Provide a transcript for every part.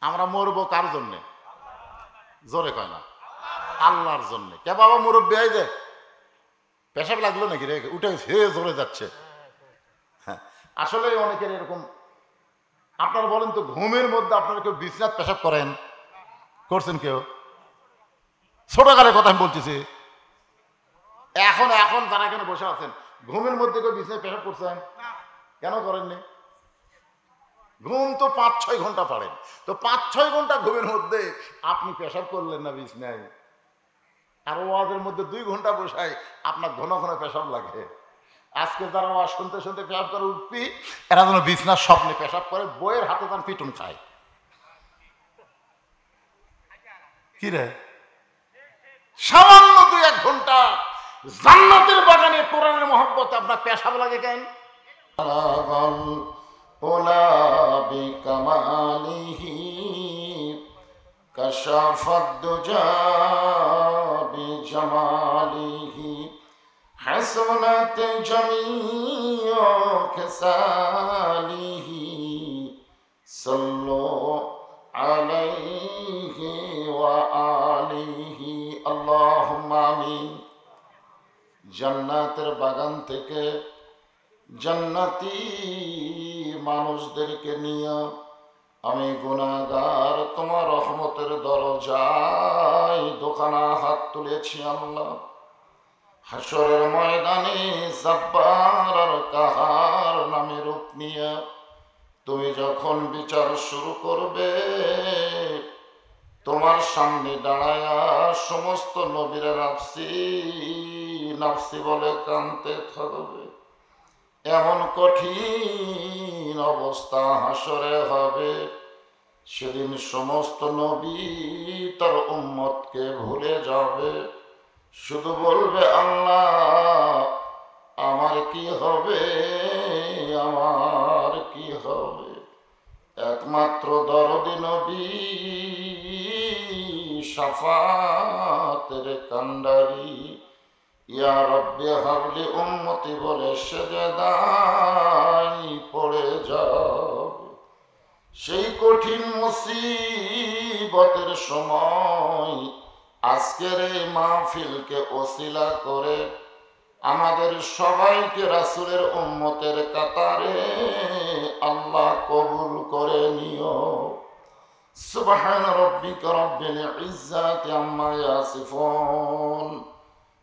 আমরা মরবো কার জন্যে? জোরে কয় না, আল্লাহর জন্যে। কে বাবা মুরব্বী এই যে পেশাব লাগলো নাকি রে, উঠে হে জোরে যাচ্ছে। হ্যাঁ, আসলে অনেকের এরকম। আপনারা বলেন তো, ঘুমের মধ্যে আপনারা কেউ বিছনাত পেশাব করেন? করছেন কেউ? ছোটকালের কথা আমি বলতেছি। এখন এখন যারা এখানে বসে আছেন, ঘুমের মধ্যে কেউ বিছনায় পেশাব করছেন? কেন করেননি? ঘুম তো 5-6 ঘন্টা পারেন, তো 5-6 ঘন্টা ঘুমের মধ্যে আপনি পেশাব করলেন না বিছনায়, আর ওয়াজের মধ্যে 2 ঘন্টা বসায় আপনার ঘন ঘন পেশাব লাগে। আজকে যারা ওয়াজ শুনতে শুনতে পেশাব করে উঠবি, এরা যেন বিছনার স্বপ্নে পেশাব করে, বইয়ের হাতে তার পিটুন খায়। কি রে, সামান্য 2-1 ঘন্টা জান্নাতের বাগানে কোরআনের মহব্বতে আপনার পেশাব লাগে কেন? ওলা বিকামালিহি কাশাফাদ দুজা বিজামালিহি হাসনাত জামিউ খিসালিহি সাল্লু আলাইহি ওয়া আলিহি আল্লাহুম্মা আমিন। জান্নাতের বাগান থেকে জান্নাতি মানুষদেরকে নিয়ে আমি গুনাহগার তোমার রহমতের দরজায় দোকানা হাত তুলেছি আল্লাহ। হাসরের ময়দানে জব্বার আর কাহার নামে রূপ নিয়ে তুমি যখন বিচার শুরু করবে, তোমার সামনে দাঁড়ায়া সমস্ত নবীরা নাফসি নাফসি বলে কাঁদতে থাকবে। এমন কঠিন অবস্থা হাসরে হবে, সেদিন সমস্ত নবী তার উম্মতকে ভুলে যাবে, শুধু বলবে আল্লাহ আমার কি হবে, আমার কি হবে। একমাত্র দরদি নবী শাফাতের কান্ডারি ইয়া রব্বি হাবলি উম্মতি বলে সেজদায় পড়ে যাবে। সেই কঠিন মুসিবতের সময় আজকের এই মাহফিলকে ওসিলা করে আমাদের সবাইকে রাসূলের উম্মতের কাতারে আল্লাহ কবুল করে নিও। সুবহান রাব্বিকা রাব্বিল ইজ্জাতি আম্মা ইয়াসিফুন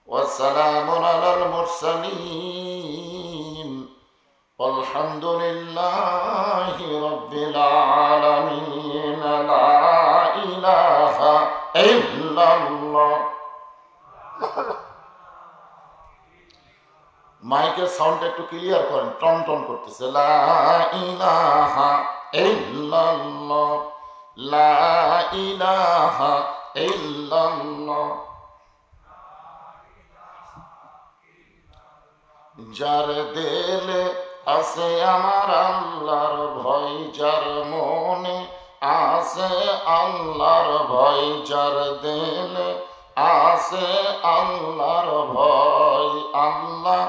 ওয়া সালামুন আলাল মুরসালিন আলহামদুলিল্লাহি রাব্বিল আলামিন। লা ইলাহা ইল্লাল্লাহ। মাইকের সাউন্ড একটু ক্লিয়ার করেন, টন টন করতেছে। লা ইলাহা ইল্লাল্লাহ, লা ইলাহা ইল্লাল্লাহ। যার দিলে আছে আমার আল্লাহর ভয়, যার মনে আছে আল্লাহর ভয়, যার দিলে আছে আল্লাহর ভয়, আল্লাহ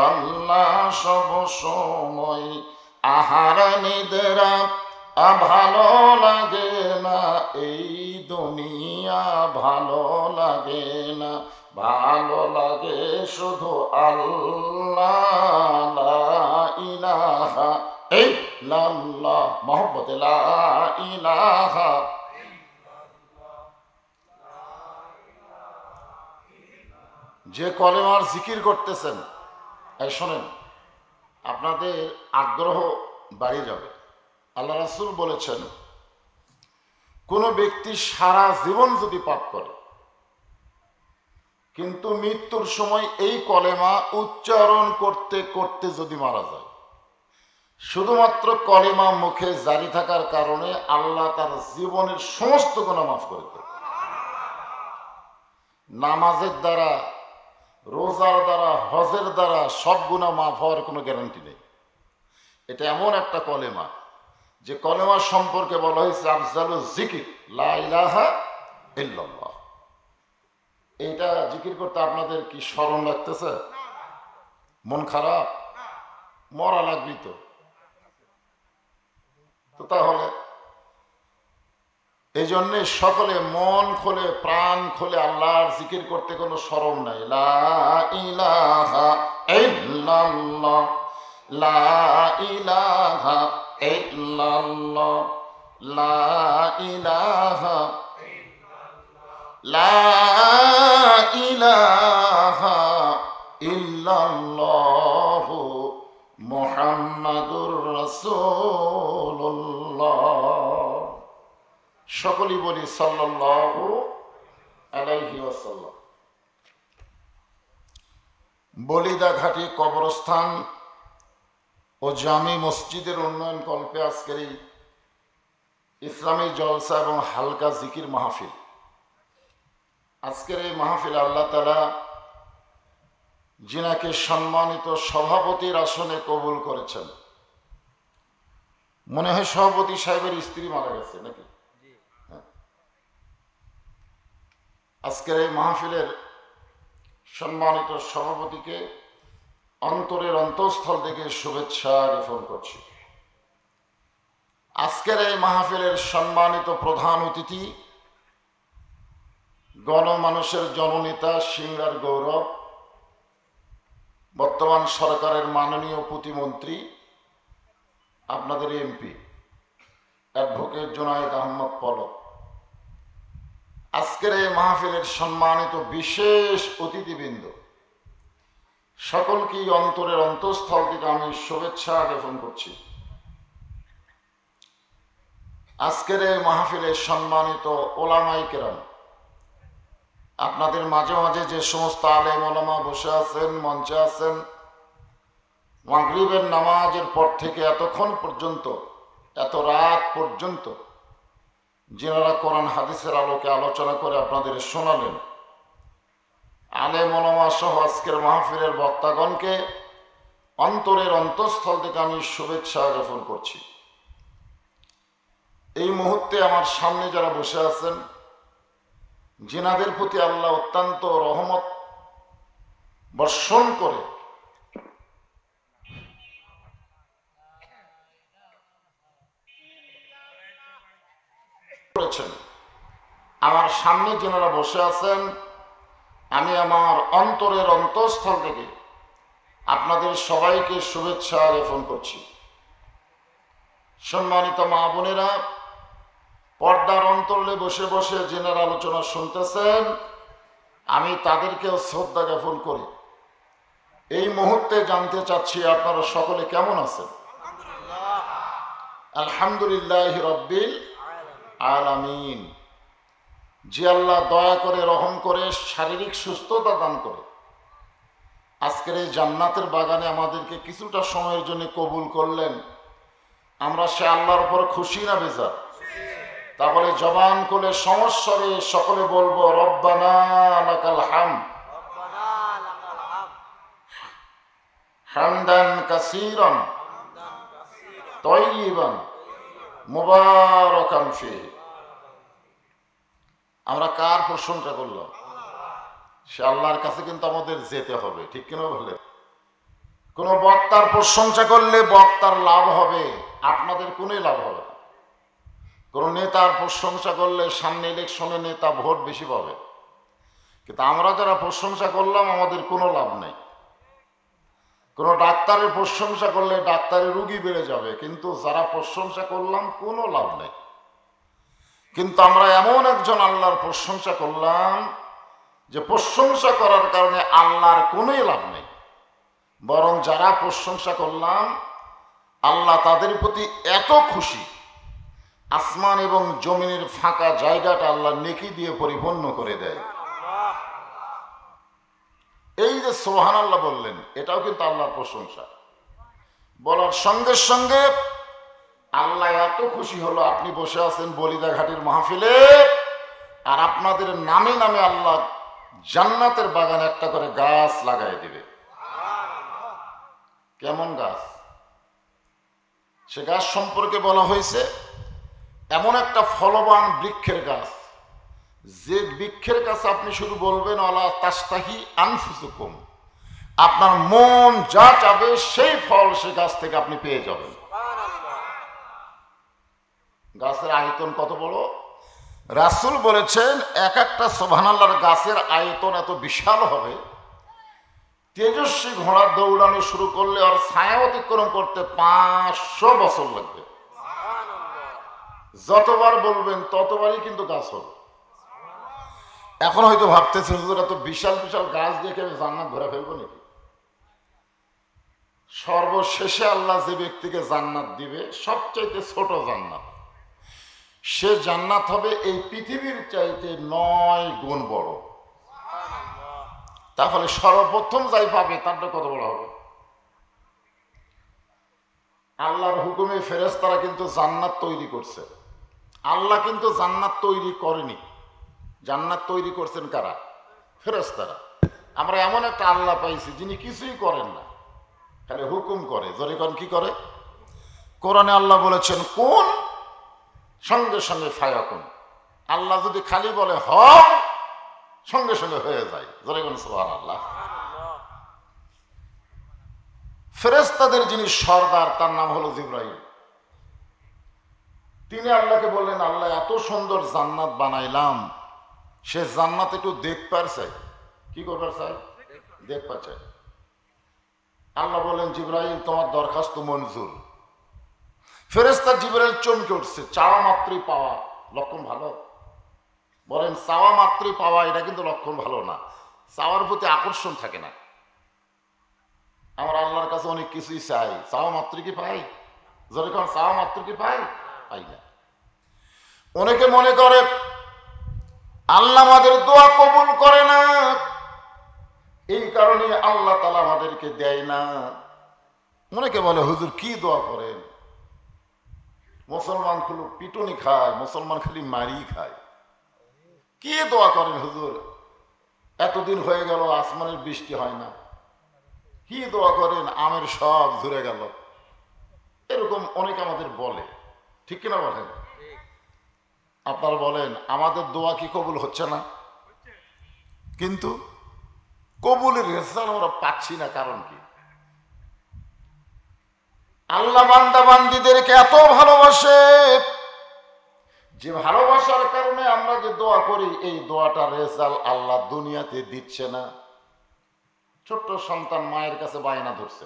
আল্লাহ সব সময়। আহার নিদ্রা ভালো লাগে না, এই দুনিয়া ভালো লাগে না, ভালো লাগে শুধু আল্লাহ। লা ইলাহা ইল্লাল্লাহ, মহব্বতে লা ইলাহা। যে কলেমার জিকির করতেছেন, এই শোনেন, আপনাদের আগ্রহ বাড়িয়ে যাবে। আল্লাহ রাসূল বলেছেন, কোন ব্যক্তি সারা জীবন যদি পাপ করে কিন্তু মৃত্যুর সময় এই কলেমা উচ্চারণ করতে করতে যদি মারা যায়, শুধুমাত্র কলেমা মুখে জারি থাকার কারণে আল্লাহ তার জীবনের সমস্ত গুনাহ মাফ করে দেন। নামাজের দ্বারা, রোজার দ্বারা, হজের দ্বারা সব গুনাহ মাফ হওয়ার কোনো গ্যারান্টি নেই। এটা এমন একটা কলেমা যে কলেমা সম্পর্কে বলা হয়েছে আফজালুজ জিকির লা ইলাহা ইল্লাল্লাহ। এইটা জিকির করতে আপনাদের কি শরম লাগতেছে? মন খারাপ? মরা লাগবি তো। তাহলে এই জন্যে সকলে মন খোলে প্রাণ খোলে আল্লাহর জিকির করতে কোনো শরম নাই। লা ইলাহা ইল্লাল্লাহ, লা ইলাহা ইল্লাল্লাহ, লা ইলাহা, লা ইলাহা ইল্লাল্লাহ মুহাম্মাদুর রাসূলুল্লাহ। সকলেই বলি সাল্লাল্লাহু আলাইহি ওয়াসাল্লাম। বলিদাঘাটি কবরস্থান ও জামি মসজিদের উন্নয়ন কল্পে আজকের এই ইসলামী জলসা এবং হালকা জিকির মাহফিল। আজকের এই মাহফিল আল্লাহ তাআলা যিনাকে সম্মানিত সভাপতির আসনে কবুল করেছেন। মনে হয় সভাপতি সাহেবের স্ত্রী মারা গেছে নাকি? আজকের এই মাহফিলের সম্মানিত সভাপতিকে অন্তরের অন্তঃস্থল থেকে শুভেচ্ছা জ্ঞাপন করছি। আজকের এই মাহফিলের সম্মানিত প্রধান অতিথি গণমানুষের জননেতা, সিংড়ার গৌরব, বর্তমান সরকারের মাননীয় প্রতিমন্ত্রী, আপনাদের এমপি অ্যাডভোকেট জুনায়েদ আহমদ পলক। আজকের এই মাহফিলের সম্মানিত বিশেষ অতিথিবৃন্দ, সকলকেই অন্তরের অন্তঃস্থল থেকে আমি শুভেচ্ছা জ্ঞাপন করছি। আজকের এই মাহফিলের সম্মানিত ওলামায়ে কেরাম, আপনাদের মাঝে মাঝে যে সমস্ত আলেম ওলামা বসে আছেন, মঞ্চে আছেন, মাগরিবের নামাজের পর থেকে এতক্ষণ পর্যন্ত, এত রাত পর্যন্ত যিনারা কোরআন হাদিসের আলোকে আলোচনা করে আপনাদের শোনালেন, আলেম ওলামা সহ আজকের মাহফিলের বক্তাগণকে অন্তরের অন্তঃস্থল থেকে আমি শুভেচ্ছা জ্ঞাপন করছি। এই মুহূর্তে আমার সামনে যারা বসে আছেন, যিনাদের প্রতি আল্লাহ অত্যন্ত রহমত বর্ষণ করেছেন, আমার সামনে যিনারা বসে আছেন, আমি আমার অন্তরের অন্তঃস্থল থেকে আপনাদের সবাইকে শুভেচ্ছা জ্ঞাপন করছি। সম্মানিত মা বোনেরা, পর্দার অন্তরে বসে বসে যিনারা আলোচনা শুনতেছেন, আমি তাদেরকেও শ্রদ্ধা জ্ঞাপন করি। এই মুহূর্তে জানতে চাচ্ছি আপনারা সকলে কেমন আছেন? আলহামদুলিল্লাহ রাব্বিল আলামিন। যে আল্লাহ দয়া করে, রহম করে, শারীরিক সুস্থতা দান করে আজকের এই জান্নাতের বাগানে আমাদেরকে কিছুটা সময়ের জন্য কবুল করলেন, আমরা সে আল্লাহর উপর খুশি না বেজার? তাহলে জবান খুলে সমস্বরে সকলে বলবো রব্বানা লাকাল হামদ হামদান কাসীরান তাইয়িবান মুবারাকান ফীহি। আমরা কার প্রশংসা করলাম? সে আল্লাহর কাছে কিন্তু আমাদের যেতে হবে, ঠিক কিনা বলে? কোন বক্তার প্রশংসা করলে বক্তার লাভ হবে, আপনাদের কোনোই লাভ হবে না। কোন নেতার প্রশংসা করলে সামনে ইলেকশনে নেতা ভোট বেশি পাবে, কিন্তু আমরা যারা প্রশংসা করলাম আমাদের কোনো লাভ নেই। কোন ডাক্তারের প্রশংসা করলে ডাক্তারের রুগী বেড়ে যাবে, কিন্তু যারা প্রশংসা করলাম কোনো লাভ নেই। কিন্তু আমরা এমন একজন আল্লাহর প্রশংসা করলাম যে প্রশংসা করার কারণে আল্লাহর কোনোই লাভ নেই, বরং যারা প্রশংসা করলাম আল্লাহ তাদের প্রতি এত খুশি, আসমান এবং জমিনের ফাঁকা জায়গাটা আল্লাহ নেকি দিয়ে পরিপূর্ণ করে দেয়। এই যে সুবহানাল্লাহ বললেন, এটাও কিন্তু আল্লাহর প্রশংসা। বলার সঙ্গে সঙ্গে আল্লাহ এত খুশি হলো, আপনি বসে আছেন বলিদাঘাটির মাহফিলে, আর আপনাদের নামে নামে আল্লাহ জান্নাতের বাগানে একটা করে গাছ লাগাই দিবে। কেমন গাছ? সে গাছ সম্পর্কে বলা হয়েছে এমন একটা ফলবান বৃক্ষের গাছ, যে বৃক্ষের কাছে আপনি শুধু বলবেন আলা তাস্তাহি আনফুসুকুম, আপনার মন যা চাবে সেই ফল সে গাছ থেকে আপনি পেয়ে যাবেন। গাছের আয়তন কত বড়? রাসূল বলেছেন এক একটা সুবহানাল্লাহর গাছের আয়তন এত বিশাল হবে, তেজস্বী ঘোড়া দৌড়ানো শুরু করলে আর ছায়া অতিক্রম করতে 500 বছর লাগবে। যতবার বলবেন ততবারই কিন্তু গাছ হবে। এখন হয়তো ভাবতেছে হুজুর এত বিশাল বিশাল গাছ দেখে আমি জান্নাত ধরে ফেলবো নাকি? সর্বশেষে আল্লাহ যে ব্যক্তিকে জান্নাত দিবে সবচাইতে ছোট জান্নাত, সে জান্নাত হবে এই পৃথিবীর চাইতে 9 গুণ বড়। তাহলে সর্বপ্রথম যাই পাবে তারটা কত বড় হবে? আল্লাহর হুকুমে ফেরেশতারা কিন্তু জান্নাত তৈরি করছে। আল্লাহ কিন্তু জান্নাত তৈরি করেনি। জান্নাত তৈরি করছেন কারা? ফেরেশতারা। আমরা এমন একটা আল্লাহ পাইছি যিনি কিছুই করেন না, খালি হুকুম করে। জোরে কোন কি করে? কোরআনে আল্লাহ বলেছেন কোন, সঙ্গে সঙ্গে ফায়াকুন। আল্লাহ যদি খালি বলে হ, সঙ্গে সঙ্গে হয়ে যায়। জোরে কোন সুবহানাল্লাহ। ফেরেশতাদের যিনি সর্দার তার নাম হলো জিবরাইল। তিনি আল্লাহকে বললেন আল্লাহ এত সুন্দর জান্নাত বানাইলাম, সে জান্নাত একটু দেখবার চাই। কি করবার চাই? দেখবার চাই। আল্লাহ বলেন জিবরাইল তোমার দরখাস্ত মঞ্জুর। ফেরেশতা জিবরাইল চমকে উঠছে। চাওয়া মাত্রই পাওয়া লক্ষণ ভালো? বলেন চাওয়া মাত্রই পাওয়া এটা কিন্তু লক্ষণ ভালো না। চাওয়ার প্রতি আকর্ষণ থাকে না। আমরা আল্লাহর কাছে অনেক কিছুই চাই, চাওয়া মাত্র কি পাই? যদি কোন চাওয়া মাত্র কি পাই? পাই না। অনেকে মনে করে আল্লাহ আমাদের দোয়া কবুল করে না, এই কারণে আল্লাহ তাআলা আমাদেরকে দেয় না। অনেকে বলে হুজুর কি দোয়া করেন? মুসলমান খালি পিটুনি খায়, মুসলমান খালি মারি খায়। কি দোয়া করেন হুজুর? এতদিন হয়ে গেল আসমানের বৃষ্টি হয় না। কি দোয়া করেন? আমের সব ঝরে গেল। এরকম অনেকে আমাদের বলে, ঠিক কিনা বলেন? আপনারা বলেন আমাদের দোয়া কি কবুল হচ্ছে না? কিন্তু কবুলের রেজাল্ট আমরা পাচ্ছি না, কারণ কি? আল্লাহ বান্দা বান্দীদেরকে এত ভালোবাসে যে ভালোবাসার কারণে আমরা যে দোয়া করি এই দোয়াটার রেজাল্ট আল্লাহ দুনিয়াতে দিচ্ছে না। ছোট্ট সন্তান মায়ের কাছে বায়না ধরছে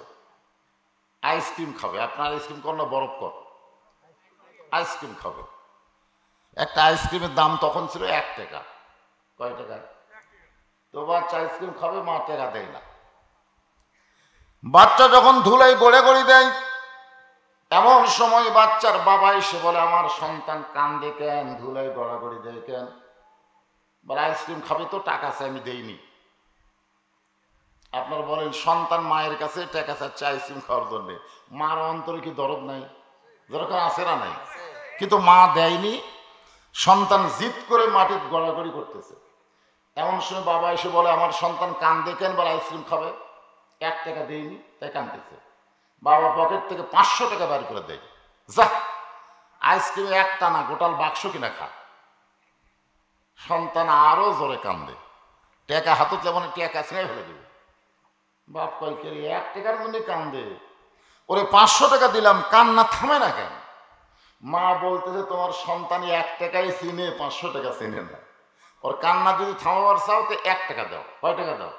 আইসক্রিম খাবে। আপনার আইসক্রিম কর না বরফ কর? আইসক্রিম খাবে। একটা আইসক্রিমের দাম তখন ছিল 1 টাকা। কয় টাকা? তো বাচ্চা আইসক্রিম খাবে, মা টাকা দেয় না। বাচ্চা যখন ধুলাই গড়ে গড়ি দেয়, এমন সময় বাচ্চার বাবা এসে বলে আমার সন্তান কান্দে কেন, ধুলাই গড়াগড়ি দেয় কেন? বলে আইসক্রিম খাবে তো, টাকা আছে আমি দেইনি। আপনারা বলেন সন্তান মায়ের কাছে টাকা চাচ্ছে আইসক্রিম খাওয়ার জন্য, মার অন্তরে কি দরদ নাই? দরকার আছে না নাই? কিন্তু মা দেয়নি, সন্তান জিদ করে মাটির গড়াগড়ি করতেছে। এমন সময় বাবা এসে বলে আমার সন্তান কান্দে কেন? বলে আইসক্রিম খাবে, 1 টাকা দেয়নি তাই কান্দতেছে। বাবা পকেট থেকে 500 টাকা বের করে দেয়, যা আইসক্রিমে একটা না গোটাল বাক্স কিনা খা। সন্তান আরো জোরে কান্দে, টাকা হাতে যেমন টাকা ছিঁড়ে ফেলে দেবে। বাপ কয় কে 1 টাকার জন্য কান্দে, ওরে 500 টাকা দিলাম, কান্না থামে না কেন? মা বলতেছে তোমার সন্তান 1 টাকাই চিনে, 500 টাকা চিনে না। ওর কান্না যদি থামাবার চাও তো 1 টাকা দাও। কয় টাকা দাও?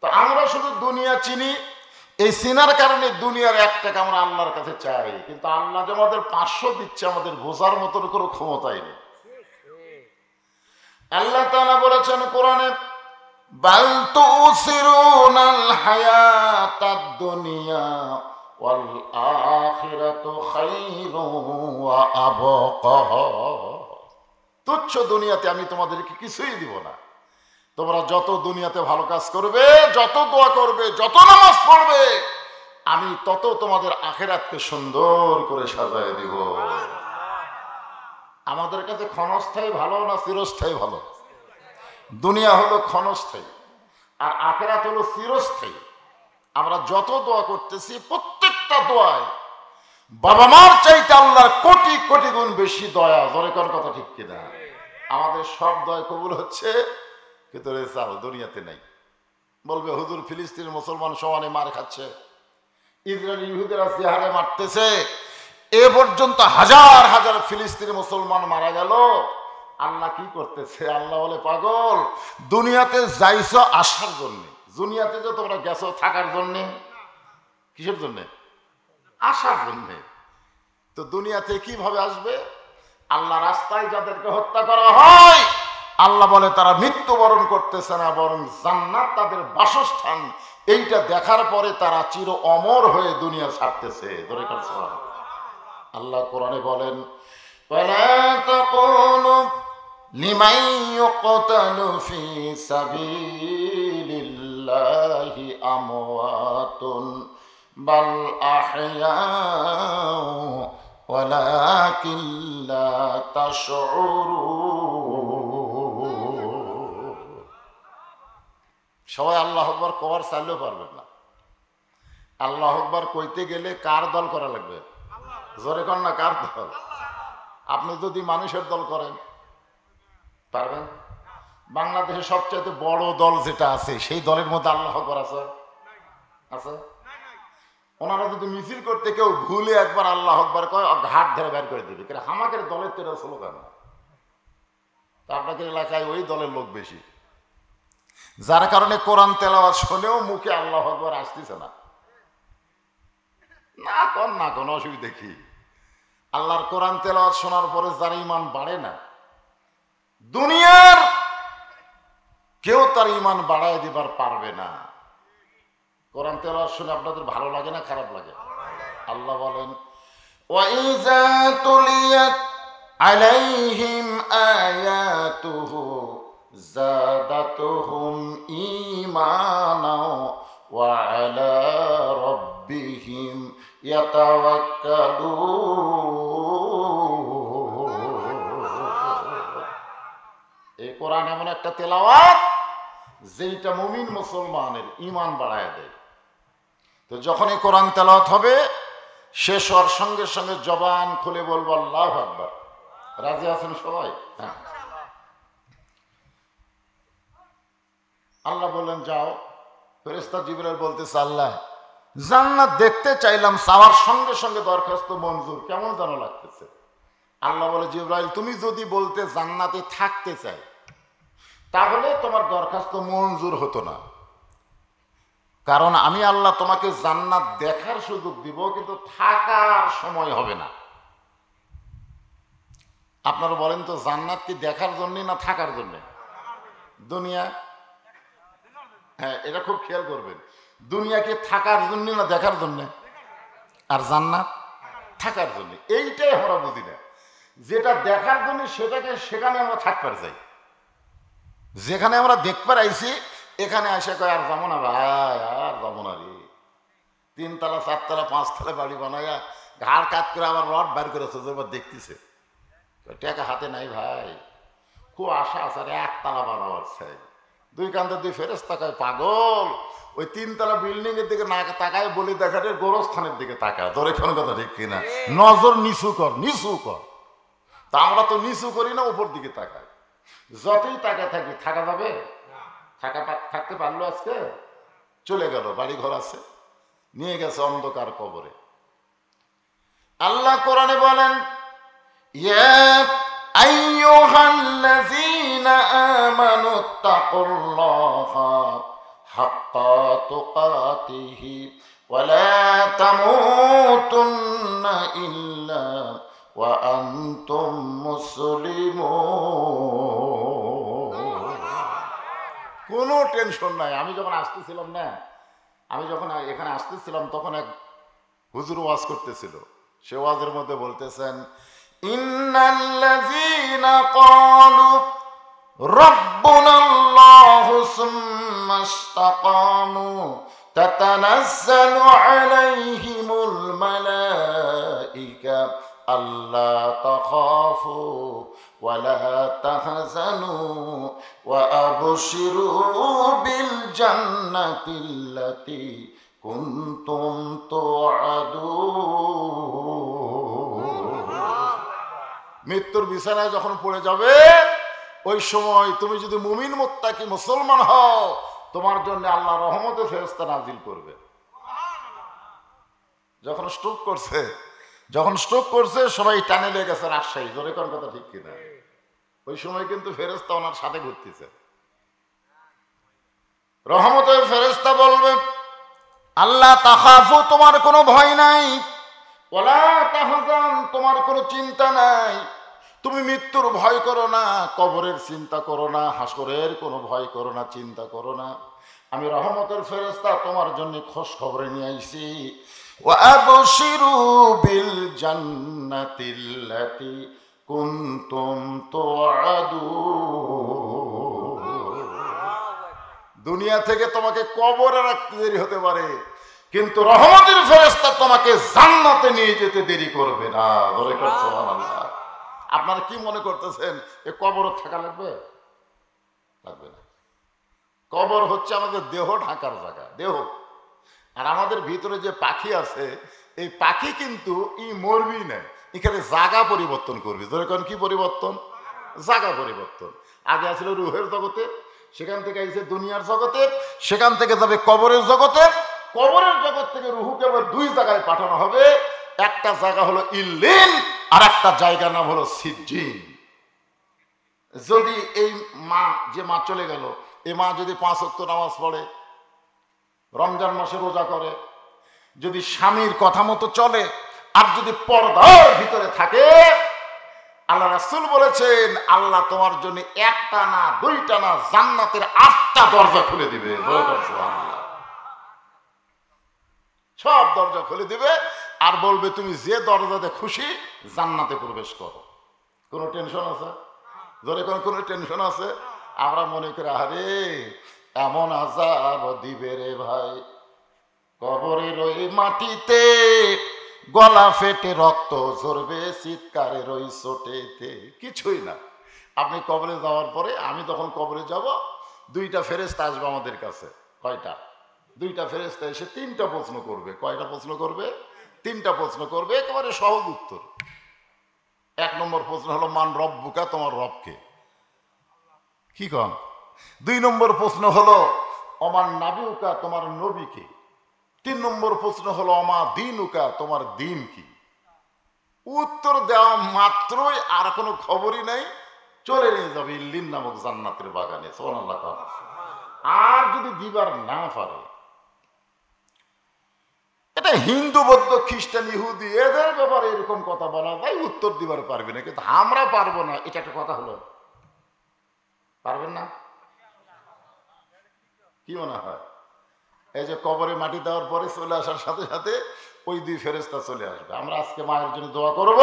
তো আমরা শুধু দুনিয়া চিনি, এই চিনার কারণে দুনিয়ার 1 টাকা আমরা আল্লাহর কাছে চাই, কিন্তু আল্লাহ যে আমাদের 500 দিচ্ছে আমাদের বোঝার মতন কোনো ক্ষমতাই নেই। আল্লাহ তাআলা বলেছেন কোরআনে বাল তুসিরুনাল হায়াতাদ দুনিয়া ওয়াল আখিরাতু খায়রুন ওয়া আবকা। তুচ্ছ দুনিয়াতে আমি তোমাদেরকে কিছুই দিব না। তোমরা যত দুনিয়াতে ভালো কাজ করবে, যত দোয়া করবে, যত নামাজ পড়বে, আমি তত তোমাদের আখিরাতকে সুন্দর করে সাজায় দিব। আমাদের কাছে ক্ষণস্থায়ী ভালো না চিরস্থায়ী ভালো? দুনিয়া হলো ক্ষণস্থায়ী আর আখিরাত হলো চিরস্থায়ী। আমরা যত দোয়া করতেছি প্রত্যেকটা দোয়ায় বাবা মার চাইতে আল্লাহর কোটি কোটি গুণ বেশি দয়া। জোরে কোন কথা ঠিক কিনা? আমাদের সব দয়া কবুল হচ্ছে, কিন্তু রেজাল্ট দুনিয়াতে নেই। বলবে হুজুর ফিলিস্তিনের মুসলমান সমানে মার খাচ্ছে, ইসরায়েল ইহুদিরা যে হারে মারতেছে, এ পর্যন্ত হাজার হাজার ফিলিস্তিনি মুসলমান মারা গেল। আল্লাহ কি করতেছে? আল্লাহ বলে, পাগল, দুনিয়াতে যাইছো আসার জন্যে, দুনিয়াতে যে তোমরা গেছো থাকার জন্যে, কিসের জন্যে? আসার জন্যে। তো দুনিয়াতে কিভাবে আসবে? আল্লাহ রাস্তায় যাদেরকে হত্যা করা হয়, আল্লাহ বলে তারা মৃত্যুবরণ করতেছে না, বরং জান্নাত তাদের বাসস্থান। এইটা দেখার পরে তারা চির অমর হয়ে দুনিয়া ছাড়তেছে। আল্লাহ কোরআনে বলেন, ওয়ালা তাকুলু লিমান ইউকতালু ফি সাবিলিল্লাহি আমওয়াতুন বাল আহইয়াউ ওয়ালাকিন লা তাশউরুন। সবাই আল্লাহু আকবার কওয়ার চাইলেও পারবেন না। আল্লাহু আকবার কইতে গেলে কার দল করা লাগবে? জোরে কর না, কার দল? আপনি যদি মানুষের দল করেন পারবেন? বাংলাদেশের সবচেয়ে বড় দল যেটা আছে সেই দলের মধ্যে আল্লাহ আকবার আছে? আছে? ওনারা যদি মিছিল করতে কেউ ভুলে একবার আল্লাহ আকবার কয়, ঘাট ধরে বের করে দেবে। কারণ আমাদের দলের তো এটা স্লোগান। তা আপনাদের এলাকায় ওই দলের লোক বেশি, যার কারণে কোরআন তেলাওয়াত শুনেও মুখে আল্লাহ আকবার আসতেছে না। না কোন না কোন অসুবিধা কি? আল্লাহর কোরআন তেলাওয়াত শোনার পরে যার ঈমান বাড়ে না, দুনিয়ার কেউ তার ঈমান বাড়ায় দিবার পারবে না। কোরআন তেলাওয়াত শুনে আপনাদের ভালো লাগে না খারাপ লাগে? আল্লাহ বলেন, ওয়াইযা তুলিয়াত আলাইহিম আয়াতুহু যাদাতুহুম ঈমানা ওয়া আলা রাব্বিহিম ইয়াতাওয়াক্কালুন। এই কোরআন এমন একটা তেলাওয়াত যেটা মুমিন মুসলমানের ঈমান বাড়ায় দেয়। তো যখন এই কোরআন তেলাওয়াত হবে, শেষ হওয়ার সঙ্গে সঙ্গে জবান খুলে বলবো আল্লাহু আকবার। রাজি আছেন সবাই? হ্যাঁ। আল্লাহ বললেন, যাও। ফেরেশতা জিবরাইল বলতেছে, আল্লাহ জান্নাত দেখতে চাইলাম, চাওয়ার সঙ্গে সঙ্গে দরখাস্ত মঞ্জুর, কেমন যেন লাগতেছে। আল্লাহ বলে, জিবরাইল তুমি যদি বলতে জান্নাতে থাকতে চাই, তাহলে তোমার দরখাস্ত মঞ্জুর হতো না। কারণ আমি আল্লাহ তোমাকে জান্নাত দেখার সুযোগ দিব, কিন্তু থাকার সময় হবে না। আপনারা বলেন তো, জান্নাত কি দেখার জন্য না থাকার জন্য? দুনিয়া, হ্যাঁ এটা খুব খেয়াল করবেন, দুনিয়া কি থাকার জন্য না দেখার জন্য? আর জান্নাত থাকার জন্য। এইটাই আমরা বুঝি না। যেটা দেখার জন্য সেটাকে সেখানে আমরা থাকবার চাই। যেখানে আমরা দেখবার আইছি এখানে এসে কয় আর যাবো না ভাই, আর যাবো না রে। 3 তলা 4 তলা 5 তলা বাড়ি বানাইয়া ঘাড় কাত করে আবার রড বার করেছে, এবার দেখতেছে টাকা হাতে নাই ভাই, খুব আশা আছে আর 1 তলা বানাবার চাই। 2 কান্দে 2 ফেরেশতা কয়, পাগল, ওই 3 তলা বিল্ডিং এর দিকে না তাকায় বলি দেখাটের গোরস্থানের দিকে তাকা। তোর এখানে কথা ঠিক কিনা? নজর নিচু কর, নিচু কর। তা আমরা তো নিচু করি না, উপর দিকে তাকাই। যতই তাকায় থাকি থাকা যাবে? থাকতে পারলো? আজকে চলে গেল, বাড়ি ঘর আছে, নিয়ে গেছে অন্ধকার কবরে। আল্লাহ কোরআনে বলেন, ইয়া আইয়ুহাল্লাযীনা আমানুত্তাকুল্লাহা হাক্কা তুকাতিহি ওয়া লা তামুতুন্না ইল্লা ওয়া আনতুম মুসলিমুন। কোনো টেনশন নাই। আমি যখন আসতেছিলাম না, আমি যখন এখানে আসতেছিলাম তখন এক হুজুর ওয়াজ করতেছিল। সে ওয়াজের মধ্যে বলতেছেন, ইন্নাল্লাযীনা ক্বালু রাব্বুনাল্লাহু সুম্মা ইসতাকামু তাতানাজ্জালু আলাইহিমুল মালাইকা আল্লা তাখাফু ওয়া লা তাহজানু ওয়া আবশিরু বিল জান্নাতিল্লাতী কুনতুম তুআদুন। মৃত্যুর বিছানায় যখন পড়ে যাবে, ওই সময় তুমি যদি মুমিন মুত্তাকি মুসলমান হও, তোমার জন্য আল্লাহ রহমতে ফেরেশতা নাজিল করবে। যখন স্ট্রোক করছে, যখন স্ট্রোক করছে সবাই টানে লেগে গেছে রাজশাহী, জোরে কোন কথা ঠিক কিনা? ওই সময় কিন্তু ফেরেশতা ওনার সাথে ঘুরতেছে। রহমতের ফেরেশতা বলবে, আল্লাহ তাখাফু, তোমার কোনো ভয় নাই, ওয়ালা তাহজান, তোমার কোনো চিন্তা নাই, তুমি মৃত্যুর ভয় করো না, কবরের চিন্তা করো না, হাসরের কোনো ভয় করো না, চিন্তা করো না। আমি রহমতের ফেরেশতা তোমার জন্য খোঁজ খবরে নিয়ে আইছি। ওয়া আবশিরু বিল জান্নাতিল্লাতী কুনতুম তুআদুন। দুনিয়া থেকে তোমাকে কবরে রাখতে দেরি হতে পারে, কিন্তু রহমতের ফেরেশতা তোমাকে জান্নাতে নিয়ে যেতে দেরি করবে না। বলে সুবহানাল্লাহ। আপনারা কি মনে করতেছেন এ কবর থাকা লাগবে? লাগবে না। কবর হচ্ছে আমাদের দেহ ঢাকার জায়গা, দেহ। আর আমাদের ভিতরে যে পাখি আছে, এই পাখি কিন্তু মরবি না, এখানে জায়গা পরিবর্তন করবি। ধরে কোন কি পরিবর্তন? জায়গা পরিবর্তন। আগে আসলে রুহের জগতে, সেখান থেকে এসে দুনিয়ার জগতে, সেখান থেকে যাবে কবরের জগতে। কবরের জগৎ থেকে রুহুকে আবার দুই জায়গায় পাঠানো হবে। একটা জায়গা হলো ইল্লিন, আর একটা জায়গার নাম হলো সিজ্জিন। যদি এই মা, যে মা চলে গেল, এই মা যদি 5 ওয়াক্ত নামাজ পড়ে, রমজান মাসে রোজা করে, যদি স্বামীর কথা মতো চলে, আর যদি পর্দার ভিতরে থাকে, আল্লাহ রাসূল বলেছেন আল্লাহ তোমার জন্য একটা না, দুইটা না, জান্নাতের 8টা দরজা খুলে দিবে। সব দরজা খুলে দিবে আর বলবে তুমি যে দরজাতে খুশি জান্নাতে প্রবেশ করো। কোনো টেনশন আছে? ধরে কোনো টেনশন আছে? আমরা মনে করি আরে এমন আযাব দিবে রে ভাই, কবরের ওই মাটিতে গলা ফেটে রক্ত ঝরবে, চিৎকারের ওই চোটেতে। কিছুই না। আপনি কবরে যাওয়ার পরে, আমি তখন কবরে যাব, 2টা ফেরেশতা আসবে আমাদের কাছে। কয়টা? 2টা ফেরেশতা এসে 3টা প্রশ্ন করবে। কয়টা প্রশ্ন করবে? 3টা প্রশ্ন করবে, একেবারে সহজ উত্তর। 1 নম্বর প্রশ্ন হলো মান রব্বুকা, তোমার রবকে? কি কন? 2 নম্বর প্রশ্ন হলো অমান নাবিউকা, তোমার নবীকে? 3 নম্বর প্রশ্ন হলো অমা দিনুকা, তোমার দিন কি? উত্তর দেওয়া মাত্রই আর কোনো খবরই নাই, চলে নিয়ে যাবে ইল্লিন নামক জান্নাতের বাগানে। সুবহানাল্লাহ। আর যদি দিবার না পারে, এটা হিন্দু, বৌদ্ধ, খ্রিস্টান, ইহুদি, এদের ব্যাপারে এরকম কথা বলা যায়, উত্তর দিবার পারবে না, কিন্তু আমরা পারবো না, এটা একটা কথা হলো? পারবেন না? কি মনে হয়? এই যে কবরে মাটি দেওয়ার পরে চলে আসার সাথে সাথে ওই 2 ফেরেশতা চলে আসবে। আমরা আজকে মায়ের জন্য দোয়া করব,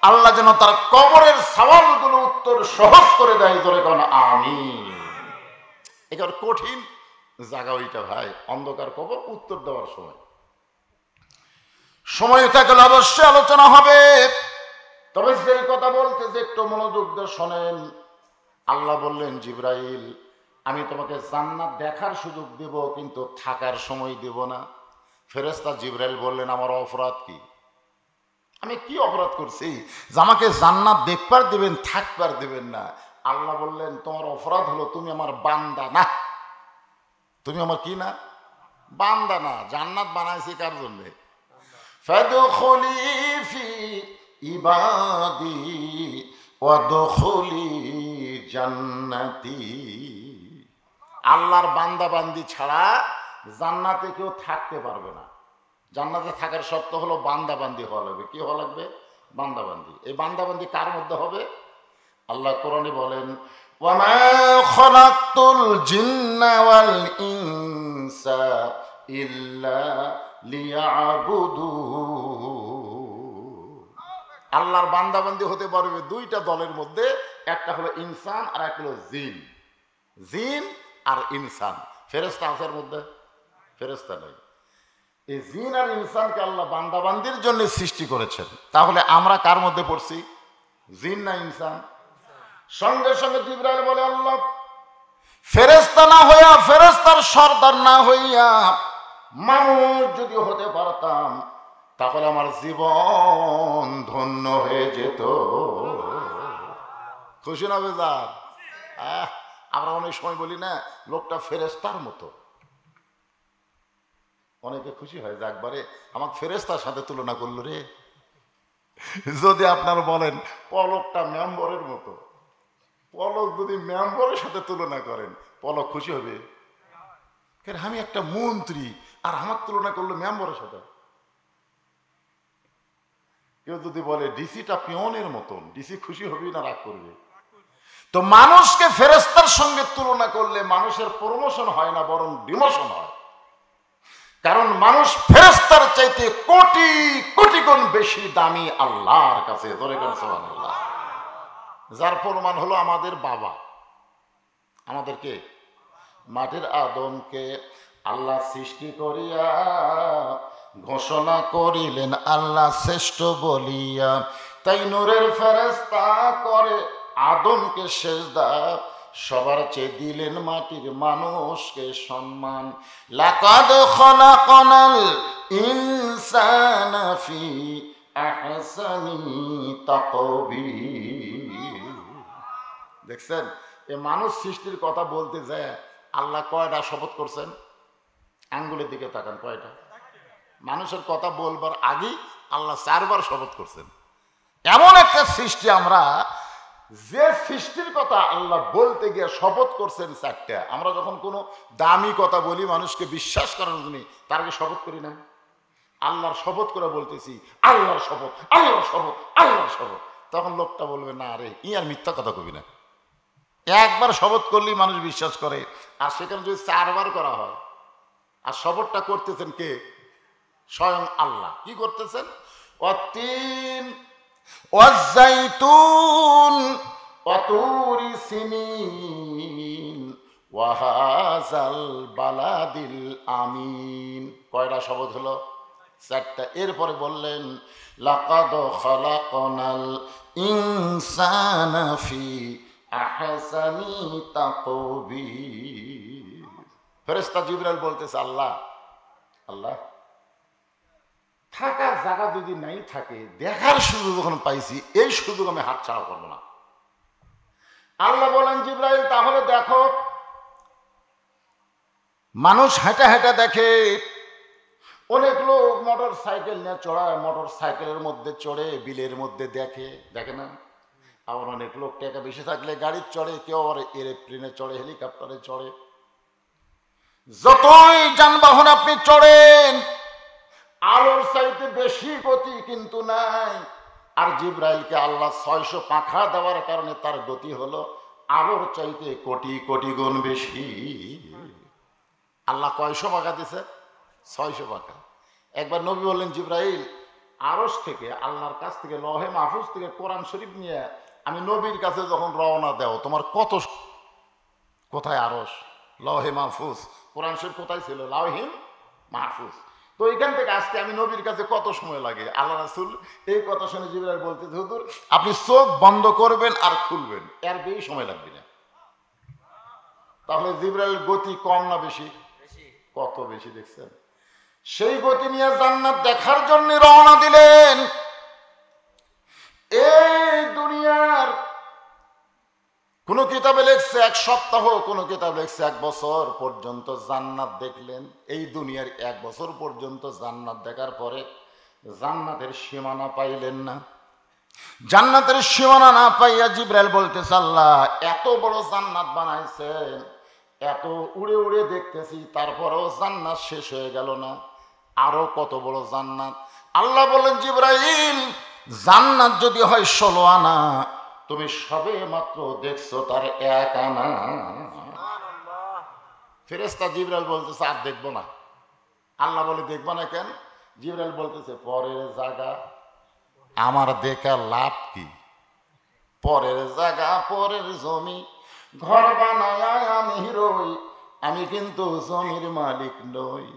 আল্লাহ যেন তার কবরের সওয়ালগুলো উত্তর সহজ করে দেয়। ধরে কোন আমিন। এটা কঠিন জায়গা ওইটা ভাই, অন্ধকার কবর। উত্তর দেওয়ার সময় থাকলে অবশ্যই আলোচনা হবে, তবে সেই কথা বলতে যে একটু মনোযোগ দিয়ে শোনেন। আল্লাহ বললেন জিবরাইল, আমি তোমাকে জান্নাত দেখার সুযোগ দেব, কিন্তু থাকার সময় দেব না। ফেরেশতা জিবরাইল বললেন আমার অপরাধ কি? আমি কি অপরাধ করছি যে আমাকে জান্নাত দেখবার দিবেন, থাকবার দিবেন না? আল্লাহ বললেন তোমার অপরাধ হলো তুমি আমার বান্দা না। তুমি আমার কি না? বান্দা না। জান্নাত বানাইছি কার জন্য? ফাদখুলি ফি ইবাদি ওয়াদখুলি জান্নাতি। আল্লাহর বান্দা বান্দি ছাড়া জান্নাতে কেউ থাকতে পারবে না। জান্নাতে থাকার শর্ত হলো বান্দা বান্দি হওয়া লাগবে। কি হওয়া লাগবে? বান্দা বান্দি। এই বান্দা বান্দি কার মধ্যে হবে? আল্লাহ কোরআনে বলেন ওয়ামা খালাকতুল জিন্না ওয়াল ইনসা ইল্লা লিয়াবুদুন। আল্লাহর বান্দা বান্দি হতে পারবে 2টা দলের মধ্যে, একটা হলো ইনসান আর একটা হলো জিন। জিন আর ইনসান। ফেরেশতা আছে এর মধ্যে? ফেরেশতা নাই। এই জিন আর ইনসানকে আল্লাহ বান্দাবান্দির জন্য সৃষ্টি করেছেন। তাহলে আমরা কার মধ্যে পড়ছি? জিন না ইনসান? সঙ্গে সঙ্গে জিবরাইল বলে আল্লাহ, ফেরেশতা না হইয়া, ফেরেশতার সর্দার না হইয়া মানুষ যদি হতে পারতাম তাহলে আমার জীবন ধন্য হয়ে যেত। খুশি না বেজার? আমরা অনেক সময় বলি না লোকটা ফেরেশতার মতো, অনেকে খুশি হয় যে একবারে আমাকে ফেরেশতার সাথে তুলনা করলো রে। যদি আপনার বলেন পলকটা মেম্বরের মতো, পলক যদি মেম্বরের সাথে তুলনা করেন, পলক খুশি হবে? আমি একটা মন্ত্রী আর আমার তুলনা করলো মেম্বরের সাথে। কেউ যদি বলে ডিসিটা পিয়নের মতন, ডিসি খুশি হবে না রাগ করবে? তো মানুষকে ফেরেশতার সঙ্গে তুলনা করলে মানুষের প্রমোশন হয় না, বরং ডিমোশন হয়। কারণ মানুষ ফেরেশতার চাইতে কোটি কোটি গুণ বেশি দামি আল্লাহর কাছে। সুবহানাল্লাহ। যার প্রমাণ হলো আমাদের বাবা, আমাদেরকে মাটির আদমকে আল্লাহ সৃষ্টি করিয়া ঘোষণা করিলেন আল্লাহ শ্রেষ্ঠ বলিয়া, তাই নূরের ফেরেশতা করে আদমকে সেজদা, সবার চেয়ে দিলেন মাটির মানুষকে সম্মান। লাকাদ খলাকনাল ইনসানা ফি আহসানি তাকবীর। দেখছেন, এই মানুষ সৃষ্টির কথা বলতে যায় আল্লাহ কয়টা শপথ করছেন? আঙ্গুলের দিকে তাকান, কয়টা? মানুষের কথা বলবার আগেই আল্লাহ 4 বার শপথ করছেন। এমন একটা সৃষ্টি আমরা, যে সৃষ্টির কথা আল্লাহ বলতে গিয়ে শপথ করছেন 4টা। আমরা যখন কোনো দামি কথা বলি মানুষকে বিশ্বাস করার জন্য, তার আগে শপথ করি না? আল্লাহর শপথ করে বলতেছি, আল্লাহর শপথ, আল্লাহর শপথ, আল্লাহর শপথ। তখন লোকটা বলবে না রে, ই আর মিথ্যা কথা কবি না। একবার শপথ করলেই মানুষ বিশ্বাস করে, আর সেখানে যদি 4 বার করা হয়, আর শপথটা করতেছেন কে? স্বয়ং আল্লাহ। কি করতেছেন? অতীন ওয়াজ্জাইতুন ওয়াতুরি সিনিন ওয়াহাজাল বালাদিল আমিন। কয়টা শপথ হলো? 4টা। এরপরে বললেন লাকাদ খলাকনাল ইনসানা ফি আহসানি তাকবীর। ফেরেশতা জিবরাইল বলতেছে আল্লাহ, আল্লাহ থাকার জায়গা যদি নাই থাকে, দেখার সুযোগ যখন পাইছি, এই সুযোগ আমি হাতছাড়া করবো না। আল্লাহ বলেন জিবরাইল তাহলে দেখো। মানুষ হেঁটে হেঁটে দেখে, অনেক লোক মোটর সাইকেল নিয়ে চড়ায়, মোটর সাইকেলের মধ্যে চড়ে বিলের মধ্যে দেখে, দেখে না? আবার অনেক লোক টাকা বেশি থাকলে গাড়ি চড়ে, কেউ আবার এরোপ্লেনে চড়ে, হেলিকপ্টারে চড়ে। যতই যানবাহন আপনি চড়েন, আলোর চাইতে বেশি গতি কিন্তু নাই। আর জিবরাইলকে আল্লাহ 600 পাখা দেওয়ার কারণে তার গতি হলো আলোর চাইতে কোটি কোটি গুণ বেশি। আল্লাহ কয়শো পাখা দিছে? 600 পাখা। একবার নবী বললেন জিবরাইল, আরশ থেকে, আল্লাহর কাছ থেকে, লহে মাহফুজ থেকে কোরআন শরীফ নিয়ে আমি নবীর কাছে যখন রওনা দেও, তোমার কত, কোথায় আরশ? লহে মাহফুজ। কোরআন শরীফ কোথায় ছিল? লাওহিন মাহফুজ। তো এখান থেকে আজকে আমি নবীর কাছে কত সময় লাগে? আল্লাহ রাসূল এই কথা শুনে জিবরাইল বলতেছে, হুজুর আপনি চোখ বন্ধ করবেন আর খুলবেন, এর বেশি সময় লাগবে না। তাহলে জিবরাইল গতি কম না বেশি? কত বেশি দেখছেন? সেই গতি নিয়ে জান্নাত দেখার জন্য রওনা দিলেন। এই দুনিয়ার কোন কিতাবে লেখছে 1 সপ্তাহ, কোন কিতাবে লেখছে 1 বছর পর্যন্ত জান্নাত দেখলেন। এই দুনিয়ার 1 বছর পর্যন্ত জান্নাত দেখার পরে জান্নাতের সীমানা পাইলেন না। জান্নাতের সীমানা না পাইয়া জিবরাইল বলতেছে, আল্লাহ এত বড় জান্নাত বানাইছেন, এত উড়ে উড়ে দেখতেছি, তারপরেও জান্নাত শেষ হয়ে গেল না, আরো কত বড় জান্নাত? আল্লাহ বলেন জিবরাইল, জান্নাত যদি হয় 16 আনা, তুমি সবে মাত্র দেখছো তার 1 আনা। ফেরেশতা জিবরাইল বলতেছে আর দেখবো না। আল্লাহ বলে দেখবো না কেন? জিবরাইল বলতেছে পরের জায়গা আমার দেখা লাভ কি? পরের জায়গা, পরের জমি, ঘর বানায় আমি রই, আমি কিন্তু জমির মালিক নই।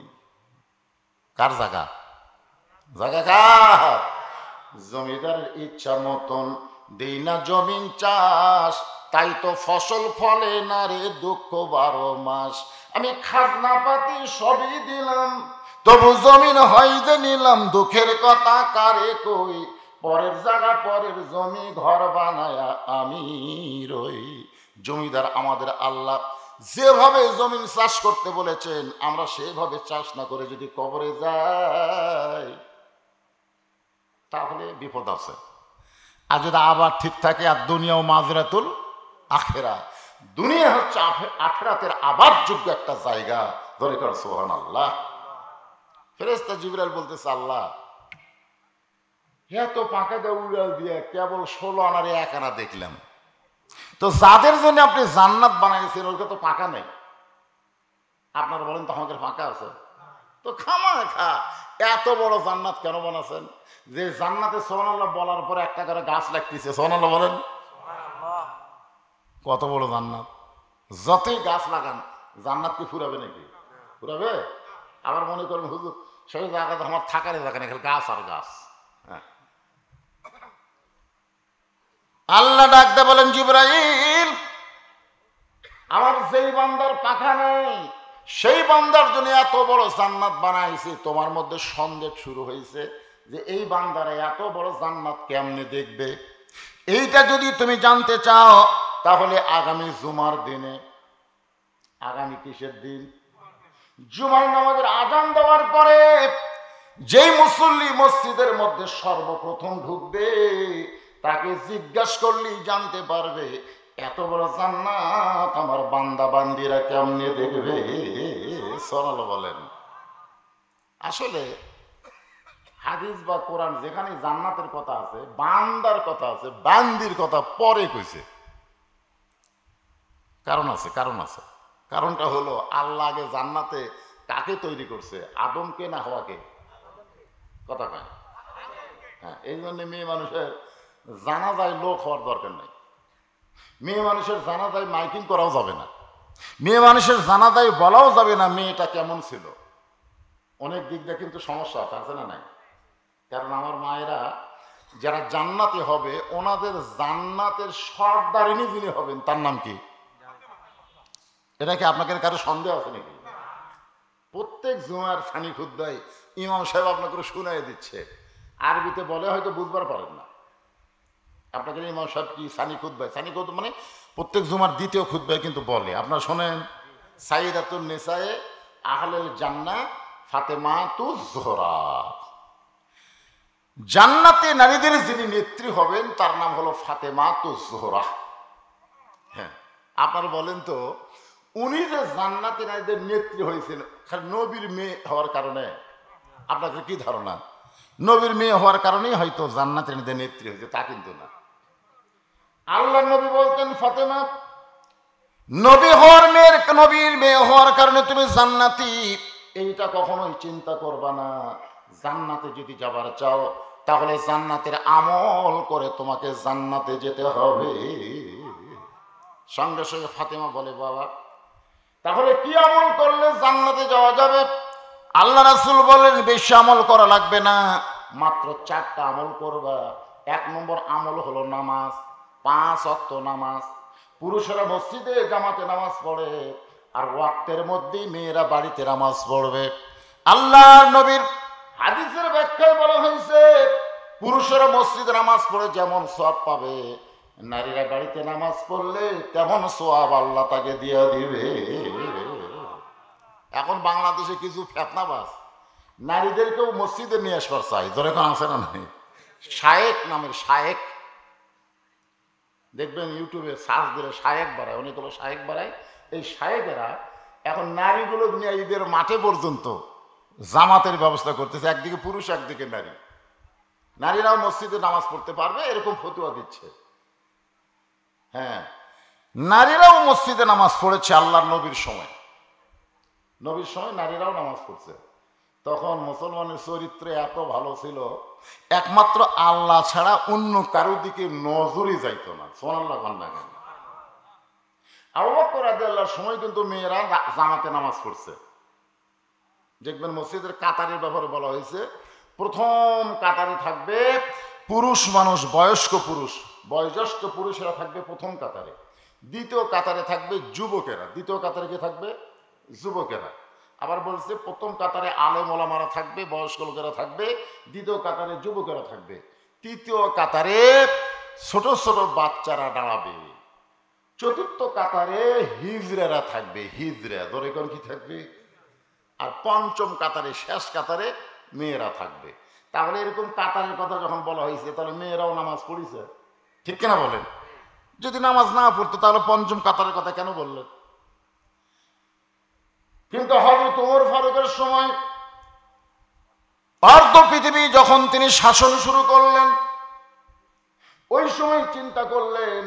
কার জায়গা? জায়গা কার? জমিদারের ইচ্ছা মতন দেই না জমিন চাষ, তাই তো ফসল ফলে না রে দুঃখ 12 মাস। আমি খাজনা পাতি সবই দিলাম, তবু জমিন হয় যে নিলাম, দুঃখের কথা কারে কই? পরের জায়গা, পরের জমি, ঘর বানায়া আমি রই। জমিদার আমাদের আল্লাহ যেভাবে জমিন চাষ করতে বলেছেন, আমরা সেভাবে চাষ না করে যদি কবরে যাই, তাহলে বিপদ আছে। আর যদি আবার ঠিক থাকে, আর দুনিয়াও মাজরাতুল আখেরা, দুনিয়া হচ্ছে আখেরাতের আবার যোগ্য একটা জায়গা। ধরে কর সুবহানাল্লাহ। ফেরেশতা জিবরাইল বলতেছে, আল্লাহ এত পাকা দিয়ে উড়াল দিয়ে কেবল 16 আনারে 1 আনা দেখলাম, তো যাদের জন্য আপনি জান্নাত বানাইছেন ওইটা তো পাকা নেই। আপনারা বলেন তো আমাদের ফাঁকা আছে? তো খামাখা এত বড় জান্নাত কেন বানাচ্ছেন? যে জান্নাতে সুবহানাল্লাহ বলার পরে একটা করে গাছ লাগতেছে। সুবহানাল্লাহ বলেন। কত বড় জান্নাত! যতই গাছ লাগান জান্নাত কি ফুরাবে নাকি? ফুরাবে? আবার মনে করেন হুজুর সেই জায়গাতে আমার থাকারই জায়গা নেই, গাছ আর গাছ। হ্যাঁ, আল্লাহ ডাকতে বলেন, জিবরাইল আমার যেই বান্দার পাখা নেই সেই বান্দার জন্য এত বড় জান্নাত বানাইছে, তোমার মধ্যে সন্দেহ শুরু হয়েছে যে এই বান্দারা এত বড় জান্নাত কেমনে দেখবে। এইটা যদি তুমি জানতে চাও তাহলে আগামী জুমার দিনে, আগামী কিসের দিন? জুমার নামাজের আজান দেওয়ার পরে যেই মুসল্লি মসজিদের মধ্যে সর্বপ্রথম ঢুকবে তাকে জিজ্ঞাসা করলেই জানতে পারবে এত বড় জান্নাত আমার বান্দা বান্দিরা কেমনে দেখবে। সুবহানাল্লাহ বলেন। আসলে হাদিস বা কোরআন যেখানে জান্নাতের কথা আছে, বান্দার কথা আছে, বান্দির কথা পরে কইছে। কারণ আছে, কারণ আছে। কারণটা হলো আল্লাহ আগে জান্নাতে কাকে তৈরি করছে? আদমকে না হওয়াকে? কথা কয়। হ্যাঁ, এই জন্য মেয়ে মানুষের জানাজায় লোক হওয়ার দরকার নাই। মেয়ে মানুষের জানাজায় মাইকিং করাও যাবে না, মেয়ে মানুষের জানাজায় বলাও যাবে না মেয়েটা কেমন ছিল। অনেক দিক দিয়ে কিন্তু সমস্যা আছে না নাই? কারণ আমার মায়েরা যারা জান্নাতে হবে ওনাদের জান্নাতের সর্দারিনী যিনি হবেন তার নাম কি? এটা কি আপনাদের কারো সন্দেহ আছে নাকি? প্রত্যেক জুমার সানি খুতবায় ইমাম সাহেব আপনাকে শুনাই দিচ্ছে, আরবিতে বলে হয়তো বুঝবার পারেন না। আপনাদের ইমাম সাহেব কি সানি খুতবায়, সানি খুতবা মানে প্রত্যেক জুমার দ্বিতীয় খুতবায় কিন্তু বলে, আপনারা শোনেন, সাইয়্যিদাতুন নিসায়ে আহলুল জান্নাহ ফাতেমাতুজ যোহরা, জান্নাতে নারীদের যিনি নেত্রী হবেন তার নাম হলো ফাতেমাতুজ যোহরা। হ্যাঁ, আপনারা বলেন তো উনি যে জান্নাতে নারীদের নেত্রী হয়েছেন খালি নবীর মেয়ে হওয়ার কারণে? আপনাদের কি ধারণা নবীর মেয়ে হওয়ার কারণেই হয়তো জান্নাতে নারীদের নেত্রী হয়েছে? তা কিন্তু না। আল্লাহ নবী বলতেন, ফাতেমা নবীর মেয়ে হওয়ার কারণে তুমি জান্নাতি, এইটা কখনোই চিন্তা করবা না। জান্নাতে যদি যাবার চাও তাহলে জান্নাতের আমল করে তোমাকে জান্নাতে যেতে হবে। সঙ্গে সঙ্গে ফাতেমা বলে, বাবা তাহলে কি আমল করলে জান্নাতে যাওয়া যাবে? আল্লাহ রাসূল বলেন, বেশি আমল করা লাগবে না, মাত্র 4টা আমল করবা। 1 নম্বর আমল হলো নামাজ, 5 ওয়াক্ত নামাজ। পুরুষেরা মসজিদে জামাতে নামাজ পড়ে, আর ওয়াক্তের মধ্যেই মেয়েরা বাড়িতে নামাজ পড়বে। আল্লাহর নবীর হাদিসের ব্যাখ্যায় বলা হয়েছে, পুরুষেরা মসজিদে নামাজ পড়ে যেমন সওয়াব পাবে, নারীরা বাড়িতে নামাজ পড়লে তেমন সওয়াব আল্লাহ তাকে দিয়ে দিবে। এখন বাংলাদেশে কিছু ফেতনাবাজ নারীদেরকেও মসজিদে নিয়ে আসবার চাই, ধরে কোন আছে না নাই? শায়েক নামের শায়েক, দেখবেন ইউটিউবে সার্চ দিলে শায়েক বাড়ায়, অনেকগুলো শায়েক বাড়ায়। এই শায়েকেরা এখন নারীগুলো নিয়ে ঈদের মাঠে পর্যন্ত জামাতের ব্যবস্থা করতেছে, একদিকে পুরুষ একদিকে নারী, নারীরাও মসজিদে নামাজ পড়তে পারবে এরকম ফতোয়া দিচ্ছে। হ্যাঁ, নারীরাও মসজিদে নামাজ পড়েছে আল্লাহর নবীর সময়, নবীর সময় নারীরাও নামাজ পড়ছে। তখন মুসলমানের চরিত্র এত ভালো ছিল, একমাত্র আল্লাহ ছাড়া অন্য কারো দিকে নজরই যাইতো না। সুবহানাল্লাহ বলেন না কেন? আবু বকর রাদিয়াল্লাহু সময় কিন্তু মেয়েরা জামাতে নামাজ পড়ছে। দেখবেন মসজিদের কাতারের ব্যাপারে বলা হয়েছে, প্রথম কাতারে থাকবে পুরুষ মানুষ, বয়স্ক পুরুষ, বয়োজ্যেষ্ঠ পুরুষেরা থাকবে প্রথম কাতারে। দ্বিতীয় কাতারে থাকবে যুবকেরা, দ্বিতীয় কাতারে কে থাকবে? যুবকেরা। আবার বলছে প্রথম কাতারে আলেম ওলামারা থাকবে, বয়স্ক লোকেরা থাকবে, দ্বিতীয় কাতারে যুবকেরা থাকবে, তৃতীয় কাতারে ছোট ছোট বাচ্চারা দাঁড়াবে, চতুর্থ কাতারে হিজড়ারা থাকবে, হিজড়া ধরে কোন কি থাকবে, আর পঞ্চম কাতারে শেষ কাতারে মেয়েরা থাকবে। তাহলে এরকম কাতারের কথা যখন বলা হয়েছে তাহলে মেয়েরাও নামাজ পড়িছে, ঠিক কিনা বলেন? যদি নামাজ না পড়তো তাহলে পঞ্চম কাতারের কথা কেন বললেন? কিন্তু হযরত ওমর ফারুকের সময় অর্ধ পৃথিবী যখন তিনি শাসন শুরু করলেন, ওই সময় চিন্তা করলেন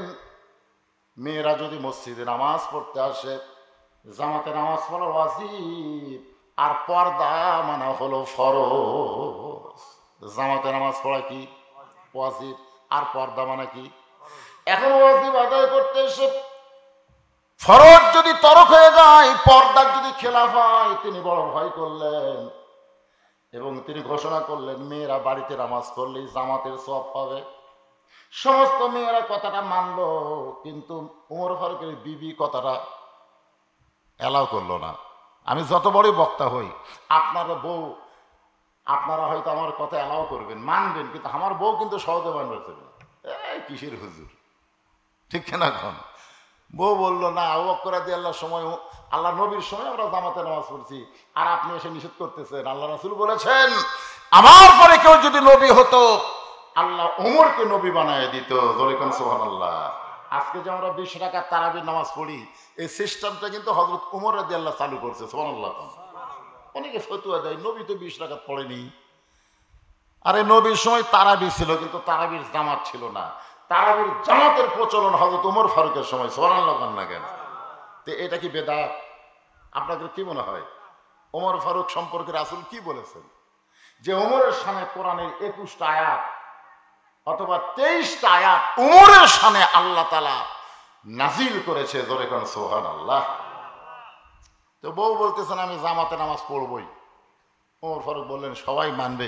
মেয়েরা যদি মসজিদে নামাজ পড়তে আসে, জামাতে নামাজ পড়া ওয়াজিব আর পর্দা মানা হলো ফরজ। জামাতে নামাজ পড়া কি ওয়াজিব আর পর্দা মানা কি? এখন ওয়াজিব আদায় করতে এসে ফরজ যদি তরক হয়ে যায়, পর্দার যদি খেলাফ হয়, তিনি বড় ভয় করলেন এবং তিনি ঘোষণা করলেন মেয়েরা বাড়িতে নামাজ পড়লেই জামাতের সওয়াব পাবে। সমস্ত মেয়েরা কথাটা মানলো, কিন্তু ওমর ফারুকের বিবি কথাটা অ্যালাউ করলো না। আমি যত বড়ই বক্তা হই, আপনারা বউ আপনারা হয়তো আমার কথা অ্যালাউ করবেন, মানবেন, কিন্তু আমার বউ কিন্তু সহজে মানবে না। এই কিসের হুজুর, ঠিক না? এখন বউ বললো না, আবু বকর রাদিয়াল্লাহু সময় আল্লাহ নবীর সময় আমরা জামাতে নামাজ পড়ছি, আর আপনি এসে নিষেধ করতেছেন। আল্লাহ রাসূল বলেছেন আমার পরে কেউ যদি নবী হতো আল্লাহ ওমরকে নবী বানায় দিত। জোরে কোন সুবহানাল্লাহ। আজকে যে আমরা 20 রাকাত তারাবির নামাজ পড়ি, এই সিস্টেমটা কিন্তু হযরত ওমর রাদিয়াল্লাহু চালু করছে। সুবহানাল্লাহ। অনেকে ফতোয়া দেয় নবী তো 20 রাকাত পড়েনি। আরে নবীর সময় তারাবি ছিল, কিন্তু তারাবির জামাত ছিল না। তারাবির জামাতের প্রচলন হযরত ওমর ফারুকের সময়। সুবহানাল্লাহ না কেন? তো এটা কি বেদাত? আপনাদের কি মনে হয় ওমর ফারুক সম্পর্কে রাসূল কি বলেছেন? যে ওমরের শানে কোরআনের 21টা আয়াত অথবা 23টা আয়াত ওমরের শানে আল্লাহ তাআলা নাজিল করেছে। জোরে কোন সুবহানাল্লাহ। তো বউ বলতেছেন আমি জামাতে নামাজ পড়বই। ওমর ফারুক বললেন সবাই মানবে,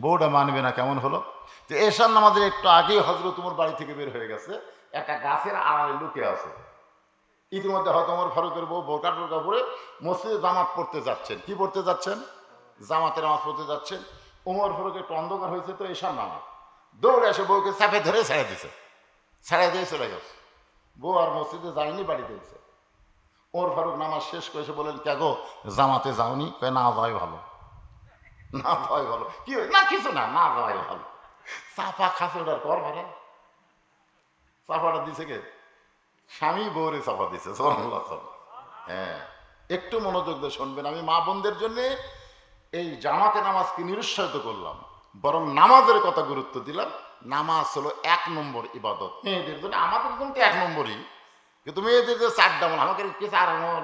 বউটা মানবে না, কেমন হলো? যে এশার নামাজের একটু আগেই হযরত ওমর বাড়ি থেকে বের হয়ে গেছে, একটা গাছের আড়ালে লুকে আছে। ইতিমধ্যে হয়তো ওমর ফারুকের বউ বোরকা টোরকা পরে মসজিদে জামাত পড়তে যাচ্ছেন। কি পড়তে যাচ্ছেন? জামাতে নামাজ পড়তে যাচ্ছেন। ওমর ফারুক একটু অন্ধকার হয়েছে তো এশার নামাজ, দৌড়ে এসে বউকে চাপে ধরে ছেড়ে দিছে, ছেড়ে দিয়ে চলে গেছে। বউ আর মসজিদে যায়নি, বাড়িতে গেছে। ওমর ফারুক নামাজ শেষ করেছে, বলেন কে গো জামাতে যাওনি? না যাই ভালো, না যাই ভালো। কি না কিছু না, না যাই ভালো। চাপা খাসে ওটার পর ভাড়া চাপাটা দিছে কে? স্বামী বউরে চাপা দিছে। হ্যাঁ, একটু মনোযোগ দিয়ে শুনবেন। আমি মা বোনদের জন্য এই জামাতে নামাজকে নিরুৎসাহিত করলাম, বরং নামাজের কথা গুরুত্ব দিলাম। নামাজ হলো 1 নম্বর ইবাদত মেয়েদের জন্য। আমাদের জন্য তো 1 নম্বরই, কিন্তু মেয়েদের যে 4টা আমল, আমাকে কি 4 আমল?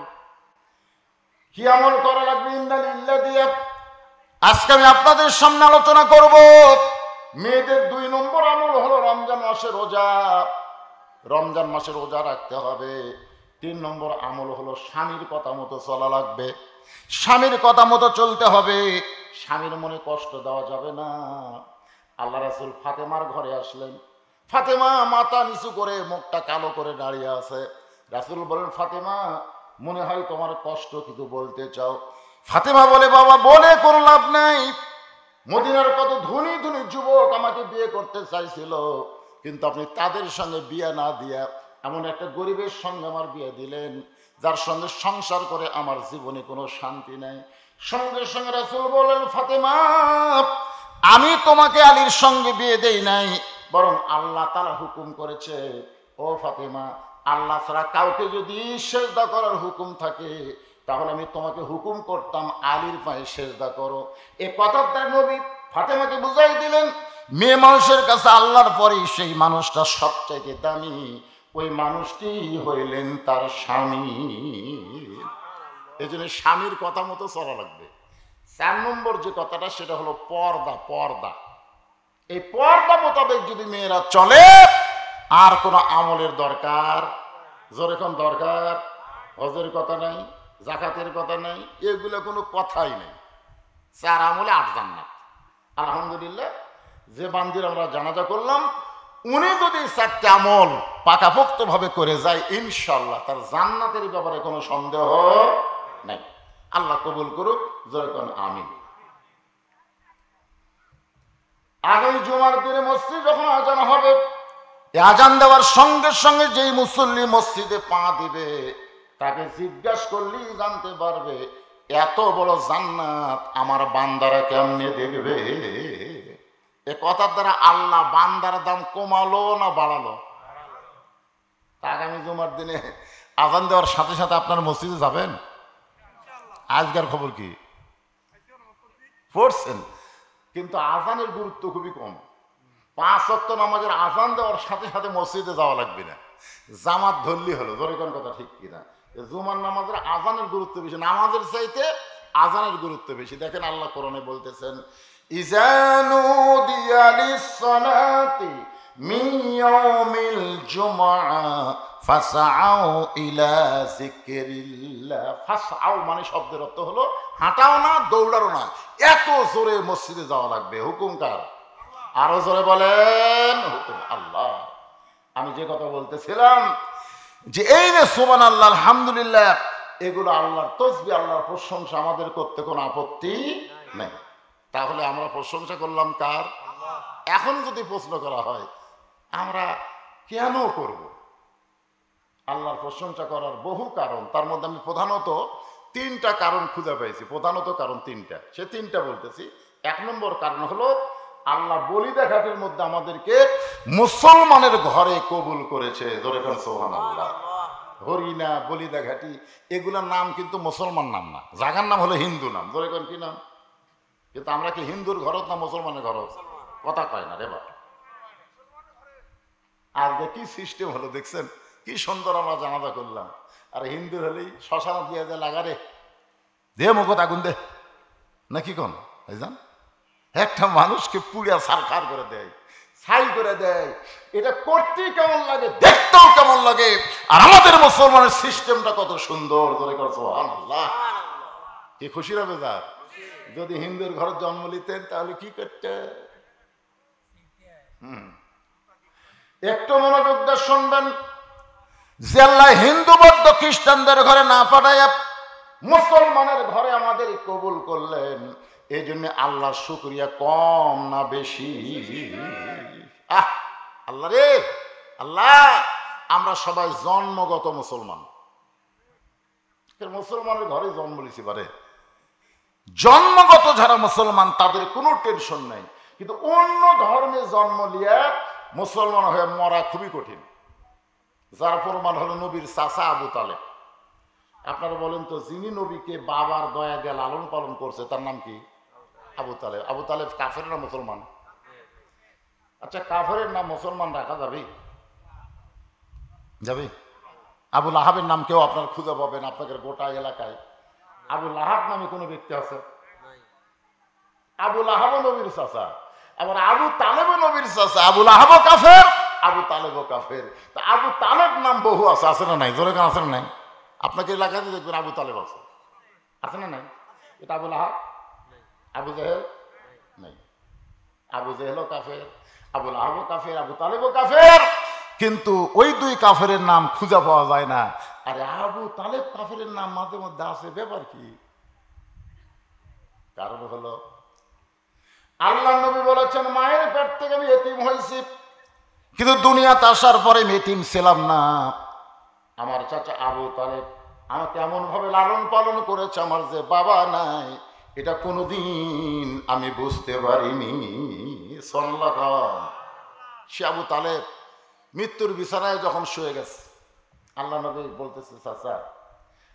কি আমল করা লাগবে? ইন্নালিল্লাহ দিয়ে আজকে আমি আপনাদের সামনে আলোচনা করব। মেয়েদের 2 নম্বর আমল হলো রমজান মাসে রোজা। রমজান মাসে রোজা রাখতে হবে। 3 নম্বর আমল হলো স্বামীর কথা মতো চলা লাগবে। স্বামীর কথা মতো চলতে হবে, স্বামীর মনে কষ্ট দেওয়া যাবে না। আল্লাহ রাসূল ফাতেমার ঘরে আসলেন। ফাতেমা মাথা নিচু করে, মুখটা কালো করে দাঁড়িয়ে আছে। রাসূল বলেন ফাতেমা মনে হয় তোমার কষ্ট, কিছু বলতে চাও? ফাতেমা বলে বাবা বলে কোনো লাভ নাই। মদিনার কত ধনী ধনী যুবক আমাকে বিয়ে করতে চাইছিল, কিন্তু আপনি তাদের সঙ্গে বিয়ে না দিয়া এমন একটা গরিবের সঙ্গে আমার বিয়ে দিলেন, যার সঙ্গে সংসার করে আমার জীবনে কোনো শান্তি নেই। সঙ্গে সঙ্গে রাসূল বলেন ফাতেমা আমি তোমাকে আলীর সঙ্গে বিয়ে দেই নাই, বরং আল্লাহ তাআলা হুকুম করেছে ও ফাতেমা আল্লাহ ছাড়া কাউকে যদি সিজদা করার হুকুম থাকে তাহলে আমি তোমাকে হুকুম করতাম আলীর পায়ে সিজদা করো। এই কথার দ্বারা নবী ফাতেমাকে বুঝাই দিলেন মেয়ে মানুষের কাছে আল্লাহর পরে সেই মানুষটা সবচাইতে দামি, ওই মানুষটি হইলেন তার স্বামী। এই জন্য স্বামীর কথা মতো চলা লাগবে। 4 নম্বর যে কথাটা সেটা হলো পর্দা। পর্দা, এই পর্দা মোতাবেক যদি মেয়েরা চলে আর কোনো আমলের দরকার, জোরে কোন দরকার? হজের কথা নাই, জাকাতের কথা নাই, এগুলো কোনো কথাই নেই। 4 আমলে 8 জান্নাত। আলহামদুলিল্লাহ, যে বান্দির আমরা জানাজা করলাম উনি যদি 4টা আমল পাকাপোক্ত ভাবে করে যায় ইনশাআল্লাহ তার জান্নাতের ব্যাপারে কোনো সন্দেহ নাই। আল্লাহ কবুল করুক, জোরে কোন আমিন। আগামী জুমার দিনে মসজিদ যখন আজান হবে, আজান দেওয়ার সঙ্গে সঙ্গে যেই মুসল্লি মসজিদে পা দিবে তাকে জিজ্ঞাসা করলেই জানতে পারবে এত বড় জান্নাত আমার বান্দারা কেমনে দেখবে। এ কথার দ্বারা আল্লাহ বান্দার দাম কমালো না বাড়ালো? আগামী জুমার দিনে আজান দেওয়ার সাথে সাথে আপনার মসজিদে যাবেন? আজকের খবর কি পড়ছেন? কিন্তু আজানের গুরুত্ব খুবই কম। 5 ওয়াক্ত নামাজের আজান দেওয়ার সাথে সাথে মসজিদে যাওয়া লাগবে না, জামাত ধরলি হলো। ধরে কোন কথা ঠিক কিনা? জুমার নামাজের আজানের গুরুত্ব বেশি, নামাজের চাইতে আজানের গুরুত্ব বেশি। দেখেন আল্লাহ কোরআনে বলতেছেন, ইযা নুদিয়া লিস-সালাতি মিন ইয়াউমিল জুমআ ফাসআউ ইলা যিকরিল্লাহ। ফাসআউ মানে শব্দের অর্থ হলো হাঁটাও না, দৌড়াও না, এত জোরে মসজিদে যাওয়া লাগবে। হুকুম কার? আরো জোরে বলেন, হুকুম আল্লাহ। আমি যে কথা বলতেছিলাম যে এই যে সুবহানাল্লাহ, আলহামদুলিল্লাহ, এগুলো আল্লাহর তাসবিহ, আল্লাহর প্রশংসা, আমাদের করতে কোনো আপত্তি নেই। তাহলে আমরা প্রশংসা করলাম কার? এখন যদি প্রশ্ন করা হয় আমরা কেন করব, আল্লাহর প্রশংসা করার বহু কারণ। তার মধ্যে আমি প্রধানত 3টা কারণ খুঁজে পেয়েছি। প্রধানত কারণ 3টা, সে 3টা বলতেছি। 1 নম্বর কারণ হলো আল্লাহ বলি দেখাটের মধ্যে আমাদেরকে মুসলমানের ঘরে কবুল করেছে। ধরে ফেল সুবহানাল্লাহ। হরিণা, বলি দেখাটি, এগুলার নাম কিন্তু মুসলমান নাম না, জাগার নাম হলো হিন্দু নাম। ধরে কোন কি নাম? কিন্তু আমরা কি হিন্দুর ঘরত না মুসলমানের ঘরত? কথা কয় না রে বাবা। আজকে কি সিস্টেম হলো দেখছেন, কি সুন্দর আমরা জানাজা করলাম। আর হিন্দু হলেই শ্মশানা দিয়ে যায় লাগারে, দে মুখত আগুন দে, নাকি কোন ভাইজান? একটা মানুষকে পুড়িয়া ছারখার করে দেয়, ছাই করে দেয়। এটা করতেই কেমন লাগে, দেখতেও কেমন লাগে। আর আমাদের মুসলমানের সিস্টেমটা কত সুন্দর। ধরে করছো সুবহানাল্লাহ। কি খুশি হবে যার? যদি হিন্দুর ঘরে জন্ম নিতেন তাহলে কি করতে? একটু মনোযোগ দিয়ে শুনবেন যে আল্লাহ হিন্দু বৌদ্ধ খ্রিস্টানদের ঘরে না পাঠাইয়া মুসলমানের ঘরে আমাদের কবুল করলেন, এই জন্য আল্লাহর শুকরিয়া কম না বেশি? আল্লাহ রে আল্লাহ, আমরা সবাই জন্মগত মুসলমান, মুসলমানের ঘরে জন্ম নিয়েছি পারে। জন্মগত যারা মুসলমান তাদের কোনো টেনশন নাই, কিন্তু অন্য ধর্মে জন্ম নিয়ে মুসলমান হয়ে মরা খুবই কঠিন। যার প্রমাণ হলো নবীর চাচা আবু তালেব। আপনারা বলেন তো, যিনি নবীকে বাবার দয়া দিয়ে লালন পালন করছে তার নাম কি? আবু তালেব। আবু তালেব কাফের না মুসলমান? আচ্ছা, কাফেরের নাম মুসলমান রাখা যাবে? যাবে? আবু লাহাবের নাম কেউ আপনার খুঁজে পাবেন আপনাদের গোটা এলাকায়? আবু লাহাব নামে কোনো ব্যক্তি আছে? আবু লাহাব নবীর চাচা, আবার আবু তালেবও নবীর চাচা। আবু লাহাবও কাফের, আবু তালেবও কাফের। তা আবু তালেব নাম বহু আছে, আছে না নাই? জোরে কেন আছে না নাই? আপনাকে এলাকাতে দেখবেন আবু তালেব আছে, আছে না নাই? এটা আবু লাহাব, আবু জেহেল নাই। আবু জেহেলও কাফের, আবু লাহাবও কাফের, আবু তালেবও কাফের। কিন্তু ওই 2 কাফের নাম খুঁজে পাওয়া যায় না। আরে আবু তালেব কাফের নাম মাঝে মধ্যে আছে, ব্যাপার কি? কারণ হলো আল্লাহ নবী বলেছেন, মায়ের পেট থেকে আমি এতিম হয়েছি, কিন্তু দুনিয়াতে আসার পরে আমি এতিম ছিলাম না। আমার চাচা আবু তালেব আমাকে এমন ভাবে লালন পালন করেছে, আমার যে বাবা নাই এটা কোনোদিন আমি বুঝতে পারিনি। সাল্লাল্লাহু। সে আবু তালেব মৃত্যুর বিছানায় যখন শুয়ে গেছে, আল্লাহ নবী বলতেছে, চাচা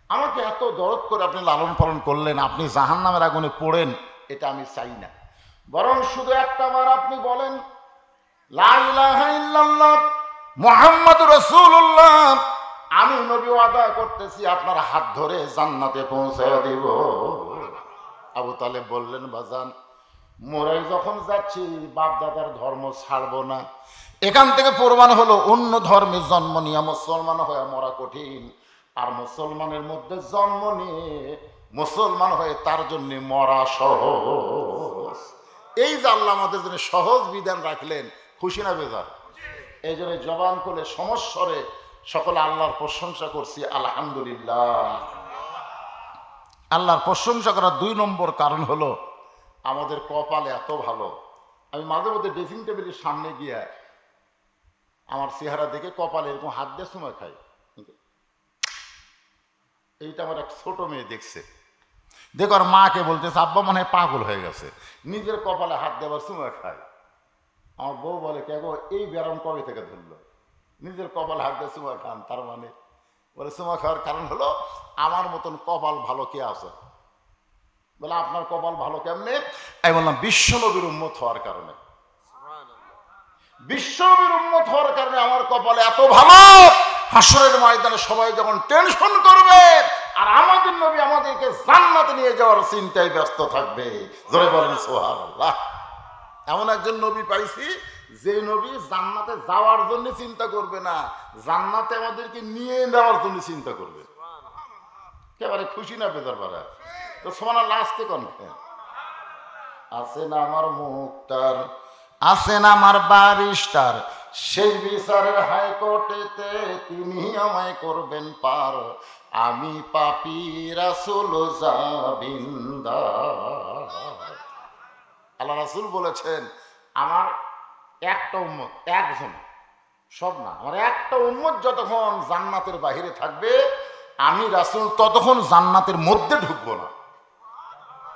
আমাকে এত দরদ করে আপনি লালন পালন করলেন, আপনি জাহান্নামের আগুনে পড়েন এটা আমি চাই না, বরং শুধু একটা বার আপনি বলেন লা ইলাহা ইল্লাল্লাহ মুহাম্মাদুর রাসূলুল্লাহ, আমি নবী ওয়াদা করতেছি আপনার হাত ধরে জান্নাতে পৌঁছায় দেব। আবু তালেব বললেন, বাজান মরে যখন যাচ্ছি বাপ দাদার ধর্ম ছাড়বো না। এখান থেকে প্রমাণ হলো অন্য ধর্মে জন্ম নিয়ে মুসলমান হয়ে মরা কঠিন, আর মুসলমানের মধ্যে জন্ম নিয়ে মুসলমান হয়ে তার জন্য মরা সহজ। এই যে আল্লাহ আমাদের জন্য সহজ বিধান রাখলেন, খুশি না বেজার? এই জন্য জবান করে সমস্বরে সকলে আল্লাহর প্রশংসা করছি, আলহামদুলিল্লাহ। আল্লাহর প্রশংসা করার 2 নম্বর কারণ হলো আমাদের কপাল এত ভালো। আমি মাঝে মধ্যে ড্রেসিং টেবিলের সামনে গিয়ে আমার চেহারা দেখে কপালে এরকম হাত দিয়ে সময় খাই। এইটা আমার এক ছোট মেয়ে দেখছে, দেখো আর মাকে বলতেছে, আব্বা মনে হয় পাগল হয়ে গেছে, নিজের কপালে হাত দেওয়ার সময় খায়। আমার বউ বলে কে গো এই ব্যারাম কবে থেকে ধরলো? নিজের কপাল হাত দিয়ে চুমা খান, তার মানে বলে চুমা খাওয়ার কারণ হলো আমার মতন কপাল ভালো কে আছে? বলে আপনার কপাল ভালো কেমনে? আমি বললাম বিশ্বনবীর উম্মত হওয়ার কারণে। বিশ্বনবীর উম্মত হওয়ার কারণে আমার কপাল এত ভালো, হাসরের ময়দানে সবাই যখন টেনশন করবে আর আমাদের নবী আমাদেরকে জান্নাতে নিয়ে যাওয়ার চিন্তায় ব্যস্ত থাকবে। জোরে বলেন সুবহানাল্লাহ। এমন একজন নবী পাইছি যে নবী জান্নাতে যাওয়ার জন্য চিন্তা করবে না, জান্নাতে আমাদেরকে নিয়ে নেওয়ার জন্য চিন্তা করবে। একেবারে খুশি না বেজার পারা? তো সুবহানাল্লাহ আসতে কোন আছেন আমার মুক্তার, আছেন আমার বারিস্টার, সেই বিচারের হাইকোর্টেতে তিনি আমায় করবেন পার, আমি পাপী রাসূল জাবিন্দার। আল্লাহ রাসূল বলেছেন আমার একটা উম্মত, একজন, সব না, আমার একটা উম্মত যতক্ষণ জান্নাতের বাহিরে থাকবে আমি রাসূল ততক্ষণ জান্নাতের মধ্যে ঢুকবো না।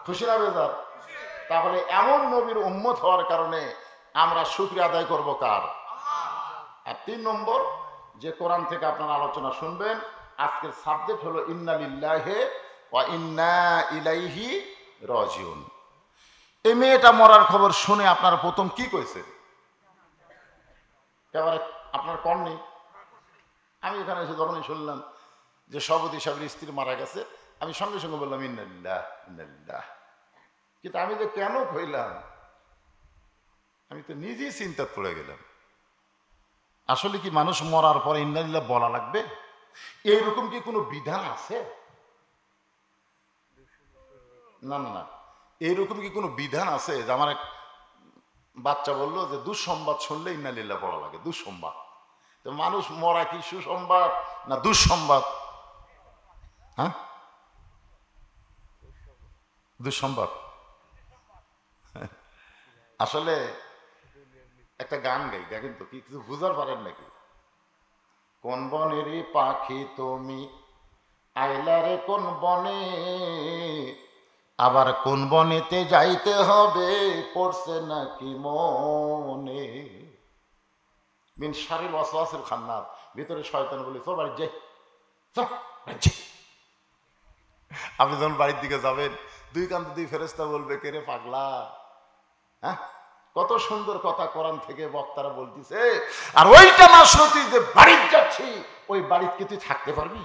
খুশি না বেজার? তাহলে এমন নবীর উম্মত হওয়ার কারণে আমরা শুকরিয়া আদায় করব কার? আর ৩ নম্বর যে কোরআন থেকে আপনারা আলোচনা শুনবেন, আজকের সাবজেক্ট হলো ইন্না লিল্লাহি ওয়া ইন্না ইলাইহি রাজিউন। এই মেয়েটা মরার খবর শুনে আপনারা প্রথম কি কইছেন? একেবারে আপনার কননি। আমি এখানে এসে যখনই শুনলাম যে সভাপতি সাহেবের স্ত্রী মারা গেছে, আমি সঙ্গে সঙ্গে বললাম ইন্না লিল্লাহ ইন্না লিল্লাহ। কিন্তু আমি যে কেন কইলাম আমি তো নিজেই চিন্তা পড়ে গেলাম। আসলে কি মানুষ মরার পরে ইন্না লিল্লাহ বলা লাগবে? এইরকম কি কোনো বিধান আছে? না না না, এইরকম কি কোনো বিধান আছে যে আমার এক বাচ্চা বললো যে দুঃসংবাদ শুনলে ইন্না লিল্লাহ বলা লাগে? দুঃসংবাদ তো মানুষ মরা কি সুসংবাদ না দুঃসংবাদ? হ্যাঁ, দুঃসংবাদ। আসলে একটা গান গাই, দেখেন তো কি কিছু বুঝার পারেন নাকি? কোন বনেরই পাখি তুমি আইলা রে কোন বনে, আবার কোন বনেতে যাইতে হবে পড়ছে নাকি মনে। মিন শারিল ওয়াসওয়াসিল খান্নাস, ভিতরে শয়তান বলে চল বাড়ি যাই, চল বাড়ি যাই। আপনি যখন বাড়ির দিকে যাবেন দুই কান্তে দুই ফেরেশতা বলবে কে রে পাগলা? হ্যাঁ, কত সুন্দর কথা কোরআন থেকে বক্তারা বলতেছে। আর ওইটা না শুনতে যে বাড়ি যাচ্ছি, ওই বাড়িতে কি তুই থাকতে পারবি?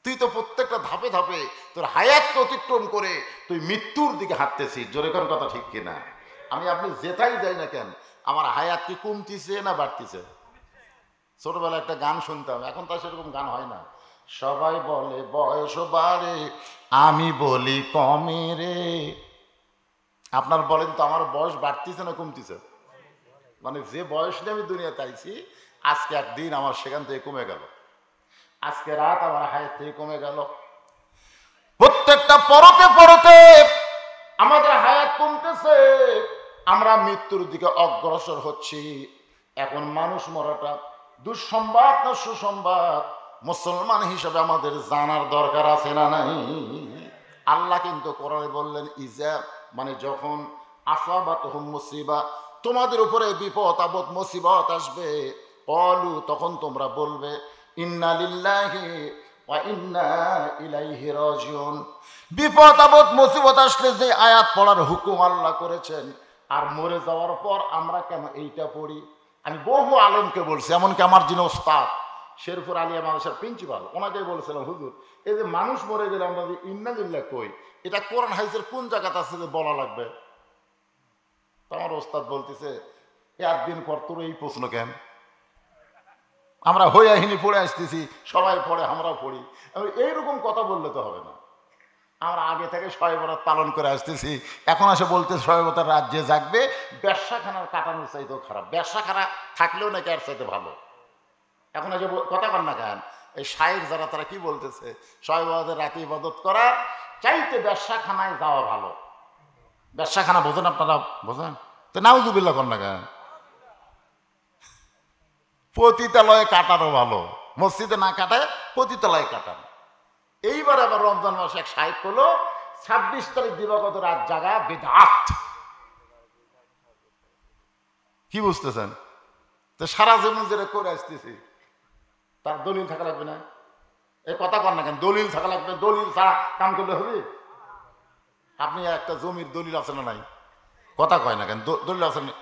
তুই তো প্রত্যেকটা ধাপে ধাপে তোর হায়াতকে অতিক্রম করে তুই মৃত্যুর দিকে হাঁটতেছিস। জোরে কোন কথা ঠিক কিনা? আমি আপনি যেটাই যাই না কেন আমার হায়াত কি কমতিছে না বাড়তিছে? ছোটবেলায় একটা গান শুনতাম, এখন তো সেরকম গান হয় না। সবাই বলে বয়স বাড়ে, আমি বলি কমে রে। আপনার বলেন তো আমার বয়স বাড়তিছে না কমতিছে? মানে যে বয়স নিয়ে আমি দুনিয়াতে আইছি, আজকে একদিন আমার সেখান থেকে কমে গেল, আজকে রাত আমার হায়াত থেকে কমে গেল। প্রত্যেকটা পরতে পরতে আমাদের হায়াত কমতেছে, আমরা মৃত্যুর দিকে অগ্রসর হচ্ছি। এখন মানুষ মরাটা দুঃসংবাদ না সুসংবাদ, মুসলমান হিসেবে আমাদের জানার দরকার আছে না নাই? আল্লাহ কিন্তু কোরআনে বললেন ইজা, মানে যখন আসাবাতহুম মুসিবা, তোমাদের উপরে বিপদ আপদ মুসিবত আসবে, ক্বালু, তখন তোমরা বলবে ইন্না লিল্লাহি ওয়া ইন্না ইলাইহি রাজিউন। বিপদ আপদ মুসিবত আসলে যে আয়াত পড়ার হুকুম আল্লাহ করেছেন, আর মরে যাওয়ার পর আমরা কেন এইটা পড়ি? আমি বহু আলেমকে বলছি, এমনকি আমার যিনি ওস্তাদ শেরপুর আলিয়া মাদ্রাসার প্রিন্সিপাল, ওনাকে বলছিলাম হুজুর এই যে মানুষ মরে গেলে আমরা যে ইন্না লিল্লাহ কই, এটা কোরআন হাদিসের কোন জায়গাতে আছে যে বলা লাগবে? তো আমার ওস্তাদ বলতেছে একদিন পর তোর এই প্রশ্ন কেন? আমরা হইয়াহিনী পড়ে আসতেছি, সবাই পড়ে আমরাও পড়ি, এইরকম কথা বললে তো হবে না। আমরা আগে থেকে শবে বরাত পালন করে আসতেছি, এখন এসে বলতে শবে বরাতের রাত যে জাগবে ব্যবসাখানার কাটানোর চাইতেও খারাপ, ব্যবসাখানা থাকলেও নাকি আর চাইতে ভালো। এখন এসে কথা কর না কেন? এই শায়ের যারা তারা কি বলতেছে, শবে বরাতের রাতে ইবাদত করা চাইতে ব্যবসাখানায় যাওয়া ভালো। ব্যবসাখানা বোঝেন আপনারা? বোঝেন তো? নাউজুবিল্লাহ কর না কেন? পতিতালয়ে কাটানো ভালো, মসজিদে না কাটায় পতিতালয়ে কাটানো। এইবার আবার রমজান মাসে এক সাহেব হলো 26 তারিখ দিবাগত রাত জাগা বিদআত। কি বুঝতেছেন? তো সারা জীবন যেটা করে আসতেছি তার দলিল থাকা লাগবে না? এই কথা কর না কেন? দলিল থাকা লাগবে, দলিল ছাড়া কাম করলে হবে? আপনি একটা জমির দলিল আছে না নাই? কথা কয় না কেন? দলিল আছে না?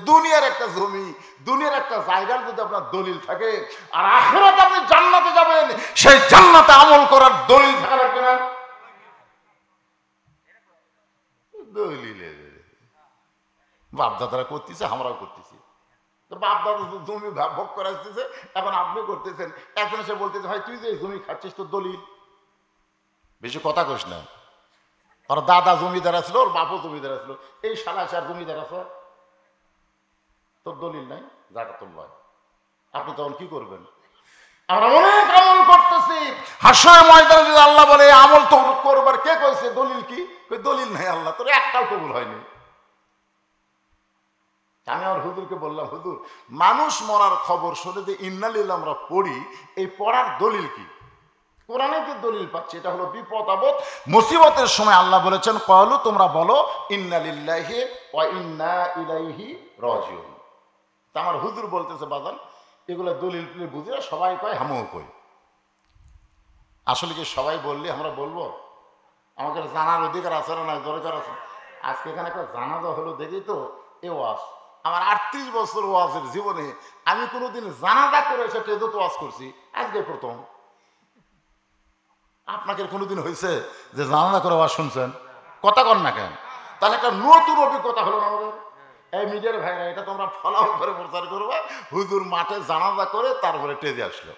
দুনিয়ার একটা জমি, দুনিয়ার একটা জায়গার যদি আপনার দলিল থাকে, আর আখিরাতে আপনি জান্নাতে যাবেন, সেই জান্নাতে আমল করার দলিল থাকা লাগবে না? দলিলে বাপদাদারা করতেছে, আমরাও করতেছি। তো বাপদাদা জমি ভোগ করে আসতেছে, এখন আপনি করতেছেন। এখন এসে বলতেছে, ভাই তুই যে জমি খাচ্ছিস তোর দলিল। বেশি কথা কইস না। ওর দাদা জমিদার আসলো, ওর বাপও জমিদার আসলো, এই শালা আর জমিদার আছে, তোর দলিল নাই, জাকাতুল্লাহ। আপনি তখন কি করবেন? আমরা অনেক আমল করতেছি, হাসরের ময়দানে যদি আল্লাহ বলে আমল তো করবার, কে কইছে? দলিল কি? দলিল নাই আল্লাহ, তোর একটাও কবুল হয়নি। আমি আমার হুজুরকে বললাম, হুজুর মানুষ মরার খবর শুনে যে ইন্নালিল্লাহ আমরা পড়ি, এই পড়ার দলিল কি? কোরআনে যে দলিল পাচ্ছি, এটা হলো বিপদ আপদ মুসিবতের সময় আল্লাহ বলেছেন, ক্বালু তোমরা বলো ইন্নালিল্লাহি ওয়া ইন্না ইলাইহি রাজিউন। তা আমার হুজুর বলতেছে, বাজান এগুলো দলিল বুঝে সবাই কয়, আমিও কই। আসলে কি সবাই বললে আমরা বলবো? আমাদের জানার অধিকার আছে না? দরকার আছে। আজকে এখানে একটা জানাজা হলো দেখি তো, এ ওয়াজ আমার 38 বছর ওয়াজের জীবনে আমি কোনোদিন জানাজা করে এসে টেজত ওয়াজ করছি, আজকে প্রথম। আপনাকে কোনোদিন হয়েছে যে জানাজা করে ওয়াজ শুনছেন? কথা কন না কেন? তাহলে একটা নতুন অভিজ্ঞতা হলো না আমাদের। এই মিডিয়ার ভাইরা, এটা তোমরা ফলো করে প্রচার করবা, হুজুর মাঠে জানাজা করে তারপরে টেজে আসলো।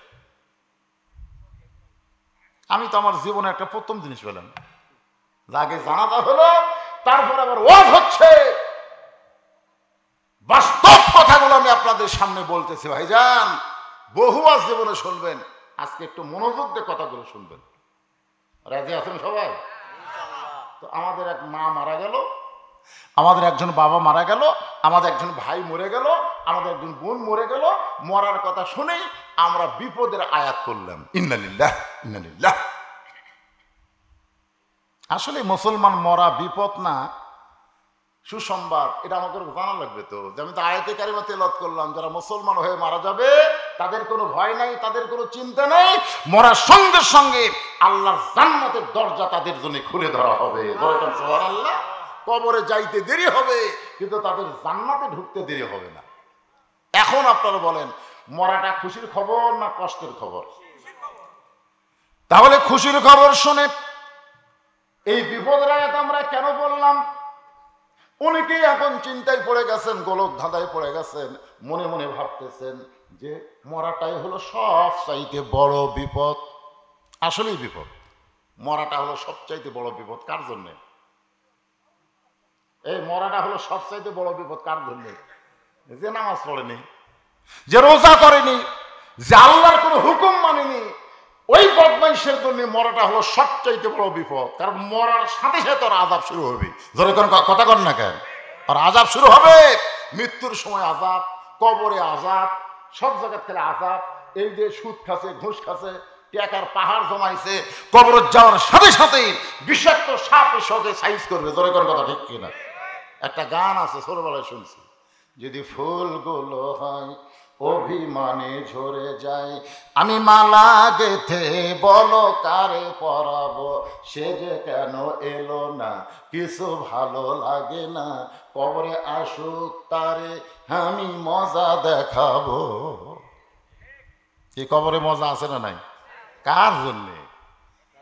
আমি তো আমার জীবনে একটা প্রথম জিনিস পেলাম, আগে জানাজা হলো, তারপর আবার ওয়াজ হচ্ছে। বাস্তব কথাগুলো আমি আপনাদের সামনে বলতেছি ভাইজান, বহু ওয়াজ জীবনে শুনবেন, আজকে একটু মনোযোগ দিয়ে কথাগুলো শুনবেন। রাজি আছেন সবাই? তো আমাদের এক মা মারা গেল, আমাদের একজন বাবা মারা গেল, আমাদের একজন ভাই মরে গেল, আমাদের একজন বোন মরে গেল। মরার কথা শুনেই আমরা বিপদের আয়াত করলাম, ইন্নালিল্লাহ ইন্নালিল্লাহ। আসলে মুসলমান মরা বিপদ না, সুসংবাদ। এটা আমাকে জানা লাগবে তো, যে আমি তো আয়াতে কারিমা তেলাওয়াত করলাম, যারা মুসলমান হয়ে মারা যাবে তাদের কোনো ভয় নাই, তাদের কোনো চিন্তা নেই। মরার সঙ্গে সঙ্গে আল্লাহর জান্নাতের দরজা তাদের জন্য খুলে ধরা হবে। সুবহানাল্লাহ। কবরে যাইতে দেরি হবে, কিন্তু তাদের জান্নাতে ঢুকতে দেরি হবে না। এখন আপনারা বলেন, মরাটা খুশির খবর না কষ্টের খবর? তাহলে খুশির খবর শুনে এই বিপদের আয়াত আমরা কেন বললাম? অনেকেই এখন চিন্তায় পড়ে গেছেন, গোলক ধাঁধায় পড়ে গেছেন, মনে মনে ভাবতেছেন যে মরাটাই হলো সব চাইতে বড় বিপদ। আসলেই বিপদ, মরাটা হলো সবচাইতে বড় বিপদ। কার জন্য এই মরাটা হলো সবচাইতে বড় বিপদ? কার জন্য? যে নামাজ পড়েনি, যে রোজা করেনি, যে আল্লাহর কোনো হুকুম মানেনি, ওই বদমাইশের জন্য মরাটা হলো সবচাইতে বড় বিপদ। কারণ মরার সাথে সাথে ওর আযাব শুরু হবে। ধরে কোন কথা কন না কেন? আর আযাব শুরু হবে, মৃত্যুর সময় আযাব, কবরে আযাব, সব জায়গার থেকে আযাব। এই যে সুদ খাচ্ছে, ঘুষ খাচ্ছে, টাকার পাহাড় জমাইছে, কবর যাওয়ার সাথে সাথে বিষাক্ত সাপ এসে সাইজ করবে। ধরে কোন কথা ঠিক কিনা? একটা গান আছে, ছোটবেলায় শুনছি, যদি ফুলগুলো হয় অভিমানে ঝরে যায়, আমি মালা গেথে বলো কারে পরাবো, সে যে কেন এলো না, কিছু ভালো লাগে না, কবরে আসুক তারে আমি মজা দেখাবো। এই কবরে মজা আছে না নাই? কার জন্যে?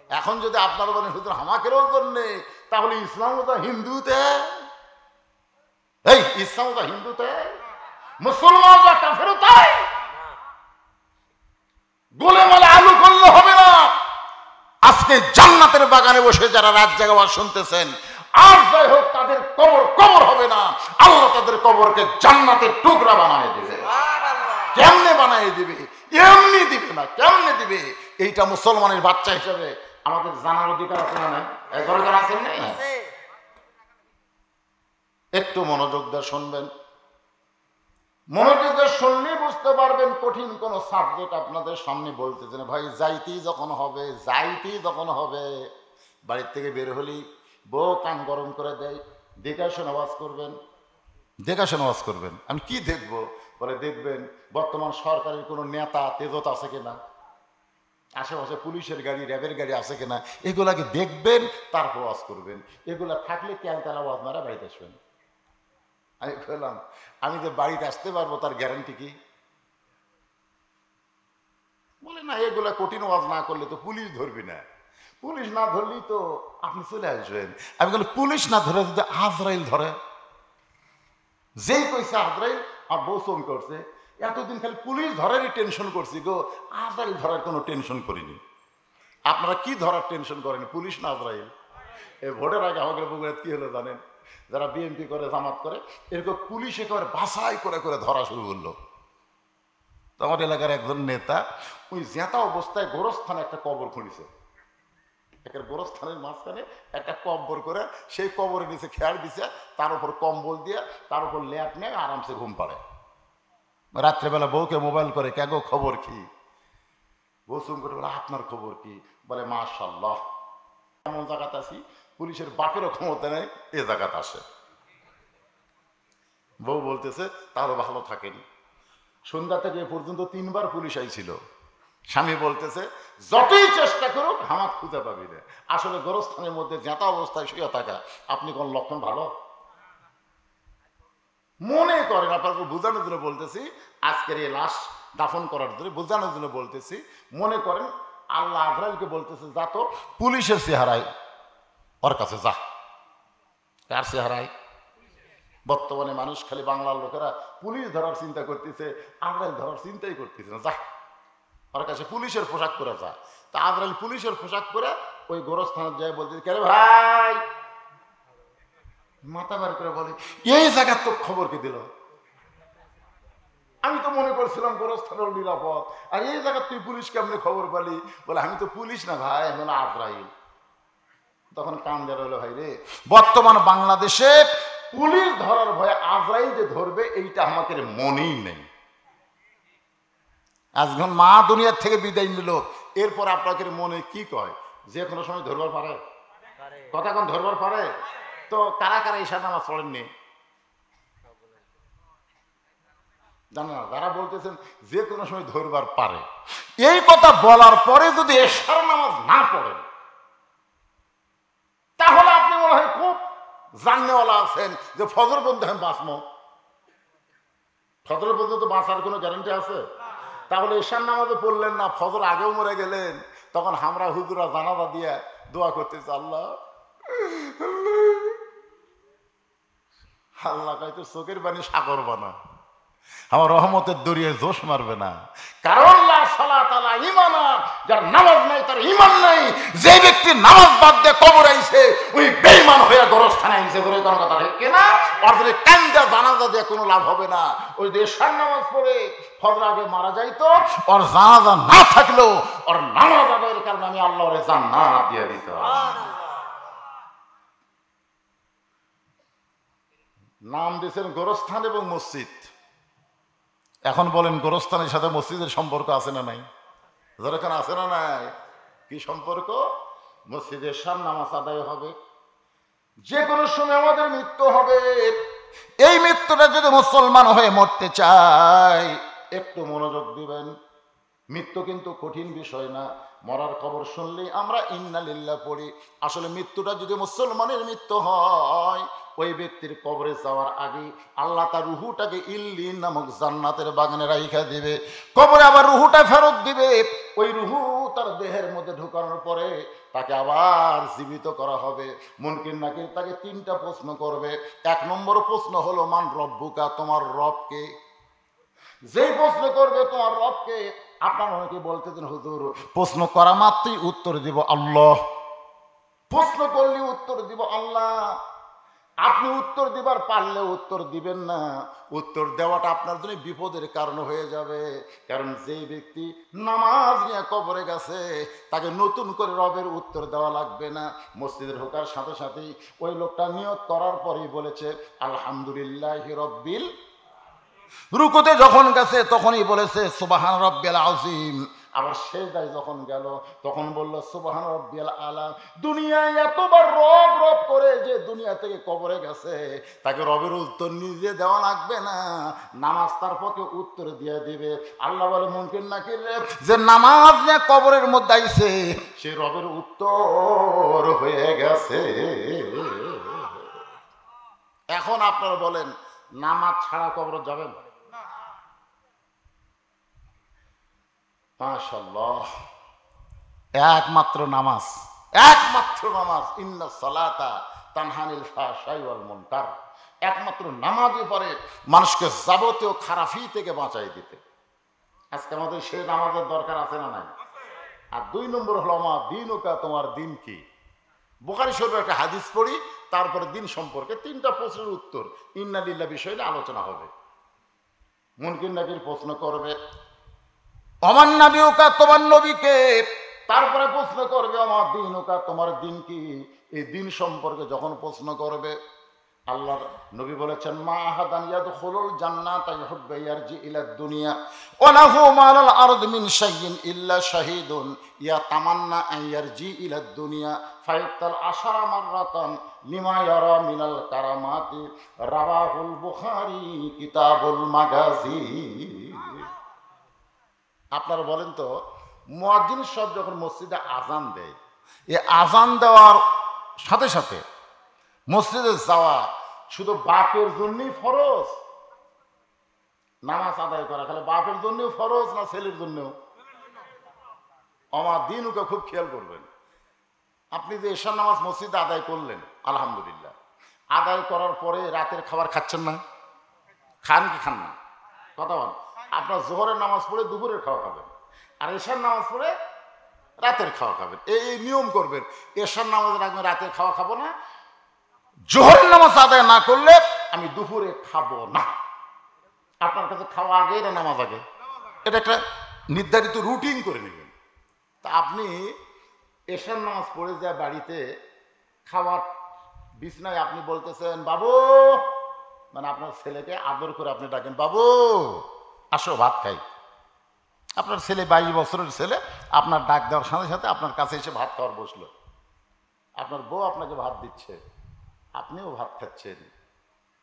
এখন যদি আপনারা বলেন হুজুর আমাকেরও জন্যে, তাহলে ইসলাম তো হিন্দুতে, এই ইসলাম তো হিন্দুতে, মুসলমান যা কাফেরও তাই। গোলেমালে আলু করলে হবে না। আজকে জান্নাতের বাগানে বসে যারা রাত জাগা শুনতেছেন, আর যাই হোক তাদের কবর কবর হবে না, আল্লাহ তাদের কবরকে জান্নাতের টুকরা বানায় দেবে। কেমনে বানায় দিবে? এমনি দিবে না, কেমনে দিবে? এইটা মুসলমানের বাচ্চা হিসেবে আমাদের জানার অধিকার আছে না? দরকার আছে না? একটু মনোযোগ দিয়ে শুনবেন, মনোযোগ দিয়ে শুনলেই বুঝতে পারবেন। কঠিন কোন সাবজেক্ট আপনাদের সামনে বলতেছে না ভাই। যাইতেই যখন হবে, বাড়ির থেকে বের হলেই বউ কান গরম করে দেয়, দেখে শোনা ওয়াজ করবেন, দেখাশোনা ওয়াজ করবেন। আমি কি দেখব? বলে দেখবেন বর্তমান সরকারের কোনো নেতা তেজত আছে কিনা, আশেপাশে পুলিশের গাড়ি র্যাবের গাড়ি আছে কিনা, এগুলাকে দেখবেন, তারপর ওয়াজ করবেন। এগুলা থাকলে ক্যালকালা ওয়াজ মারা বাড়িতে আসবেন। আমি বললাম আমি যে বাড়িতে আসতে পারবো তার গ্যারান্টি কি? বলে না, এগুলা কঠিন ওয়াজ না করলে তো পুলিশ ধরবি না, পুলিশ না ধরলেই তো আপনি চলে আসবেন। আমি বলি পুলিশ না ধরে যদি আজরাইল ধরে, যেই কইছে আজরাইল আর বউ ফোন করছে, এতদিন খালি পুলিশ ধরারই টেনশন করছি গো, আজরাইল ধরার কোনো টেনশন করিনি। আপনারা কি ধরার টেনশন করেন, পুলিশ না আজরাইল? এই ভোটের আগে আমাদের বগুড়ায় কি হলো জানেন? যারা বিএনপি করে জামাত করে এরকম পুলিশ একেবারে বাছাই করে করে ধরা শুরু করলো। তো আমার এলাকার একজন নেতা ওই জেতা অবস্থায় গোরস্থানে একটা কবর খুঁড়িছে, একটা গোরস্থানের মাঝখানে একটা কবর করে সেই কবরের নিচে খেয়াল দিছে, তার উপর কম্বল দিয়ে তার উপর ল্যাপ নিয়ে আরামসে ঘুম পাড়ে। রাত্রেবেলা বউকে মোবাইল করে, কে গো খবর কি? বউ চুম করে বলে আপনার খবর কি? বলে মাশাআল্লাহ, এমন জায়গাতে আছি পুলিশের বাপেরও ক্ষমতা নেই এ জায়গাতে আসে। বউ বলতেছে তারও ভালো থাকেনি। সন্ধ্যা থেকে এ পর্যন্ত 3 বার পুলিশ আইছিল। স্বামী বলতেছে যতই চেষ্টা করুক হামাক খুঁজে পাবি না। আসলে গোরস্থানের মধ্যে জেতা অবস্থায় শুয়ে থাকা আপনি কোন লক্ষণ ভালো মনে করেন? আপনাকে বোঝানোর জন্য বলতেছি, আজকের এই লাশ দাফন করার জন্য বোঝানোর জন্য বলতেছি। মনে করেন আল্লাহ আজরাইলকে বলতেছে যা তো পুলিশের চেহারায় ওর কাছে যা। কার চেহারায়? বর্তমানে মানুষ খালি বাংলার লোকেরা পুলিশ ধরার চিন্তা করতেছে, আজরাইল ধরার চিন্তাই করতেছে না। যা ওর কাছে পুলিশের পোশাক পরে যা। তা আজরাইল পুলিশের পোশাক পরে ওই গোরস্থানে যায়, বলতেছে কে রে ভাই? মাথা বার করে বলে এই জায়গার তো খবর কে দিল? আমি তো মনে করছিলাম গোরস্থানের নিরাপদ, আর এই জায়গার তুই পুলিশ কেমনে খবর পালি? বলে আমি তো পুলিশ না ভাই, আমি হলো আজরাইল। তখন কান দেওয়া হলো, ভাই রে, বর্তমান বাংলাদেশে পুলিশ ধরার ভয়ে আজরাইল যে ধরবে এইটা আমাকে মনেই নেই। আজকাল মা দুনিয়ার থেকে বিদায় নিল, এরপর আপনাকে মনে কি কয়? যে কোনো সময় ধরবার পারে? কথা কোন ধরবার পারে? তো কারা কারা ঈশা নামাজ পড়েননি জানা না? যারা বলতেছেন যে কোনো সময় ধরবার পারে, এই কথা বলার পরে যদি এশার নামাজ না পড়েন তাহলে আপনি মনে হয় খুব জাননেওয়ালা আছেন যে ফজর পর্যন্ত আমি বাঁচবো। ফজর পর্যন্ত বাঁচার কোনো গ্যারান্টি আছে? তাহলে এশার নামাজে পড়লেন না, ফজর আগেও মরে গেলেন, তখন আমরা হুজুরা জানাজা দিয়ে দোয়া করতেছি আল্লাহ আল্লাহ কয়তো চোখের পানি সাগর বানা, আমার রহমতের দরিয়ায় জোশ মারবে না। কারণ যার নামাজ নাই তার ঈমান নাই। যে ব্যক্তি নামাজ বাদ দিয়ে কবর আইছে ওই বেঈমান হয়ে গোরস্থানে আইছে। ধরে কোন কথা ঠিক না? আর যদি কান্দা জানাজা দিয়ে কোনো লাভ হবে না। ওই যে এশার নামাজ পড়ে ফজর আগে মারা যাইতো, ওর জানাজা না থাকলেও ওর নামাজ আদায়ের কারণে আমি আল্লাহর জান্নাত দিয়ে দিতাম। নাম দিয়েছেন গোরস্থান এবং মসজিদ। এখন বলেন গোরস্থানের সাথে মসজিদের সম্পর্ক আছে না নাই? যেখানে আছে না নাই? কি সম্পর্ক? মসজিদের সামনে নামাজ আদায় হবে, যে কোনো সময় আমাদের মৃত্যু হবে। এই মৃত্যুটা যদি মুসলমান হয়ে মরতে চায় একটু মনোযোগ দিবেন। মৃত্যু কিন্তু কঠিন বিষয় না। মরার খবর শুনলেই আমরা ইন্না লিল্লাহ পড়ি। আসলে মৃত্যুটা যদি মুসলমানের মৃত্যু হয়, ওই ব্যক্তির কবরে যাওয়ার আগে আল্লাহ তার রুহুটাকে ইল্লিন নামক জান্নাতের বাগানে রাইখা দিবে। কবরে আবার রুহুটা ফেরত দিবে। ওই রুহু তার দেহের মধ্যে ঢুকানোর পরে তাকে আবার জীবিত করা হবে। মুনকির নাকির তাকে 3টা প্রশ্ন করবে। 1 নম্বর প্রশ্ন হলো মান রব্বুকা, তোমার রবকে। যেই প্রশ্ন করবে তোমার রবকে, আপনার অনেকে বলতেছেন হুজুর প্রশ্ন করা মাত্রই উত্তর দিব আল্লাহ, প্রশ্ন করলে উত্তর দিব আল্লাহ। আপনি উত্তর দিবার পারলে উত্তর দিবেন না, উত্তর দেওয়াটা আপনার জন্য বিপদের কারণ হয়ে যাবে। কারণ যেই ব্যক্তি নামাজ নিয়ে কবরে গেছে তাকে নতুন করে রবের উত্তর দেওয়া লাগবে না। মসজিদে ঢোকার সাথে সাথেই ওই লোকটা নিয়ত করার পরেই বলেছে আলহামদুলিল্লাহি রব্বিল। রুকুতে যখন গেছে তখনই বলেছে সুবহান রাব্বিল আযীম। আবার সেজদায় যখন গেল তখন বলল সুবহান রাব্বিয়াল আলা। দুনিয়ায় এতবার রব রব করে যে দুনিয়া থেকে কবরে গেছে, তাকে রবের উত্তর নিজে দেওয়া লাগবে না, নামাজ তার পক্ষে উত্তর দিয়ে দিবে। আল্লাহ বলে মুনকির নাকির রে, যে নামাজ নিয়ে কবরের মধ্যে আইছে সে রবের উত্তর হয়ে গেছে। এখন আপনারা বলেন নামাজ ছাড়া কবরে যাবেন? মাশাআল্লাহ, একমাত্র নামাজ, একমাত্র নামাজ। ইন্না সালাতা তানহানিল ফাহশাই ওয়াল মুনকার। একমাত্র নামাজই পারে মানুষকে যাবতীয় খারাপি থেকে বাঁচাই দিতে। আজকে আমাদের সেই নামাজের দরকার আছে না নাই? আর 2 নম্বর হলো আমার দিনুকা, তোমার দিন কি? বুখারী শরীফের একটা হাদিস পড়ি, তারপরে দিন সম্পর্কে 3টা প্রশ্নের উত্তর ইন্না লিল্লাহ বিষয় নিয়ে আলোচনা হবে। মুনকির নাকির প্রশ্ন করবে আমার নবীকা, তোমার নবীকে, তারপরে প্রশ্ন করবে আমার দিনুকা, তোমার দিন কি? এই দিন সম্পর্কে যখন প্রশ্ন করবে, আল্লাহর নবী বলেছেন মা আহাদান ইয়াদখুলুল জান্নাতা ইউহিব্বু ইয়ারজি ইলা দুনিয়া ওয়া লাহু মালাল আরদি মিন শাইইন ইল্লা শাহীদুন ইয়াতামান্না আন ইয়ারজি ইলা দুনিয়া ফায়াতাল আশারা মাররাতান লিমা ইয়ারা মিনাল কারামাতি। রাওয়াহুল বুখারী কিতাবুল মাগাজি। আপনারা বলেন তো, মুয়াজ্জিন সব যখন মসজিদে আজান দেয়, এই আজান দেওয়ার সাথে সাথে মসজিদে যাওয়া শুধু বাপের জন্যই ফরজ? নামাজ আদায় করা খালি বাপের জন্যও ফরজ না ছেলের জন্যও? আমার দিনুকে খুব খেয়াল করবেন। আপনি যে এশার নামাজ মসজিদে আদায় করলেন, আলহামদুলিল্লাহ, আদায় করার পরে রাতের খাবার খাচ্ছেন না? খান কি খান না? কথা বল। আপনার জোহরের নামাজ পড়ে দুপুরের খাওয়া খাবেন, আর এশার নামাজ পড়ে রাতের খাওয়া খাবেন। এই নিয়ম করবেন, এশার নামাজের আগে রাতের খাওয়া খাবো না, জোহরের নামাজ আদায় না করলে আমি দুপুরে খাবো না। আপনার কাছে খাওয়া আগে না নামাজ আগে? এটা একটা নির্ধারিত রুটিন করে নেবেন। তা আপনি এশার নামাজ পড়ে যায় বাড়িতে খাওয়ার বিছনায় আপনি বলতেছেন বাবু, মানে আপনার ছেলেকে আদর করে আপনি ডাকেন, বাবু আসো ভাত খাই। আপনার ছেলে 22 বছরের ছেলে, আপনার ডাক দেওয়ার সাথে সাথে আপনার কাছে এসে ভাত খাওয়ার বসলো। আপনার বউ আপনাকে ভাত দিচ্ছে, আপনিও ভাত খাচ্ছেন।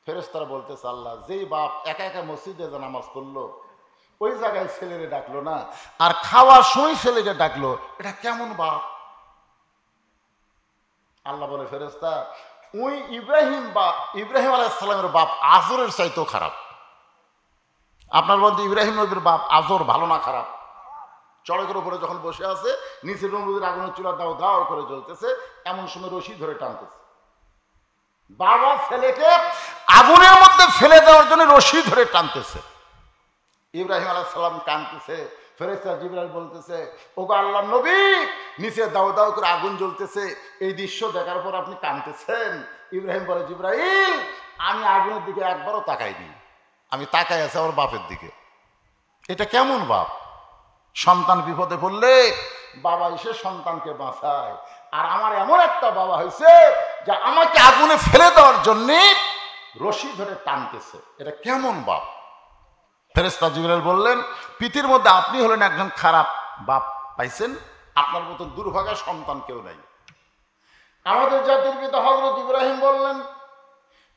ফেরেশতারা বলতেছে আল্লাহ, যেই বাপ একা একা মসজিদে যে নামাজ পড়লো, ওই জায়গায় ছেলেরে ডাকলো না, আর খাওয়ার সময় ছেলেকে ডাকলো, এটা কেমন বাপ? আল্লাহ বলে ফেরেশতা, ওই ইব্রাহিম আলাইহিস সালামের বাপ আজরের চাইতেও খারাপ। আপনার বলতে ইব্রাহিম নবীর বাপ আজর ভালো না খারাপ? চড়কের উপরে যখন বসে আছে, নিচের নবীর আগুনের চুলা দাও দাও করে জ্বলতেছে, এমন সময় রশি ধরে টানতেছে। বাবা ছেলেকে আগুনের মধ্যে ফেলে দেওয়ার জন্য রশি ধরে টানতেছে। ইব্রাহিম আলাইহিস সালাম কাঁদতেছে, ফেরেশতা জিবরাইল বলতেছে, ওগো আল্লাহর নবী, নিচে দাও দাও করে আগুন জ্বলতেছে, এই দৃশ্য দেখার পর আপনি কাঁদতেছেন। ইব্রাহিম বলে, জিবরাইল, আমি আগুনের দিকে একবারও তাকাইনি, আমি তাকাই আছি আমার বাপের দিকে। এটা কেমন বাপ? সন্তান বিপদে পড়লে বাবা এসে সন্তানকে বাঁচায়, আর আমার এমন একটা বাবা হয়েছে যে আমাকে আগুনে ফেলে দেওয়ার জন্য রশি ধরে টানতেছে। এটা কেমন বাপ? ফেরেশতা জিবরাইল বললেন, পৃথিবীর মধ্যে আপনি হলেন একজন খারাপ বাপ পাইছেন, আপনার মতন দুর্ভাগা সন্তান কেউ নাই। আমাদের জাতির পিতা হযরত ইব্রাহিম বললেন,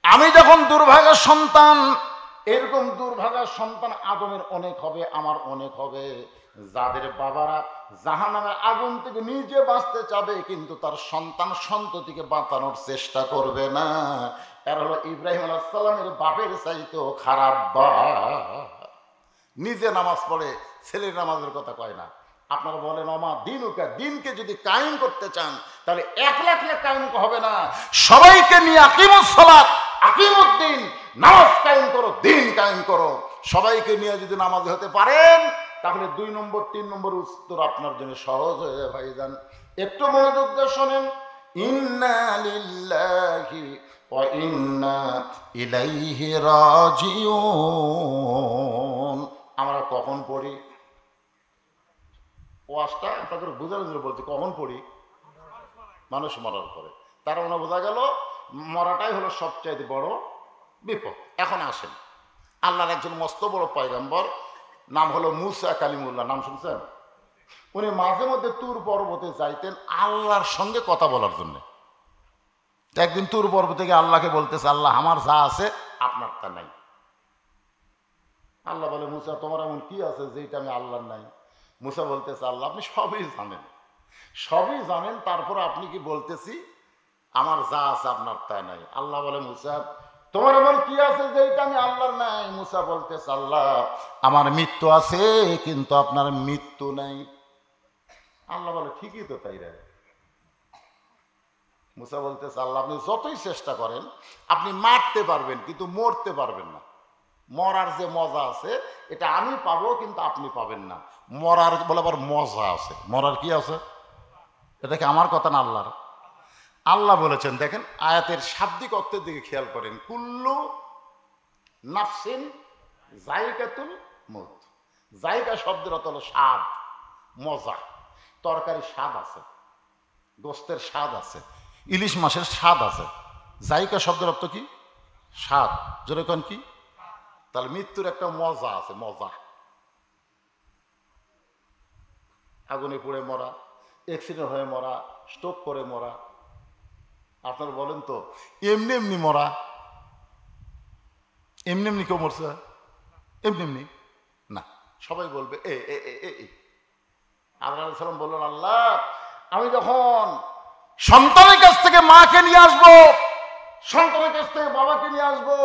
আমি যখন দুর্ভাগা সন্তান, এরকম দুর্ভাগা সন্তান আদমের অনেক হবে, আমার অনেক হবে। যাদের বাবারা জাহান্নামের আগুন থেকে নিজে বাঁচতে চাবে কিন্তু তার সন্তান সন্ততিকে বাঁচানোর চেষ্টা করবে না, এরা হলো ইব্রাহিম আলাইহিস সালামের বাপের চাইতেও খারাপ বাপ। নিজে নামাজ পড়ে ছেলের নামাজের কথা কয় না। আপনারা বলেন আমা দিনুকা, দিনকে যদি কায়েম করতে চান তাহলে একলা একলা কায়েম হবে না, সবাইকে নিয়ে আকিমুস সালাত, আকিমুদ্দিন, নামাজ কায়েম করো, দিন কায়েম করো। সবাইকে নিয়ে যদি নামাজ হতে পারেন তাহলে 2 নম্বর 3 নম্বর উত্তর আপনার জন্য সহজ হয়ে যায় ভাইজান। একটু মনোযোগ দিয়ে শোনেন, ইন্না লিল্লাহি ওয়া ইন্না ইলাইহি রাজিউন। আমরা কখন পড়ি ওয়াজটা? আপনাদের বুঝার জন্য বলছি, কখন পড়ি? মানুষ মরার পরে। তার মানে বোঝা গেল মরাটাই হলো সবচাইতে বড় বিপদ। এখন আসেন, আল্লাহর একজন মস্ত বড় পয়গম্বর, নাম হলো মুসা কালিমুল্লাহ, নাম শুনছেন? উনি মাঝে মধ্যে তুর পর্বতে যাইতেন আল্লাহর সঙ্গে কথা বলার জন্য। একদিন তুর পর্বতে গিয়ে আল্লাহকে বলতেছে, আল্লাহ আমার যা আছে আপনার তা নাই। আল্লাহ বলে, মুসা তোমার এমন কি আছে যেটা আমি আল্লাহর নাই? মুসা বলতেছে, আল্লাহ আপনি সবই জানেন, সবই জানেন, তারপর আপনি কি বলতেছি আমার যা আছে আপনার তা নাই। আল্লাহ বলে, মুসা তোমার এমন কি আছে যেটা আমি আল্লাহর নাই? মুসা বলতেছে, আল্লাহ আমার মৃত্যু আছে কিন্তু আপনার মৃত্যু নাই। আল্লাহ বলে, ঠিকই তো তাই রে। মুসা বলতেছে, আল্লাহ আপনি যতই চেষ্টা করেন আপনি মারতে পারবেন কিন্তু মরতে পারবেন না। মরার যে মজা আছে এটা আমি পাবো কিন্তু আপনি পাবেন না। মরার বলে আবার মজা আছে, মরার কি আছে? এটা কি আমার কথা না আল্লাহর? আল্লাহ বলেছেন, দেখেন আয়াতের শাব্দিক অর্থের দিকে খেয়াল করেন, কুল্লু নাফসিন জায়গাতুল মউত। জায়গা শব্দের অর্থ হলো স্বাদ, মজা। তরকারি স্বাদ আছে, গোস্তের স্বাদ আছে, ইলিশ মাছের স্বাদ আছে। জায়গা শব্দের অর্থ কি? স্বাদ। যেরকম কি? তাহলে মৃত্যুর একটা মজা আছে, মজা। আগুনে পুড়ে মরা, অ্যাক্সিডেন্ট হয়ে মরা, স্ট্রোক করে মরা। আপনারা বলেন তো এমনি এমনি মরা, এমনি এমনি কেউ মরছে? এমনি এমনি না। সবাই বলবে আল্লাহ সাল্লাম বললেন, আল্লাহ আমি যখন সন্তানের কাছ থেকে মাকে নিয়ে আসবো, সন্তানের কাছ থেকে বাবাকে নিয়ে আসবো,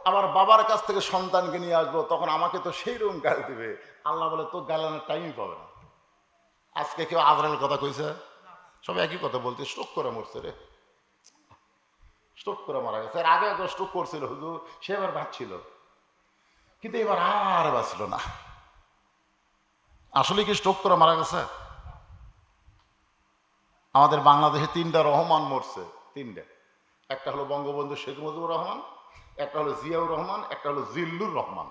আবার বাবার কাছ থেকে সন্তানকে নিয়ে আসবো, তখন আমাকে তো সেই রকম গাল দিবে। আল্লাহ বলে, তো গালানোর টাইমই পাবে না। আজকে কেউ আজরাইল কথা কইছে? সব একই কথা বলতে, স্ট্রোক করে মরছে রে, স্ট্রোক করে মারা গেছে। আর আগে একবার স্ট্রোক করছিল হুজুর, সে এবার বাঁচছিল, কিন্তু এবার আর বাঁচল না। আসলে কি স্ট্রোক করে মারা গেছে? আমাদের বাংলাদেশে 3টা রহমান মরছে, 3টা। একটা হলো বঙ্গবন্ধু শেখ মুজিবুর রহমান, একটা হলো জিয়াউর রহমান, একটা হলো জিল্লুর রহমান।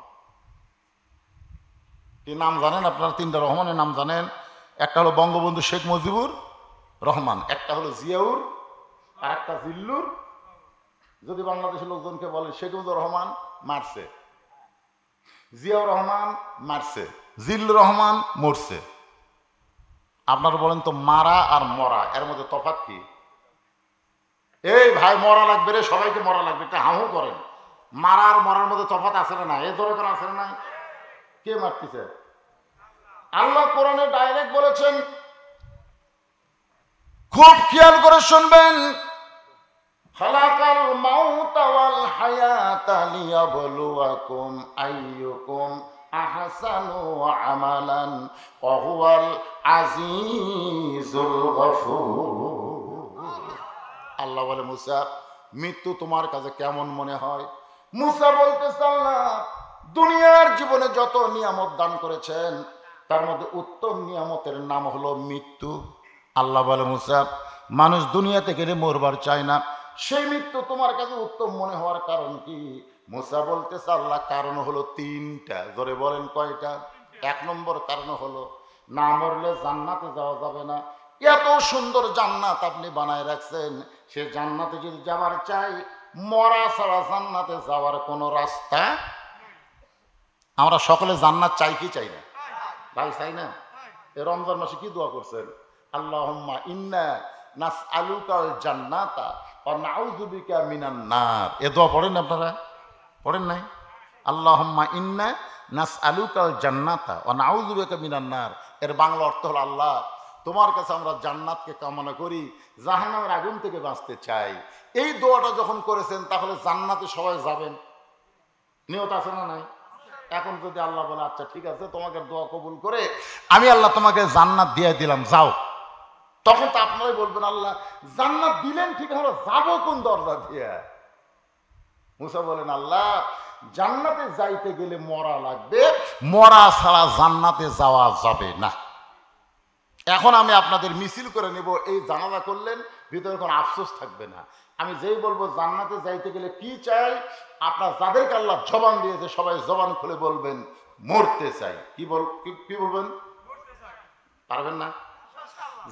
কি নাম জানেন আপনারা? 3টা রহমানের নাম জানেন? একটা হলো বঙ্গবন্ধু শেখ মুজিবুর রহমান, একটা হলো জিয়াউর, আর একটা জিল্লুর। যদি বাংলাদেশের লোকজনকে বলে শেখ মুজিবুর রহমান মারছে, জিয়াউর রহমান মারছে, জিল্লুর রহমান মরছে। আপনারা বলেন তো মারা আর মরা এর মধ্যে তফাৎ কি? এই ভাই মরা লাগবে রে, সবাইকে মরা লাগবে, একটা হাহু করেন। মারা আর মরার মধ্যে তফাৎ আছে না? এ ধরে করে আছে না? কে মারতেছে? আল্লাহ কোরআনে ডাইরেক্ট বলেছেন, খুব খেয়াল করে শুনবেন, খালাকাল মাউতা ওয়াল হায়াতা লিয়াবলুয়াকুম আইয়ুকুম আহসানু আমালান ওয়া হুয়াল আজিজুল গফুর। আল্লাহ বলে, মুসা মৃত্যু তোমার কাছে কেমন মনে হয়? মুসা বলতেছে, আল্লাহ দুনিয়ার জীবনে যত নিয়ামত দান করেছেন তার মধ্যে উত্তম নিয়ামতের নাম হলো মৃত্যু। আল্লাহ বলে, মুসা মানুষ দুনিয়াতে গেলে মরবার চায় না, সেই মৃত্যু তোমার কাছে উত্তম মনে হওয়ার কারণ কি? মুসা বলতেছে, আল্লাহ কারণ হলো 3টা। জোরে বলেন কয়টা? 1 নম্বর কারণ হলো না মরলে জান্নাতে যাওয়া যাবে না। এত সুন্দর জান্নাত আপনি বানায় রাখছেন, সে জান্নাতে যদি যাওয়ার চাই, মরা ছাড়া জান্নাতে যাওয়ার কোনো রাস্তা। আমরা সকলে জান্নাত চাই কি চাই না? ভাই চাই না? এই রমজান মাসে কি দোয়া করছেন? আল্লাহুম্মা ইন্না নাসআলুকাল জান্নাতা ওয়া নাউযু বিকা মিনান নার। এ দোয়া পড়েন আপনারা? পড়েন নাই? আল্লাহুম্মা ইন্না নাসআলুকাল জান্নাতা ওয়া নাউযু বিকা মিনান নার। এর বাংলা অর্থ হলো, আল্লাহ তোমার কাছে আমরা জান্নাতকে কামনা করি, জাহান্নামের আগুন থেকে বাঁচতে চাই। এই দোয়াটা যখন করেছেন তাহলে জান্নাতে সবাই যাবেন, নিয়ত আছে না নাই? এখন যদি আল্লাহ বলে, আচ্ছা ঠিক আছে তোমাকে দোয়া কবুল করে আমি আল্লাহ তোমাকে জান্নাত দিয়ে দিলাম, যাও, তখন তো আপনারাই বলবেন, আল্লাহ জান্নাত দিলেন ঠিক হলো, যাবো কোন দরজা দিয়ে? মুসা বলেন, আল্লাহ জান্নাতে যাইতে গেলে মরা লাগবে, মরা ছাড়া জান্নাতে যাওয়া যাবে না। এখন আমি আপনাদের মিছিল করে নেব, এই জানাজা করলেন ভিতরে কোনো আফসোস থাকবে না। আমি যেই বলবো জান্নাতে যাইতে গেলে কি চাই, আপনার যাদেরকে আল্লাহ জবান দিয়েছে সবাই জবান খুলে বলবেন মরতে চাই। কি বলবেন? পারবেন না?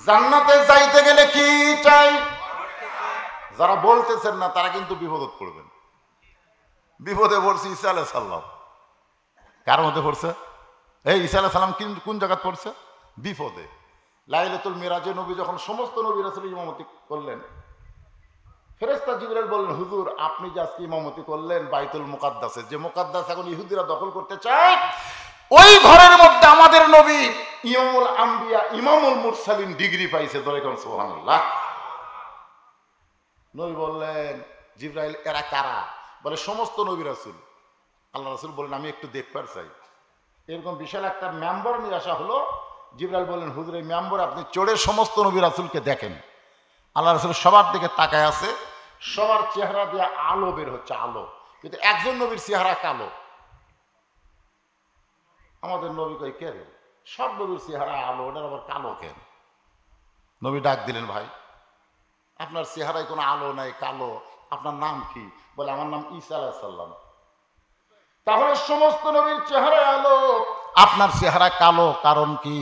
জান্নাতে যাইতে গেলে কি চাই? যারা বলতেছেন না তারা কিন্তু বিপদে পড়বেন। বিপদে পড়ছে ঈসা আলাইহিস সালাম। কার মধ্যে পড়ছে? এই ঈসা আলাইহিস সালাম কোন জায়গায় পড়ছে? বিপদে। লাইলাতুল মিরাজে নবী যখন সমস্ত নবী রাসূল ইমামতি করলেন, ফেরেশতা জিবরাইল বললেন, হুজুর আপনি যে আজকে ইমামতি করলেন বাইতুল মুকাদ্দাসে, যে মুকাদ্দাস এখন ইহুদিরা দখল করতে চায়, ওই ঘরের মধ্যে আমাদের নবী ইমামুল আম্বিয়া ইমামুল মুরসালিন ডিগ্রি পাইছে। দরেকম সুবহানাল্লাহ। নবী বললেন, জিবরাইল এরা কারা? বলে সমস্ত নবী রাসূল। আল্লাহ রাসূল বললেন, আমি একটু দেখবার চাই। এরকম বিশাল একটা মেম্বার নিয়ে আসা হলো। জিবরাইল বললেন, হুজুর এই মেম্বার আপনি চড়ে সমস্ত নবী রাসূলকে দেখেন। আল্লাহ রাসূল সবার দিকে তাকায় আছে, সবার চেহারা দিয়ে আলো বের হচ্ছে, আলো। কিন্তু একজন নবীর চেহারা কালো। আমাদের নবী কই কে রে? সব নবীর চেহারা আলো, ওটার আবার কালো কেন? নবী ডাক দিলেন, ভাই আপনার চেহারায় কোনো আলো নাই, কালো, আপনার নাম কি? বলে আমার নাম ঈসা আলাইহিস সালাম। তাহলে সমস্ত নবীর চেহারায় আলো, আপনার চেহারা কালো, কারণ কি?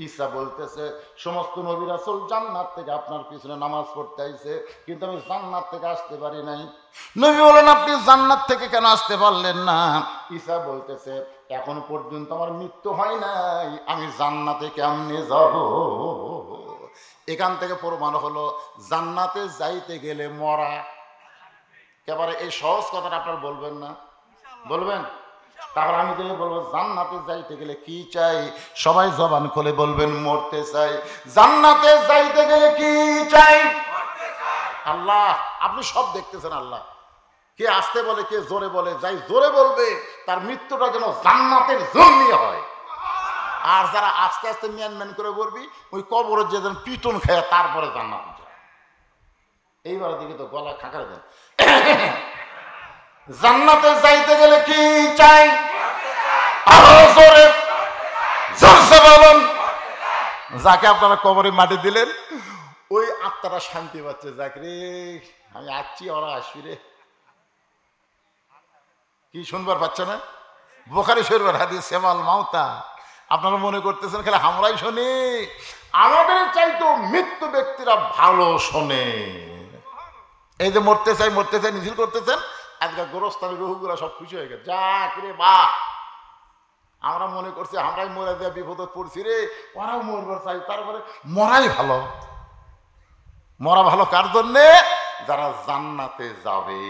ঈসা বলতেছে সমস্ত নবী রাসূল জান্নাত থেকে আপনার পিছনে নামাজ পড়তে আইছে, কিন্তু আমি জান্নাত থেকে আসতে পারি নাই। নবী বলেন, আপনি জান্নাত থেকে কেন আসতে পারলেন না? ঈসা বলতেছে, এখন পর্যন্ত আমার মৃত্যু হয় নাই, আমি জান্নাতে কেমনে যাব? এখান থেকে প্রমাণ হলো জান্নাতে যাইতে গেলে মরা। একেবারে এই সহজ কথাটা আপনার বলবেন না? বলবেন? তাহলে আমি যদি বলবো জান্নাতে যাইতে গেলে কি চাই, সবাই জবান খুলে বলবেন মরতে চাই। জান্নাতে যাইতে গেলে কি চাই? আল্লাহ, আপনি সব দেখতেছেন। আল্লাহ কে আসতে বলে, কে জোরে বলে, যাই জোরে বলবে তার মৃত্যুটা যেন জান্নাতের জন্য হয়। আর যারা আস্তে আস্তে ম্যান ম্যান করে বলবি, ওই কবরের যেদিন পিটন খায় তারপরে জান্নাতে যায়। এইবার দিকে তো গলা খাঁকারে দেন। জান্নাতে যাইতে গেলে কি চাই? আরো জোরে জোরসে বলুন। যাকে আপনারা কবরে মাটি দিলেন ওই আত্মাটা শান্তি পাচ্ছে, যাকে রে আমি আসছি, ওরা আসবি রে। কি শুনবার পাচ্ছে না? বুখারী শরীফের হাদিস সেমাল মাউতা। আপনারা মনে করতেছেন খালি আমরাই শুনি? আমাদের চাইতো মৃত্যু ব্যক্তিরা ভালো শোনে। এই যে মরতে চাই মরতে চাই মিছিল করতেছেন, আজকে গোরস্থানের রুহুগুলা সব খুশি হয়ে গেছে। যাক রে বাহ, আমরা মনে করছি আমরাই মরে দেওয়া বিপদ পড়ছি রে, ওরাও মরবার চাই। তারপরে মরাই ভালো। মরা ভালো কার জন্যে? যারা জান্নাতে যাবে।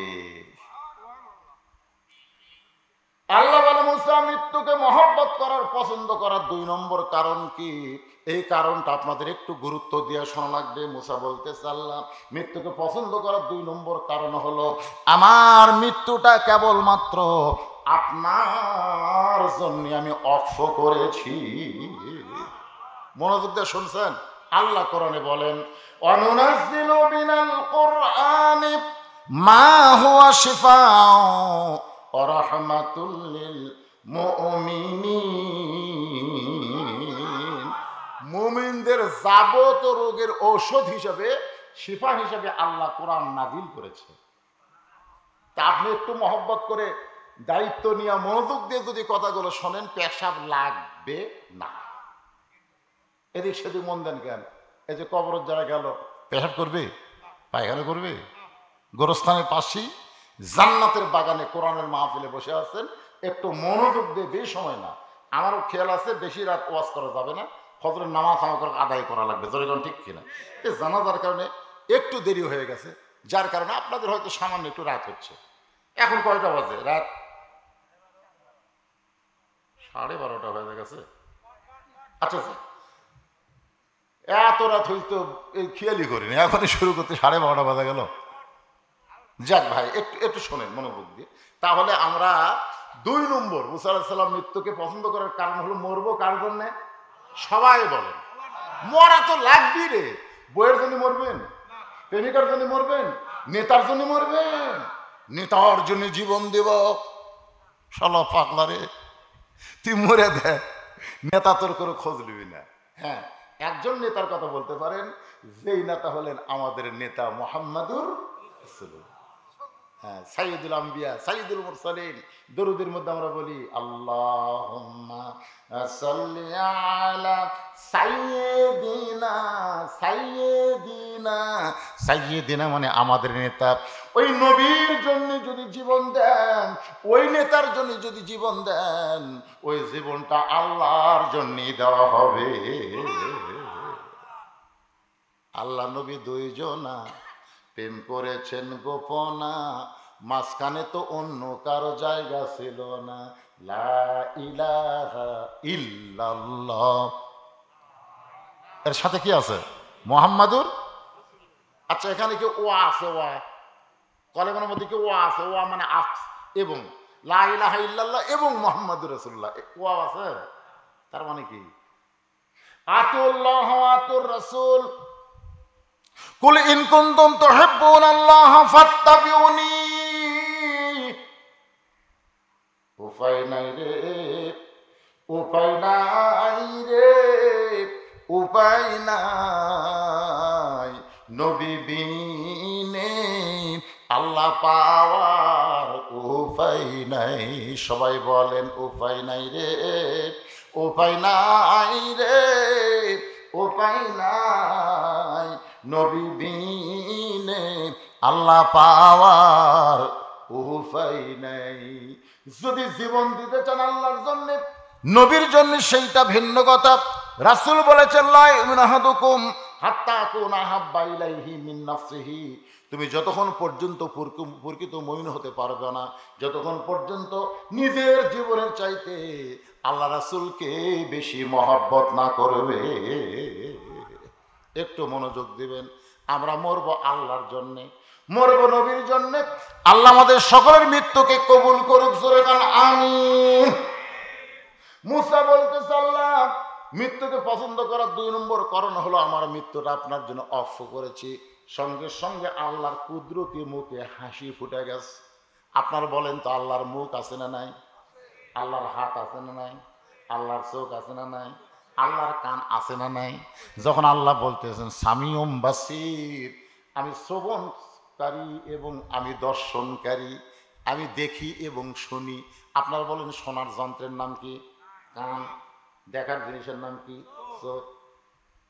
আল্লাহ বলে, মুসা মৃত্যুকে মহব্বত করার, পছন্দ করার 2 নম্বর কারণ কি? এই কারণটা আপনাদের একটু গুরুত্ব দিয়ে শোনা লাগবে। মুসা বলতেছে, আল্লাহ মৃত্যুকে পছন্দ করার 2 নম্বর কারণ হলো আমার মৃত্যুটা কেবলমাত্র আপনার জন্য আমি অক্ষ করেছি। মনোযোগ দিয়ে শুনছেন? আল্লাহ কোরআনে বলেন, অনুনাজ্জিলু মিনাল কুরআনি মা হুয়া শিফাউ ওয়া রাহমাতুল লিল মুমিনিন। মুমিনদের যাবতীয় রোগের ঔষধ হিসেবে, শিফা হিসেবে আল্লাহ কোরআন নাজিল করেছে। তা আপনি একটু মহব্বত করে দায়িত্ব নিয়ে মনোযোগ দিয়ে যদি কথাগুলো শোনেন, পেশাব লাগবে না। এদিক সেদিক মন দেন কেন? এই যে কবরের যারা গেল, পেশাব করবে, পায়খানা করবে? গোরস্থানের পাশেই জান্নাতের বাগানে কোরআনের মাহফিলে বসে আছেন, একটু মনোযোগ দিয়ে, বেশি সময় না। আমারও খেয়াল আছে বেশি রাত ওয়াজ করা যাবে না, ফজরের নামাজ আমাকে আদায় করা লাগবে। যখন ঠিক কিনা? এই জানাজার কারণে একটু দেরি হয়ে গেছে, যার কারণে আপনাদের হয়তো সামান্য একটু রাত হচ্ছে। এখন কয়টা বাজে? রাত 12:30 হয়ে গেছে। আচ্ছা, এত রাত হইতো এই খেয়ালই করিনি, এখনই শুরু করতে 12:30 বাজে গেল। যাক ভাই, একটু একটু শোনেন মনোযোগ দিয়ে। তাহলে আমরা 2 নম্বর মুসা আলাইহিস সালাম মৃত্যুকে পছন্দ করার কারণ হলো মরবো কার জন্যে? সবাই বলেন মরা তো লাগবি রে। বইয়ের জন্য মরবেন? প্রেমিকার জন্য মরবেন? নেতার জন্য মরবেন? নেতার জন্য জীবন দেব? শালা পাগলা রে, তুই মরে দে, নেতা তোর করে খোঁজ নিবি না। হ্যাঁ, একজন নেতার কথা বলতে পারেন, যেই নেতা হলেন আমাদের নেতা মুহাম্মাদুর রাসূলুল্লাহ। হ্যাঁ, সাইয়্যিদুল আম্বিয়া, সাইয়্যিদুল মুরসালিন। দরুদের মধ্যে আমরা বলি আল্লাহুম্মা সাল্লি আলা সাইয়্যিদিনা সাইয়্যিদিনা, সাইয়্যিদিনা মানে আমাদের নেতা। ওই নবীর জন্য যদি জীবন দেন, ওই নেতার জন্য যদি জীবন দেন, ওই জীবনটা আল্লাহর জন্যই দেওয়া হবে। আল্লাহ নবী দুইজনা, প্রেম করেছেন গোপনা, মাঝখানে তো অন্য কারো জায়গা ছিল না। লা ইলাহা ইল্লাল্লাহ, এর সাথে কি আছে? মুহাম্মাদুর। আচ্ছা, এখানে কি ওয়া আছে? ওয়া কলেমার মধ্যে কি ওয়া আছে? ওয়া মানে আস এবং, লা ইলাহা ইল্লাল্লাহ এবং মুহাম্মাদুর রাসূলুল্লাহ, ওয়া আছে। তার মানে কি? আতুল্লাহ আতুর রাসূল, কুল ইন কুনতুম তুহিব্বুনাল্লাহ ফাত্তাবিউনি। উপায় নাই রে, উপায় নাই রে, উপায় নাই, নবী বিনে আল্লাহ পাওয়ার উপায় নাই। সবাই বলেন উপায় নাই রে, উপায় নাই রে, উপায় নাই, নবী বিনে আল্লাহ পাওয়ার উপায় নাই। যদি জীবন দিতে চান আল্লাহর জন্য, নবীর জন্য, সেইটা ভিন্ন কথা। রাসূল বলেছেন লা ইউমিনু আহাদুকুম হাত্তা আকুনা হাব্বা ইলাইহি মিন নাফসিহি। তুমি যতক্ষণ পর্যন্ত প্রকৃত মুমিন হতে পারবে না, যতক্ষণ পর্যন্ত নিজের জীবনের চাইতে আল্লাহ রাসূলকে বেশি মহব্বত না করবে। একটু মনোযোগ দিবেন। আমরা মরবো আল্লাহর জন্যে, মরবো নবীর জন্যে। আল্লাহ আমাদের সকলের মৃত্যুকে কবুল করুক, জোরে কান আমিন। মুসা বলতেছে, আল্লাহ মৃত্যুকে পছন্দ করার 2 নম্বর কারণ হলো আমার মৃত্যুটা আপনার জন্য অফ করেছি। সঙ্গে সঙ্গে আল্লাহর কুদরতি মুখে হাসি ফুটে গেছে। আপনার বলেন তো, আল্লাহর মুখ আছে না নাই? আল্লাহর হাত আছে না নাই? আল্লাহর চোখ আছে না নাই? আল্লাহর কান আছে না নাই? যখন আল্লাহ বলতেছেন সামিউম বাসির, আমি শ্রবণকারী এবং আমি দর্শনকারী, আমি দেখি এবং শুনি। আপনার বলেন শোনার যন্ত্রের নাম কি? কান। দেখার জিনিসের নাম কি? চোখ।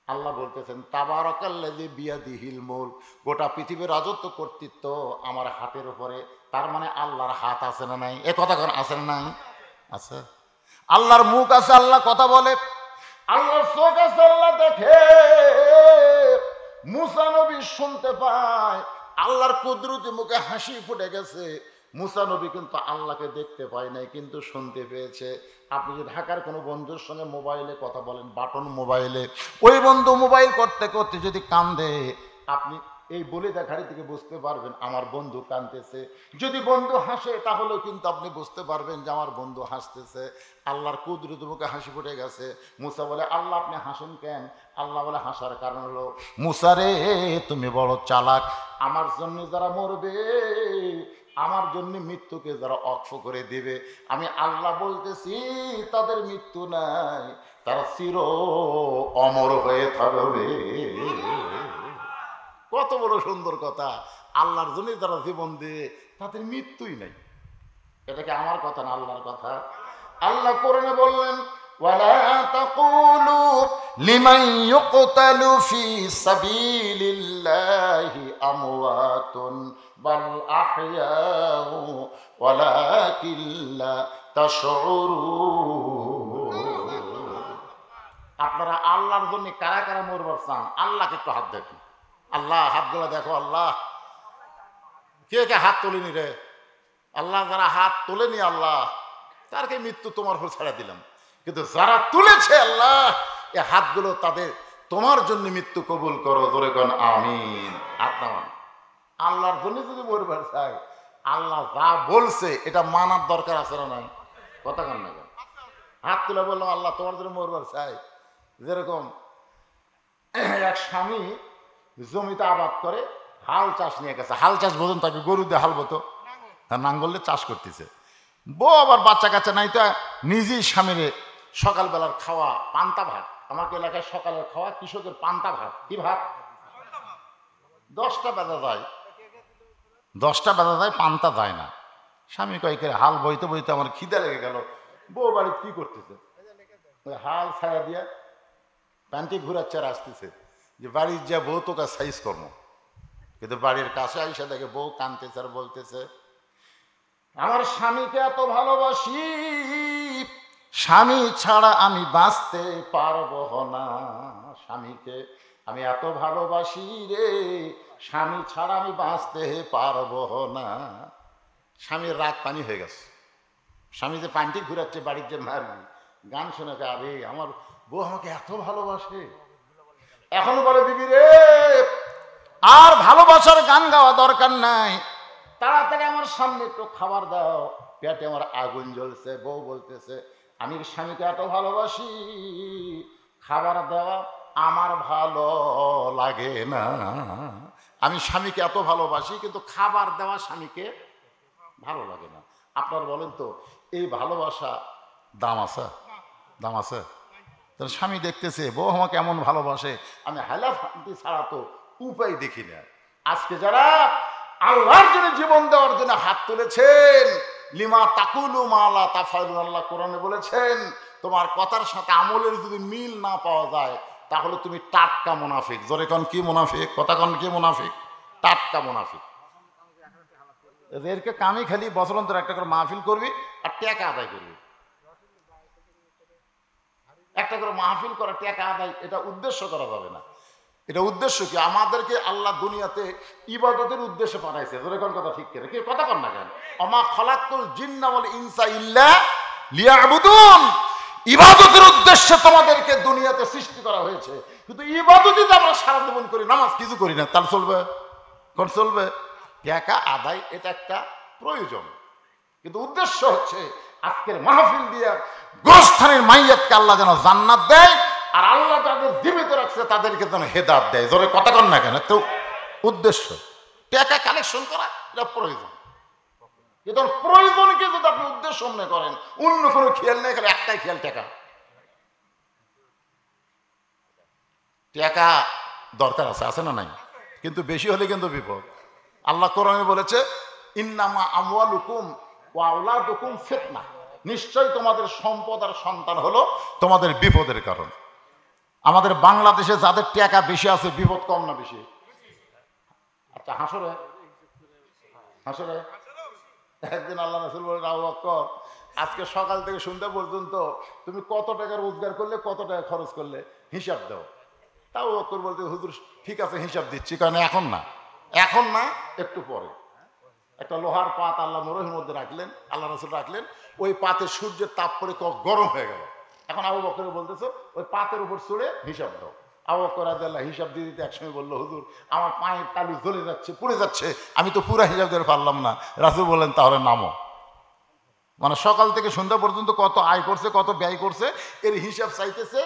আল্লাহ বলতেছেন তাবারাকাল্লাযী বিয়াদিহিল মুলক, গোটা পৃথিবীর রাজত্ব কর্তৃত্ব আমার হাতের উপরে। তার মানে আল্লাহর হাত আছে না নাই? এ কথা কোন আছে না নাই? আছে। আল্লাহর মুখ আছে, আল্লাহ কথা বলে। আল্লাহর চোখ আছে, আল্লাহ দেখে। মুসা নবী শুনতে পায়, আল্লাহর কুদরতি মুখে হাসি ফুটে গেছে। মুসা নবী কিন্তু আল্লাহকে দেখতে পায় নাই, কিন্তু শুনতে পেয়েছে। আপনি যদি ঢাকার কোনো বন্ধুর সঙ্গে মোবাইলে কথা বলেন, বাটন মোবাইলে, ওই বন্ধু মোবাইল করতে করতে যদি কান্দে, আপনি এই বলে দেখারি থেকে বুঝতে পারবেন আমার বন্ধু কাঁদতেছে। যদি বন্ধু হাসে, তাহলেও কিন্তু আপনি বুঝতে পারবেন যে আমার বন্ধু হাসতেছে। আল্লাহর কুদরতি মুখে হাসি ফুটে গেছে। মুসা বলে, আল্লাহ আপনি হাসেন কেন? আল্লাহ বলে, হাসার কারণ হলো, মুসা রে তুমি বড় চালাক। আমার জন্য যারা মরবে, আমার জন্য মৃত্যুকে যারা অক্ষ করে দিবে, আমি আল্লাহ বলতেছি তাদের মৃত্যু নাই, তারা চির অমর হয়ে থাকবে। কত বড় সুন্দর কথা! আল্লাহর জন্য যারা জীবন দিয়ে, তাদের মৃত্যুই নাই। এটা কি আমার কথা না আল্লাহর কথা? আল্লাহ কোরআনে বললেন, ওয়ালা তাকুলু লিমান ইউকতালু ফি সাবিলিল্লাহি আমওয়াতুন বাল আহইয়াউ ওয়ালাকিন লা তাশউরুন। আপনারা আল্লাহর জন্য কারা কারা মরবার চান? আল্লাহকে একটু হাত দেখুন। আল্লাহ হাতগুলো দেখো। আল্লাহ কে কে হাত তোলেনি রে? আল্লাহ যারা হাত তোলেনি, আল্লাহ তারকে মৃত্যু তোমার উপর ছেড়ে দিলাম। কিন্তু যারা তুলেছে, আল্লাহ এই হাতগুলো তাদের তোমার জন্য মৃত্যু কবুল করো, জোরে কোন আমিন। আপনার আল্লাহর জন্য যদি মরবার চাই, আল্লাহ যা বলছে এটা মানার দরকার আছে না নাই? কথা কন না? হাত তুলে বললাম আল্লাহ তোমার জন্য মরবার চাই। যেরকম এক স্বামী জমিতে আবাদ করে, হাল চাষ নিয়ে গেছে। হাল চাষ বোঝেন? তাকে গরু দিয়ে হাল বতো, নাঙ্গলে চাষ করতেছে। বউ আবার বাচ্চা কাচ্চা নাই, তো নিজেই স্বামীরে সকালবেলার খাওয়া পান্তা ভাত। আমাকে এলাকায় সকালের খাওয়া কৃষকের পান্তা ভাত। কি ভাত? 10টা বেজা যায়, 10টা বেজা যায়, পান্তা যায় না। স্বামী কয় করে হাল বইতে বইতে আমার খিদে লেগে গেল। বউ বাড়ি কি করতেছে? হাল ছায়া দিয়া প্যান্টি ঘুরাচ্ছে আর আসতেছে। যে বাড়ির যা বউ তোকে সাইজ কর্ম, কিন্তু বাড়ির কাছে আইসা দেখে বউ কাঁদতেছে আর বলতেছে আমার স্বামীকে এত ভালোবাসি, স্বামী ছাড়া আমি বাঁচতে পারবো না, স্বামীকে আমি এত ভালোবাসি রে, স্বামী ছাড়া আমি বাঁচতে পারবো না। স্বামীর রাগ পানি হয়ে গেছে, স্বামী যে পানিটি ঘুরাচ্ছে বাড়ির যে মারবি, গান শুনে আরে আমার বউ আমাকে এত ভালোবাসে। এখন বলে বিবি রে আর ভালোবাসার গান গাওয়া দরকার নাই, তাড়াতাড়ি আমার সামনে একটু খাবার দাও, পেটে আমার আগুন জ্বলছে। বউ বলতেছে আমি স্বামীকে এত ভালোবাসি, খাবার দেওয়া আমার ভালো লাগে না। আমি স্বামীকে এত ভালোবাসি কিন্তু খাবার দেওয়া স্বামীকে ভালো লাগে না। আপনার বলেন তো এই ভালোবাসা দাম আছে? দাম আছে? তাহলে স্বামী দেখতেছে বউ আমাকে এমন ভালোবাসে, আমি হালা ফান্তি ছাড়া তো উপায় দেখি না। আজকে যারা আল্লাহর জন্য জীবন দেওয়ার জন্য হাত তুলেছেন, লিমা তাকুলু মালা তাফালু, আল্লাহ কোরআনে বলেছেন তোমার কথার সাথে আমলের যদি মিল না পাওয়া যায় তাহলে তুমি টাটকা মুনাফিক। জোরে কোন কি মুনাফিক? কথা কোন কি মুনাফিক? টাটকা মুনাফিক। এদেরকে কামি খালি বছরান্তর একটা করে মাহফিল করবি আর টাকা আদায় করবি, একটা করে মাহফিল করা টাকা আদায়, এটা উদ্দেশ্য করা যাবে না। এটা উদ্দেশ্য কি? আমাদেরকে আল্লাহ দুনিয়াতে ইবাদতের উদ্দেশ্যে পাঠাইছে। যেরকম কথা ঠিক করে কি কথা কর না কেন? অমা খলাকুল জিন্না ওয়াল ইনসা ইল্লা লিয়াবুদুন, ইবাদতের উদ্দেশ্যে তোমাদেরকে দুনিয়াতে সৃষ্টি করা হয়েছে। কিন্তু ইবাদতই তো আমরা সারা জীবন করি, নামাজ কিছু করি না, তাহলে চলবে? কোন চলবে? টাকা আদায় এটা একটা প্রয়োজন, কিন্তু উদ্দেশ্য হচ্ছে আজকের মাহফিল দিয়ে গোরস্থানের মাইয়াতকে আল্লাহ যেন জান্নাত দেয়, আর আল্লাহ যাদের জীবিত রাখছে তাদেরকে যেন হেদায়েত দেয়। জোরে কথা কন না কেন? তো উদ্দেশ্য টাকা কালেকশন করা এটা প্রয়োজন, কিন্তু প্রয়োজনকে যদি আপনি উদ্দেশ্য মনে করেন, অন্য কোনো খেয়াল নেই, খালি একটাই খেয়াল টাকা। টাকা দরকার আছে, আছে না নাই? কিন্তু বেশি হলে কিন্তু বিপদ। আল্লাহ কোরআনে বলেছে ইন্নামা আমওয়ালুকুম ওয়া আওলাদুকুম ফিতনা, নিশ্চয়ই তোমাদের সম্পদ আর সন্তান হলো তোমাদের বিপদের কারণ। আমাদের বাংলাদেশে যাদের টাকা বেশি আছে বিপদ কম না বেশি? আচ্ছা হাসরে হাসরে একদিন আল্লাহ রাসূল বলেন আবু বকর আজকে সকাল থেকে সন্ধ্যা পর্যন্ত তুমি কত টাকা রোজগার করলে, কত টাকা খরচ করলে, হিসাব দাও। তাও আবু বকর বলতে হুজুর ঠিক আছে হিসাব দিচ্ছি, কারণ এখন না, এখন না একটু পরে। একটা লোহার পাত আল্লাহ মরুভূমির মধ্যে রাখলেন, আল্লাহ রাসূল রাখলেন, ওই পাতে সূর্যের তাপ পরে গরম হয়ে গেল। এখন আবু বকর বলতেছে ওই পাতের উপর চড়ে হিসাব দাও। আবু বকর রাদিয়াল্লাহু হিসাব দিয়ে দিতে একসময় বললো হুজুর আমার পায়ের তালু জ্বলে যাচ্ছে, পুড়ে যাচ্ছে, আমি তো পুরা হিসাব দিতে পারলাম না। রাসূল বললেন তাহলে নামো। মানে সকাল থেকে সন্ধ্যা পর্যন্ত কত আয় করছে, কত ব্যয় করছে, এর হিসাব চাইতেছে,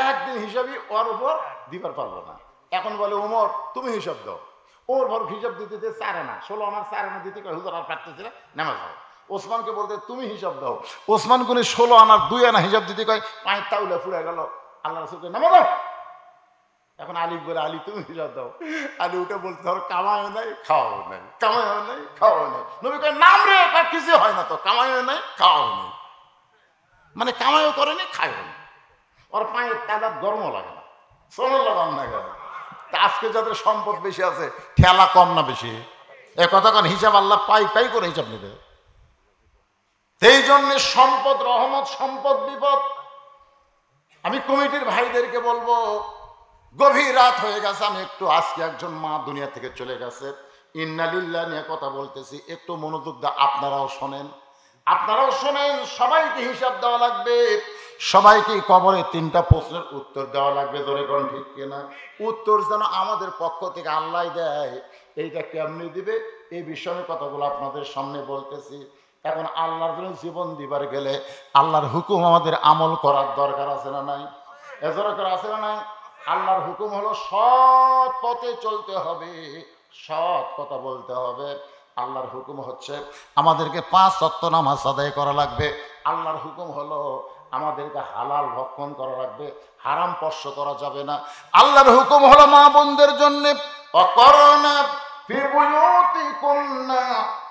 একদিন হিসাবই ওর উপর দিবার পারলো না। এখন বলে ওমর তুমি হিসাব দাও। ওর ভর হিসাব দিতে দিতে 4 আনা 16 আনার 4 আনা দিতে হুজুর আর পারতেছে না, নামাজ দাও। ওসমানকে বলতে তুমি হিসাব দাও। ওসমান গুনে 16 আনার 2 আনা হিসাব দিতে কয় পায়ের তাউলা ফুরে গেল। আল্লাহ রাসূলকে নামাজ দাও। এখন আলী বলে আলী তুমি হিসাব দাও। আলী উঠে বলতে ধর কামাইও নাই খাওয়াও নাই, কামাইও নাই খাওয়াও নাই। নবী কয় নাম রে কিছু হয় না তো, কামাইও নাই খাওয়াও নাই, মানে কামাইও করেনি খায়ও না, ওর পায়ের তালা গরমও লাগে না, সোনার লাগাম না গেল। আজকে যাদের সম্পদ বেশি আছে ঠেলা কম না বেশি? এ কথা কোন হিসাব আল্লাহ পাই পাই করে হিসাব নেবে। সেই জন্য সম্পদ রহমত, সম্পদ বিপদ। আমি কমিটির ভাইদেরকে বলবো গভীর রাত হয়ে গেছে, আমি একটু আজকে একজন মা দুনিয়া থেকে চলে গেছে, ইন্না লিল্লাহ নিয়ে কথা বলতেছি, একটু মনোযোগ দা, আপনারাও শোনেন, আপনারাও শোনেন। সবাইকে হিসাব দেওয়া লাগবে, সবাইকে কবরে 3টা প্রশ্নের উত্তর দেওয়া লাগবে। ধরে কোন ঠিক কিনা? উত্তর যেন আমাদের পক্ষ থেকে আল্লাহ দেয়, এইটা কেমনি দিবে এই বিষয়ে কথাগুলো আপনাদের সামনে বলতেছি। এখন আল্লাহর জন্য জীবন দিবার গেলে আল্লাহর হুকুম আমাদের আমল করার দরকার আছে না নাই? দরকার আছে না নাই? আল্লাহর হুকুম হলো সৎ পথে চলতে হবে, সৎ কথা বলতে হবে। আল্লাহর হুকুম হচ্ছে আমাদেরকে 5 ওয়াক্ত নামাজ আদায় করা লাগবে। আল্লাহর হুকুম হলো আমাদেরকে হালাল ভক্ষণ করা লাগবে, হারাম স্পর্শ করা যাবে না। আল্লাহর হুকুম হলো মা বোনদের জন্য অকরনা ফি বুয়ুতিকুন্না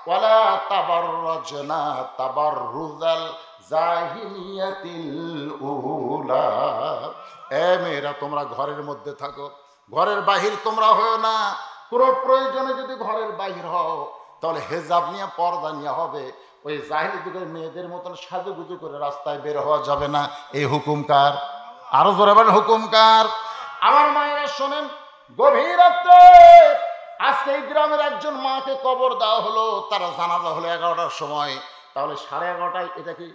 ওয়ালা তাবাররাজনা তাবাররুজাল জাহিলিয়াতিল উলা। এ মেয়েরা তোমরা ঘরের মধ্যে থাকো, ঘরের বাহির তোমরা হও না। কোনো প্রয়োজনে যদি ঘরের বাহির হও তাহলে হেজাব নিয়ে, পর্দা নিয়ে হবে। ওই জাহিলি যুগের মেয়েদের মতন সাজুগুজু করে রাস্তায় বের হওয়া যাবে না। এই হুকুম কার? আরো জোরে বলেন, হুকুম কার? আমার মায়েরা শোনেন, গভীর রাত্রে আজকে এই গ্রামের একজন মাকে কবর দেওয়া হলো, তারা জানাজা হলো 11টার সময়। তাহলে 11:30, এটা কি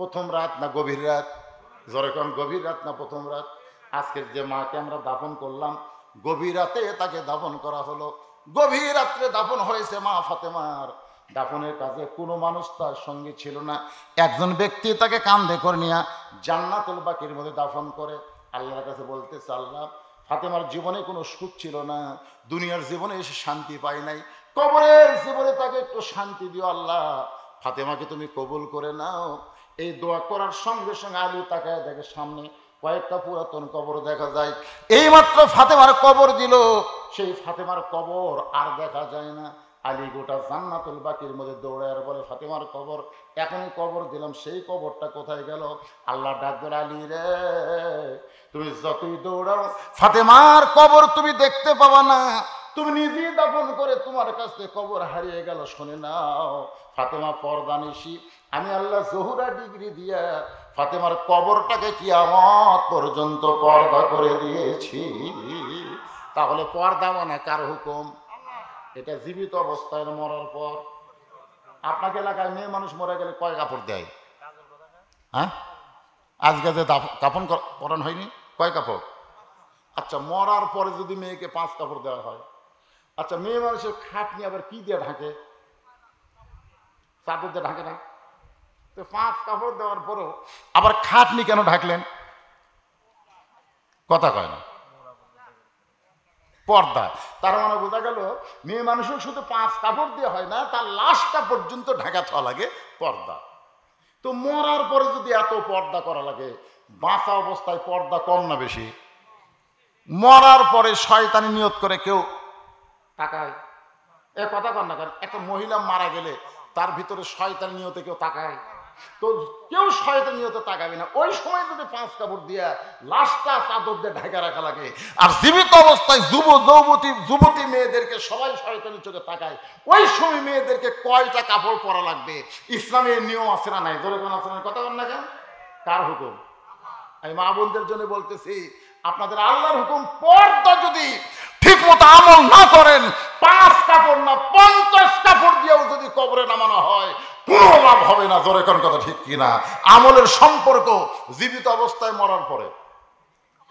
প্রথম রাত না গভীর রাত? জোরে কোন, গভীর রাত না প্রথম রাত? আজকের যে মাকে আমরা দাফন করলাম, গভীর রাতে তাকে দাফন করা হলো। গভীর রাত্রে দাফন হয়েছে মা ফাতেমার। দাফনের কাজে কোনো মানুষ তার সঙ্গে ছিল না। একজন ব্যক্তি তাকে কাঁধে করে নিয়ে জান্নাতুল বাকির মধ্যে দাফন করে। আল্লাহর কাছে বলতেছে, আল্লাহ, ফাতেমার জীবনে কোনো সুখ ছিল না, দুনিয়ার জীবনে এসে শান্তি পায় নাই, কবরের জীবনে তাকে একটু শান্তি দিও আল্লাহ, ফাতেমাকে তুমি কবুল করে নাও। এই দোয়া করার সঙ্গে সঙ্গে আলী তাকায় দেখে সামনে কয়েকটা পুরাতন কবর দেখা যায়। এইমাত্র ফাতেমার কবর দিল, সেই ফাতেমার কবর আর দেখা যায় না। আলী গোটা জান্নাতুল বাকির মধ্যে দৌড়ায় আর বলে, ফাতেমার কবর এখনই কবর দিলাম, সেই কবরটা কোথায় গেল? আল্লাহ ডাক দিল, আলী রে, তুমি যতই দৌড়াও ফাতেমার কবর তুমি দেখতে পাবা না। তুমি নিজেই দাফন করে তোমার কাছে কবর হারিয়ে গেল। শুনে নাও, ফাতেমা পর্দানিশী, আমি আল্লাহ জহুরা ডিগ্রি দিয়া ফাতেমার কবরটাকে কিয়ামত পর্যন্ত পর্দা করে দিয়েছি। তাহলে পর্দা মানে কার হুকুম? এটা জীবিত অবস্থায়, মরার পর? আপনাকে এলাকায় মেয়ে মানুষ মরে গেলে কয় কাপড় দেয়? হ্যাঁ, আজকে যে কাফন পরান হয়নি, কয় কাপড়? আচ্ছা, মরার পরে যদি মেয়েকে 5 কাপড় দেওয়া হয়, আচ্ছা মেয়ে মানুষের খাট নিয়ে আবার কি দিয়ে ঢাকে? চাদর দিয়ে ঢাকে না? তো 5 কাপড় দেওয়ার পরেও আবার খাট নিয়ে কেন ঢাকলেন? কথা কয় না। পর্দা। তার মানে বোঝা গেল মেয়ে মানুষের শুধু 5 কাপড় দিয়ে হয় না, তার লাশটা পর্যন্ত ঢাকা থাকা লাগে পর্দা। তো মরার পরে যদি এত পর্দা করা লাগে, বাঁচা অবস্থায় পর্দা কম না বেশি? মরার পরে শয়তানি নিয়ত করে কেউ তাকায়? এ কথা কন না, কারণ একটা মহিলা মারা গেলে তার ভিতরে শয়তানি নিয়তে কেউ তাকায়? তো কেউ শয়তানি নিয়তে তাকাবে না। ওই সময় যদি 5 কাপড় দিয়া লাশটা চাদর দিয়ে ঢাকা রাখা লাগে, আর জীবিত অবস্থায় যুবতী মেয়েদেরকে সবাই শয়তানি চোখে তাকায়, ওই সময় মেয়েদেরকে কয়টা কাপড় পরা লাগবে? ইসলামের নিয়ম আছে না নাই? ধরে কোন আছে না? কথা বল না কেন? কার হুকুম? আমি মা বোনদের জন্য বলতেছি, আপনাদের আল্লাহর হুকুম, পর্দা যদি ঠিক মতো আমল না করেন, 5 কাপড় না 50 কাপড় দিয়েও যদি কবরে নামানো হয়, কোনো লাভ হবে না। জোরে কোন কথা ঠিক কিনা? আমলের সম্পর্ক জীবিত অবস্থায়, মরার পরে।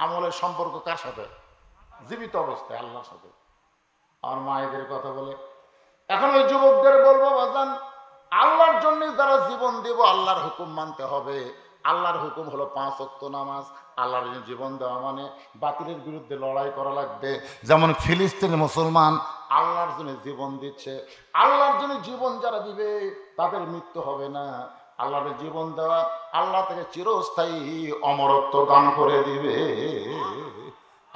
আমলের সম্পর্ক কার সাথে? জীবিত অবস্থায় আল্লাহর সাথে। আমার মায়েদের কথা বলে, এখন ওই যুবকদের বলবো, বাজান, আল্লাহর জন্য যারা জীবন দেব, আল্লাহর হুকুম মানতে হবে। আল্লাহর হুকুম হলো 5 ওয়াক্ত নামাজ। আল্লাহর জন্য জীবন দেওয়া মানে বাতিলের বিরুদ্ধে লড়াই করা লাগবে। যেমন ফিলিস্তিনের মুসলমান আল্লাহর জন্য জীবন দিচ্ছে। আল্লাহর জন্য জীবন যারা দিবে তাদের মৃত্যু হবে না। আল্লাহর জীবন দেওয়া আল্লাহ থেকে চিরস্থায়ী অমরত্ব দান করে দিবে।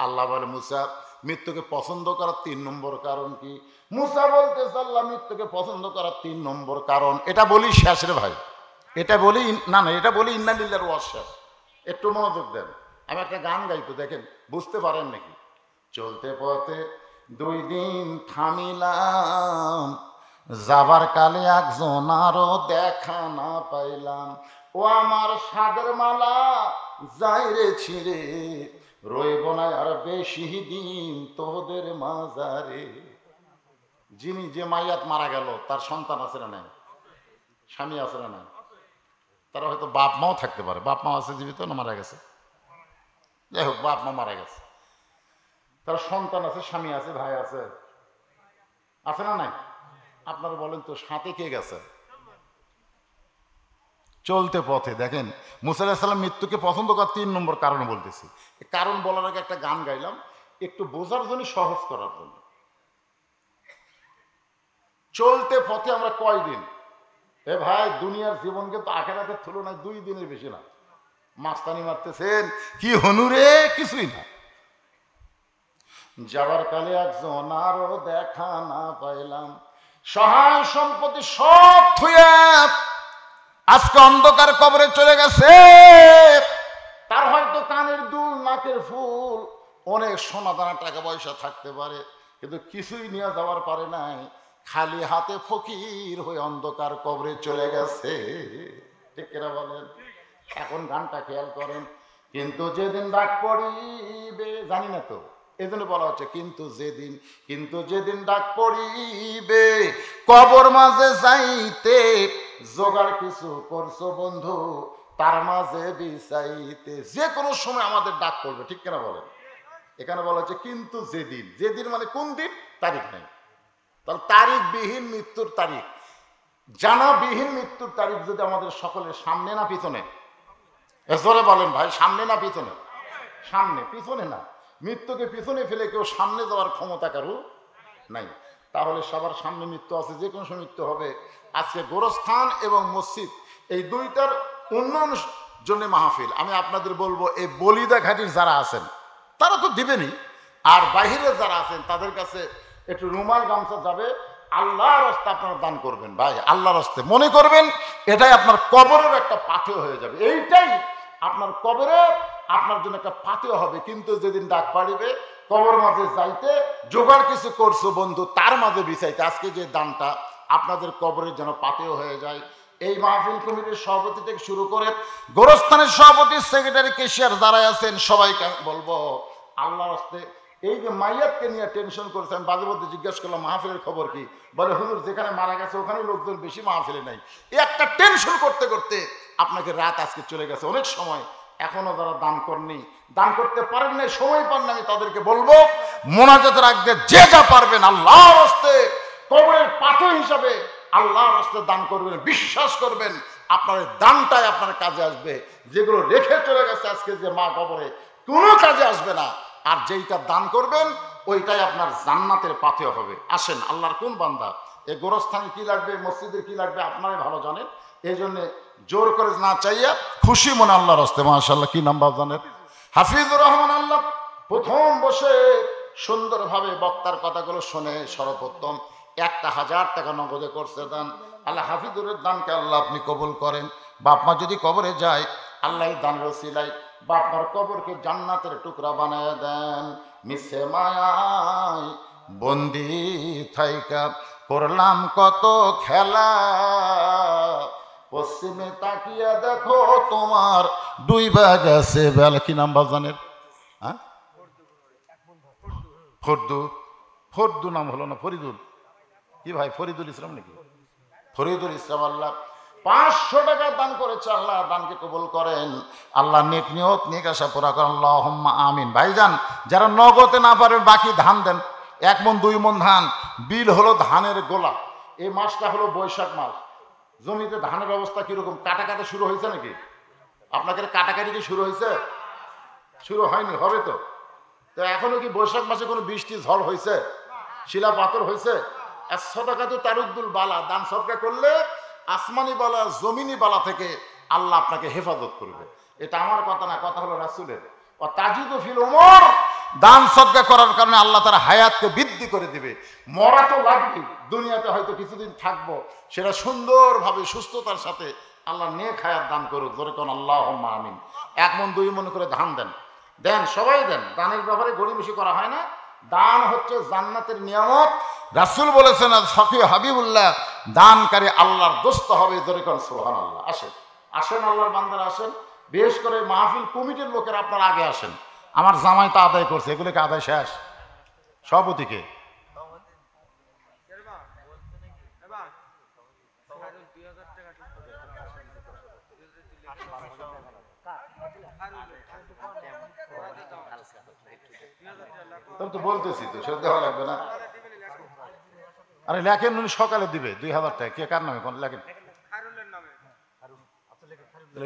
আল্লাহ বলে, মুসা, মৃত্যুকে পছন্দ করার 3 নম্বর কারণ কি? মুসা বলতেছে, আল্লাহ মৃত্যুকে পছন্দ করার 3 নম্বর কারণ, এটা বলি শেষ রে ভাই, এটা বলি না, এটা বলি ইন্না লিল্লাহির ওয়াজ শেষ। একটু মনোযোগ দেন, আমি একটা গান গাইতো, দেখেন বুঝতে পারেন নাকি। চলতে পথে 2 দিন থামিলাম, যাবার কালে একজন আরো দেখা না পাইলাম। ও আমার সাদের মালা যাই রে ছিঁড়ে, রইব না আর বেশি দিন তোদের মাজারে। যিনি যে মাইয়াত মারা গেল, তার সন্তান আছে না নাই? স্বামী আছে না নাই? তারা হয়তো বাপ মাও থাকতে পারে। বাপ মা আছে জীবিত না মারা গেছে? যাই হোক, বাপ মা মারা গেছে, তার সন্তান আছে, স্বামী আছে, ভাই আছে, আছে না নাই? আপনারা বলেন তো, সাথে কে গেছে? চলতে পথে দেখেন, মুসা আলাইহিস সালাম মৃত্যুকে পছন্দ করার 3 নম্বর কারণ বলতেছি। কারণ বলার আগে একটা গান গাইলাম, একটু বোঝার জন্য, সহজ করার জন্য। চলতে পথে আমরা কয়দিন? এ ভাই, দুনিয়ার জীবন কিন্তু আখিরাতের তুলনায় 2 দিনের বেশি না। মাস্তানি মারতেছেন কি হনুরে? কিছুই না। যাবার কালে একজন আরো দেখা না পাইলাম, সহায় সম্পত্তি সব থুয়ে আজকে অন্ধকার কবরে চলে গেছে। তার হয়তো কানের দুল, নাকের ফুল, অনেক সোনা দানা টাকা পয়সা থাকতে পারে, কিন্তু কিছুই নিয়ে যাওয়ার পারে নাই, খালি হাতে ফকির হয়ে অন্ধকার কবরে চলে গেছে। ঠিক কিনা বলেন? এখন গানটা খেয়াল করেন, কিন্তু যেদিন ডাক পড়িবে, জানি না তো এই জন্য বলা হচ্ছে কিন্তু যেদিন ডাক পড়িবে কবর মাঝে যাইতে, জোগাড় কিছু করছো বন্ধু তার মাঝে বিছাইতে। যে কোনো সময় আমাদের ডাক পড়বে। ঠিক কিনা বলেন? এখানে বলা হচ্ছে কিন্তু যেদিন মানে কোন দিন, তারিখ নেই। তাহলে তারিখবিহীন মৃত্যুর তারিখ, জানাবিহীন মৃত্যুর তারিখ যদি আমাদের সকলের সামনে না পিছনে, জোরে বলেন ভাই, সামনে না পিছনে? সামনে, পিছনে না। মৃত্যুকে পিছনে ফেলে কেউ সামনে যাওয়ার ক্ষমতা কারো নাই। তাহলে সবার সামনে মৃত্যু আছে, যে কোনো সময় মৃত্যু হবে। আজকে গোরস্থান এবং মসজিদ এই দুইটার উন্নয়নের জন্য মাহফিল। আমি আপনাদের বলবো, এই বলিদা ঘাটির যারা আছেন তারা তো দিবেনই, আর বাহিরে যারা আছেন তাদের কাছে একটু রুমাল গামছা যাবে, আল্লাহর রাস্তে আপনারা দান করবেন ভাই, আল্লাহর রাস্তে। মনে করবেন এটাই আপনার কবরের একটা পাথেয় হয়ে যাবে, এইটাই আপনার কবরে আপনার জন্য একটা পাথেয় হবে। কিন্তু যেদিন ডাক পাড়িবে কবর মাঝে যাইতে, জোগাড় কিছু করছো বন্ধু তার মাঝে বিছাইতে। আজকে যে দানটা আপনাদের কবরের যেন পাথেয় হয়ে যায়। এই মাহফিল কমিটির সভাপতি থেকে শুরু করে গোরস্থানের সভাপতি, সেক্রেটারি, কেশিয়ার যারা আছেন সবাইকে বলবো, আল্লাহর রাস্তে এই যে মাইয়াতকে নিয়ে টেনশন করেছে। আমি বাজে মধ্যে জিজ্ঞেস করলাম মাহফিলের খবর কি, বলে হুজুর যেখানে মারা গেছে ওখানে লোকজন বেশি, মাহফিলে নাই। এই একটা টেনশন করতে করতে আপনাকে রাত আজকে চলে গেছে। অনেক সময় এখনো যারা দান করেননি, দান করতে পারেন নাই, সময় পান না, আমি তাদেরকে বলবো মোনাজাতের আগে যে যা পারবেন আল্লাহর রাস্তে কবরের পাথর হিসাবে আল্লাহর রাস্তে দান করবেন। বিশ্বাস করবেন আপনার দানটাই আপনার কাজে আসবে। যেগুলো রেখে চলে গেছে আজকে যে মা কবরে, কোনো কাজে আসবে না। আর যেইটা দান করবেন ওইটাই আপনার জান্নাতের পাথেয় হবে। আসেন, আল্লাহর কোন বান্দা, এই গোরস্থানে কি লাগবে, মসজিদের কি লাগবে আপনারাই ভালো জানেন। এই জন্য জোর করে না চাইয়া খুশি মনে আল্লাহর রাস্তে, মাশাআল্লাহ কি নাম বাপ জানেন, হাফিজুর রহমান আল্লাহ প্রথম বসে সুন্দরভাবে বক্তার কথাগুলো শুনে সর্বপ্রথম 1000 টাকা নগদে করছে দান। আল্লাহ হাফিজুরের দানকে আল্লাহ আপনি কবুল করেন। বাপ মা যদি কবরে যায়, আল্লাহ দানের ওসিলায় বাপ মার কবরকে জান্নাতের টুকরা বানায় দেন। মিশে মায়ায় বন্দি থাইকা করলাম কত খেলা, পশ্চিমে তাকিয়া দেখো তোমার ডুইবা গেছে বেলা। কি নাম বাজানের? হ্যাঁ, ফরদু নাম হলো না, ফরিদুল কি ভাই, ফরিদুল ইসলাম নাকি? ফরিদুল ইসলাম আল্লাহ 500 টাকা দান করেছে। আল্লাহ দানকে কবুল করেন, আল্লাহ নেক নিয়ত নেক আশা পুরা করেন, আল্লাহুম্মা আমিন। ভাইজান যারা নগদে না পারে বাকি ধান দেন, 1 মণ 2 মণ ধান। বিল হলো ধানের গোলা। এই মাসটা হলো বৈশাখ মাস। জমিতে ধানের অবস্থা কিরকম? কাটাকাটি শুরু হয়েছে নাকি? আপনাদের কাটাকাটি কি শুরু হয়েছে? শুরু হয়নি, হবে তো। তো এখনো কি বৈশাখ মাসে কোনো বৃষ্টি ঝড় হয়েছে? শিলা পাথর হয়েছে? সদকা তো তারুদ্দুল বালা, দান সদকা করলে আসমানি বালা জমিনি বালা থেকে আল্লাহ আপনাকে হেফাজত করবে। এটা আমার কথা না, কথা হলো রাসূলের। ও তাজিদু ফিল উমর, দান সদকা করার কারণে আল্লাহ তার হায়াতকে বৃদ্ধি করে দিবে। মরা তো লাগবে, দুনিয়াতে হয়তো কিছুদিন থাকবো, সেটা সুন্দরভাবে সুস্থতার সাথে আল্লাহ নেক হায়াত দান করুক। ধরে কোন আল্লাহুম্মা আমিন। 1 মণ 2 মণ করে ধান দেন, দেন সবাই দেন। দানের ব্যাপারে গড়িমসি করা হয় না। দান হচ্ছে জান্নাতের নিয়ামত। রাসূল বলেছেন সফি হাবিবুল্লাহ, দানকারী আল্লাহর দোস্ত হবে। ধরে কোন সুবহানাল্লাহ। আসেন আসেন আল্লাহর বান্দারা আসেন, বিশেষ করে মাহফিল কমিটির লোকের আপনারা আগে আসেন। আমার জামাই তো আদায় করছে, এগুলোকে আদায় শেষ। সভাপতিকে তো বলতেছি তো, সে দেওয়া লাগবে না। আরে লেখেন, উনি সকালে দিবে 2000 টাকা। কে কার নামে কোন লেখেন?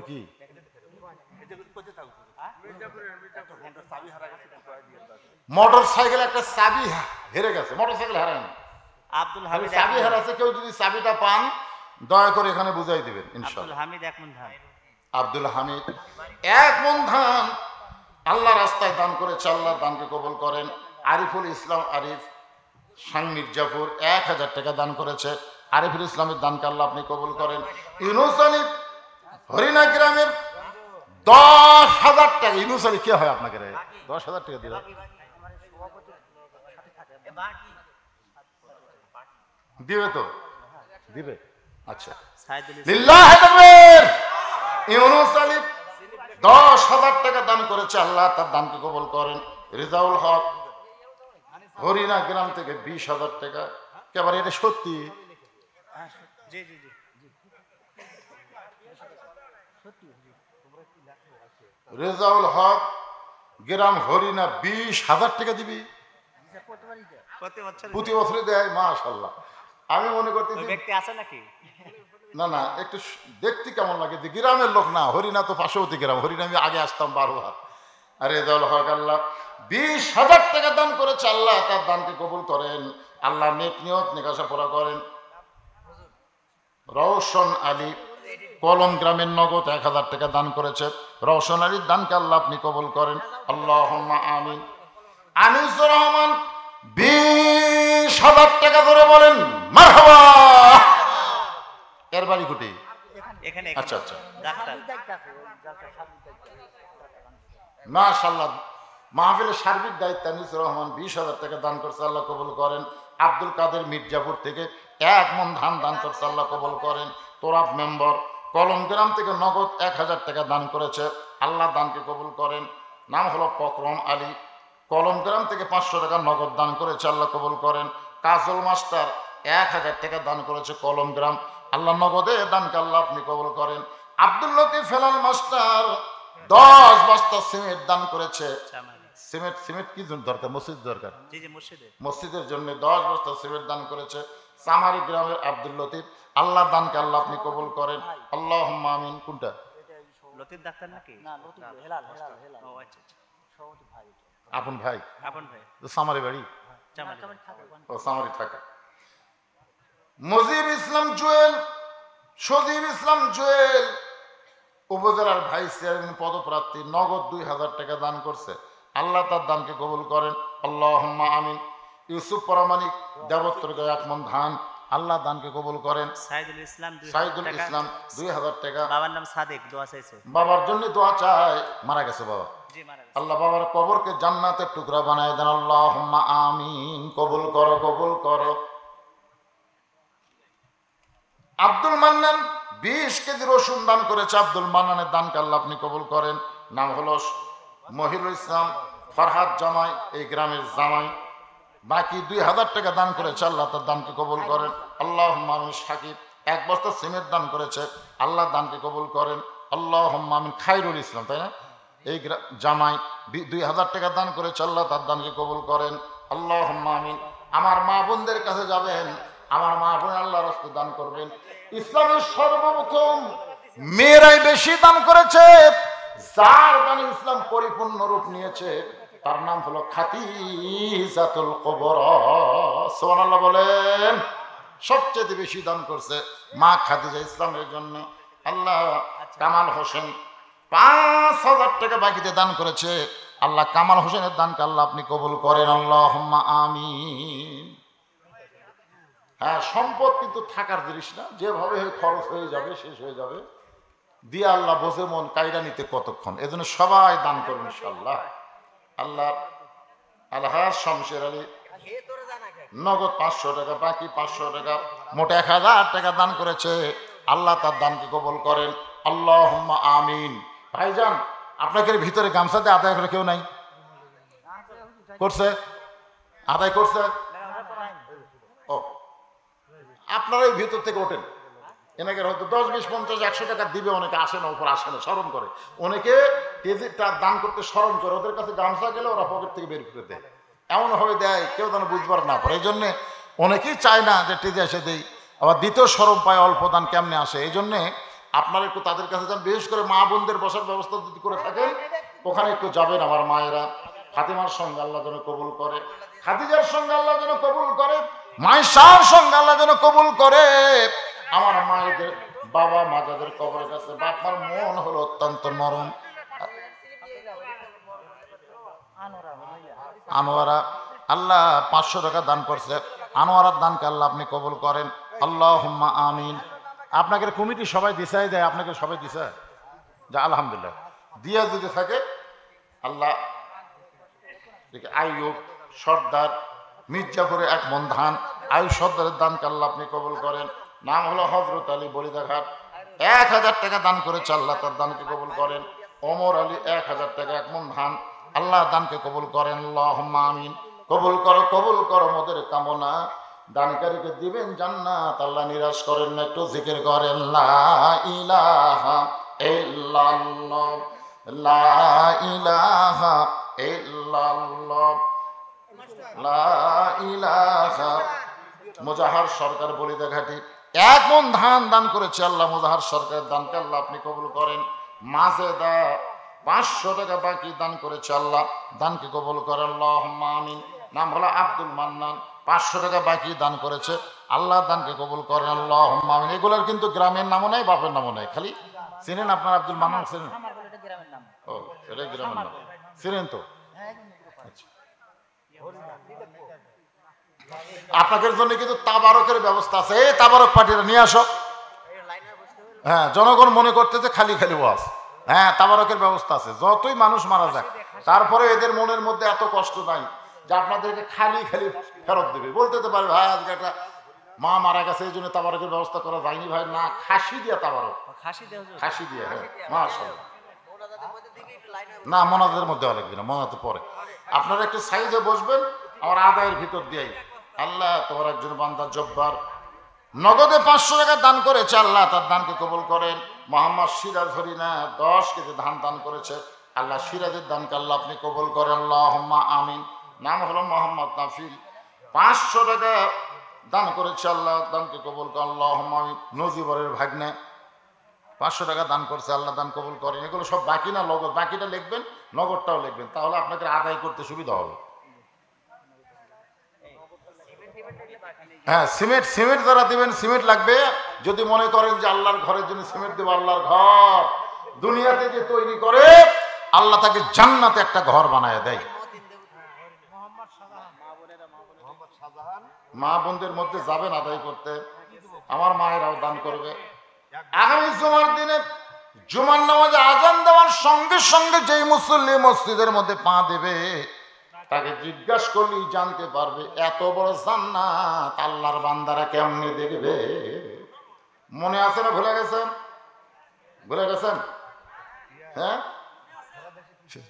কি মোটর সাইকেল একটা চাবি হেরে গেছে, মোটর সাইকেল হারায়নি, আব্দুল হামিদ চাবি হারাচ্ছে। কেউ যদি চাবিটা পান দয়া করে এখানে বুঝাই দিবেন ইনশাআল্লাহ। আব্দুল হামিদ 1 মণ ধান আল্লাহ রাস্তায় দান করেছে। আল্লাহ দানকে কবুল করেন। আরিফুল ইসলাম আরিফ সাং মির্জাপুর 1000 টাকা দান করেছে। আরিফুল ইসলামের দানকে আল্লাহ আপনি কবুল করেন। ইউনুস আলী হরিণা গ্রামের 10,000 টাকা। ইউনুস আলী কে হয় আপনাকে রে? 10,000 টাকা দিল, দিবে তো? দিবে, আচ্ছা। লিল্লাহি তাকবীর। ইউনুস আলী 10,000 টাকা দান করেছে, আল্লাহ তার দানকে কবুল করেন। রেজাউল হক হরিণা গ্রাম থেকে 20,000 টাকা। কেবল এটা সত্যি? রেজাউল হক গ্রাম হরিণা 20,000 টাকা দিবি? প্রতি বছরই দেয়, মাশাআল্লাহ। আমি মনে করতেছি ব্যক্তি আছে নাকি? না না, একটু দেখতে কেমন লাগে, যে গ্রামের লোক না। হরিণা তো পার্শ্ববর্তী গ্রাম, হরিণা আমি আগে আসতাম 12 বার। আর রেজাউল হক আল্লাহ 20,000 টাকা দান করেছে, আল্লাহ তার দানকে কবুল করেন। আল্লাহ নেক নিয়ত নিকাশা পড়া করেন। রওশন আলী কলম গ্রামের নগদ 1,000 টাকা দান করেছে। রওশন আলীর দানকে আল্লাহ আপনি কবুল করেন, আল্লাহুম্মা আমিন। আনিসুর রহমান 20,000 টাকা ধরে বলেন মারহাবা। এর বাড়ি কুটি? আচ্ছা আচ্ছা, মাশাআল্লাহ। মাহফিলের সার্বিক দায়িত্ব আনিসুর রহমান 20,000 টাকা দান করছে, আল্লাহ কবুল করেন। আব্দুল কাদের মির্জাপুর থেকে 1 মণ ধান দান করছে, আল্লাহ কবুল করেন। তোরাব মেম্বার কলম গ্রাম থেকে নগদ 1,000 টাকা দান করেছে, আল্লাহ দানকে কবুল করেন। নাম হলো ফকরম আলী, কলম গ্রাম থেকে 500 টাকা নগদ দান করেছে, আল্লাহ কবুল করেন। কাজল মাস্টার 1,000 টাকা দান করেছে কলম গ্রাম, আল্লাহ নগদে দানকে আল্লাহ আপনি কবুল করেন। আব্দুল লতিফ ফেলাল মাস্টার 10 বস্তা সিমেন্ট দান করেছে। সিমেন্ট কি জন্য দরকার? মসজিদ দরকার, মসজিদের জন্য 10 বস্তা সিমেন্ট দান করেছে। সামারি গ্রামের আব্দুল লতিফ, আল্লাহ দানকে আল্লাহ আপনি কবুল করেন, আল্লাহুম্মা আমিন। কোনটা? লতিফ ডাক্তার নাকি? না, লতিফ হেলাল। ও আচ্ছা আচ্ছা, আপন ভাই। তো সামারি বাড়ি? ও সামারি থাকা। মজিব ইসলাম জুয়েল, সজিব ইসলাম জুয়েল উপজেলার ভাইস চেয়ারম্যান পদপ্রার্থী, নগদ 2,000 টাকা দান করছে, আল্লাহ তার দানকে কবুল করেন, আল্লাহুম্মা আমিন। ইউসুফ পরামানিক দেবত্রকে 1 মণ ধান, আল্লাহ দানকে কবুল করেন। সাইদুল ইসলাম 2,000 টাকা। বাবার নাম সাদেক, দোয়া চাইছে, বাবার জন্য দোয়া চায়। মারা গেছে বাবা, আল্লাহ বাবার কবরকে জান্নাতের টুকরা বানায় দেন, আল্লাহুম্মা আমিন। কবুল করো, কবুল করো। আব্দুল মান্নান 20 কেজি রসুন দান করেছে, আব্দুল মান্নানের দানকে আল্লাহ আপনি কবুল করেন। নাম হলো মহিরুল ইসলাম ফরহাদ জামাই, এই গ্রামের জামাই। বাকি 2,000 টাকা দান করেছে, আল্লাহ তার দানকে কবুল করেন, আল্লাহুম্মা আমিন। সাকিব 1 বস্তা সিমেন্ট দান করেছে, আল্লাহ দানকে কবুল করেন, আল্লাহুম্মা আমিন। খায়রুল ইসলাম, তাই না, এই জামাই 2,000 টাকা দান করেছে, আল্লাহ তার দানকে কবুল করেন, আল্লাহুম্মা আমিন। আমার মা বোনদের কাছে যাবেন, আমার মা বোন আল্লাহর রাস্তায় দান করবেন। ইসলামের সর্বপ্রথম মেয়েরাই বেশি দান করেছে, যার দানে ইসলাম পরিপূর্ণ রূপ নিয়েছে, তার নাম হলো খাদিজাতুল কুবরা। সুবহানাল্লাহ বলেন। সবচেয়ে বেশি দান করছে মা খাদিজা ইসলামের জন্য। আল্লাহ কামাল হোসেন 5,000 টাকা বাকিতে দান করেছে, আল্লাহ কামাল হোসেনের দানকে আল্লাহ আপনি কবুল করেন, আল্লাহুম্মা আমিন। হ্যাঁ, সম্পদ কিন্তু থাকার জিনিস না, যেভাবে খরচ হয়ে যাবে, শেষ হয়ে যাবে। দিয়ে আল্লাহ বোঝে মন কায়দা নিতে কতক্ষণ, এজন্য সবাই দান করবেন ইনশাআল্লাহ। আল্লাহ আলহাজ শমশের আলী নগদ 500 টাকা, বাকি 500 টাকা, মোট 1,000 টাকা দান করেছে, আল্লাহ তার দানকে কবুল করেন, আল্লাহুম্মা আমিন। ভাইজান, আপনাকে ভিতরে গামছাতে আদায় করে কেউ নাই? করছে? আদায় করছে? ও, আপনারাই ভিতর থেকে ওঠেন। এনাকে হয়তো 10, 20, 50, 100 টাকা দিবে, অনেকে আসে না, উপর আসে না, স্মরণ করে। অনেকে কেজিটা দান করতে স্মরণ করে, ওদের কাছে গামছা গেলে ওরা পকেট থেকে বের করে দেয়, এমন ভাবে দেয় কেউ যেন বুঝবার না পারে। এই জন্যে অনেকেই চায় না যে টেজে এসে দেই, আবার দ্বিতীয় সরম পায় অল্প দান কেমনে আসে। এই জন্যে আপনারা একটু তাদের কাছে যান, বিশেষ করে মা বোনদের বসার ব্যবস্থা যদি করে থাকেন ওখানে একটু যাবেন। আমার মায়েরা ফাতেমার সঙ্গে আল্লাহ যেন কবুল করে, খাদিজার সঙ্গে আল্লাহ যেন কবুল করে, মায়েশার সঙ্গে আল্লাহ যেন কবুল করে। আমার মায়েদের বাবা মা যাদের কবরের কাছে, বাপার মন হলো অত্যন্ত নরম। আনোয়ারা আল্লাহ 500 টাকা দান করছে, আনোয়ারার দানকে আল্লাহ আপনি কবুল করেন, আল্লাহুম্মা আমিন। আপনাকে কমিটি সবাই দিশাই দেয়, আপনাকে সবাই দিশা যা, আলহামদুলিল্লাহ। দিয়া যদি থাকে আল্লাহ আইয়ুব সর্দার মির্জাপুরে 1 মণ ধান, আইয়ুব সর্দারের দানকে আল্লাহ আপনি কবুল করেন। নাম হলো হযরত আলী বলিদাঘাট, 1000 টাকা দান করেছে, আল্লাহ তার দানকে কবুল করেন। ওমর আলী 1000 টাকা 1 মণ ধান, আল্লাহ দানকে কবুল করেন। আল্লাহুম্মা আমিন। কবুল করো মোদের কামনা, দানকারীকে দিবেন জান্নাত, আল্লাহ নিরাশ করেন না। একটু জিকির করেন লা ইলাহা ইল্লাল্লাহ, লা ইলাহা ইল্লাল্লাহ, লা ইলাহা। মোজাহার সরকার বলিদাঘাটি 1 মণ ধান দান করেছে, আল্লাহ মোজাহার সরকারের দানকে আল্লাহ আপনি কবুল করেন। মাজেদা 500 টাকা বাকি দান করেছে, আল্লাহ দানকে কবুল করেন। আল্লাহুম্মা আমিন। নাম হলো আব্দুল মান্নান, 500 টাকা বাকি দান করেছে, আল্লাহ দানকে কবুল করেন। আল্লাহুম্মা আমিন। এগুলোর কিন্তু গ্রামের নামও নাই, বাপের নামও নাই, খালি চিনেন আপনার আব্দুল মান্নান? চিনেন? ও, এটা গ্রামের নাম, চিনেন তো? আচ্ছা, আপনাদের জন্য কিন্তু তাবারকের ব্যবস্থা আছে। এই তাবারক পার্টিরা নিয়ে আসো। হ্যাঁ, জনগণ মনে করতেছে খালি খালি ওয়াজ। হ্যাঁ, তাবারকের ব্যবস্থা আছে, যতই মানুষ মারা যাক তারপরে এদের মনের মধ্যে এত কষ্ট নাই যে আপনাদেরকে খালি খালি ফেরত দেবে। বলতে তো পারে ভাই আজকে একটা মা মারা গেছে এই জন্য তাবারকের ব্যবস্থা করা যায়নি। ভাই না, খাসি দিয়া তাবারক, খাসি দিয়ে। হ্যাঁ, মাশাআল্লাহ। না, মোনাজাতের মধ্যে লাগবে না, মোনাজাতের পরে আপনারা একটু সাইজে বসবেন, আমার আদায়ের ভিতর দিয়েই। আল্লাহ তোমার একজন বান্দা জব্বার নগদে 500 টাকা দান করেছে, আল্লাহ তার দানকে কবুল করেন। মোহাম্মদ সিরাজ হরিনা 10 কেজি ধান দান করেছে, আল্লাহ সিরাজের দানকে আল্লাহ আপনি কবুল করেন। আল্লাহুম্মা আমিন। নাম হলো মোহাম্মদ নাফিল, 500 টাকা দান করেছে, আল্লাহ দানকে কবুল করেন। আল্লাহুম্মা আমিন। নজিবরের ভাগ্নে 500 টাকা দান করছে, আল্লাহ দান কবুল করেন। এগুলো সব বাকি না, নগদ। বাকিটা লিখবেন, নগদটাও লিখবেন, তাহলে আপনাকে আদায় করতে সুবিধা হবে। হ্যাঁ, সিমেন্ট যারা দিবেন, সিমেন্ট লাগবে। যদি মনে করেন যে আল্লাহর ঘরের জন্য সিমেন্ট দেবো, আল্লাহর ঘর দুনিয়াতে যে তৈরি করে আল্লাহ তাকে জান্নাতে একটা ঘর বানায় দেয়। মা বোনদের মধ্যে যাবেন আদায় করতে, আমার মায়েরাও দান করবে। আগামী জুমার দিনে জুমার নামাজে আজান দেওয়ার সঙ্গে সঙ্গে যেই মুসল্লি মসজিদের মধ্যে পা দেবে তাকে জিজ্ঞাসা করলেই জানতে পারবে এত বড় জান্নাত আল্লাহর বান্দারা কেমনে দেখবে। মনে আছে না? ভুলে গেছেন? ভুলে গেছেন? হ্যাঁ,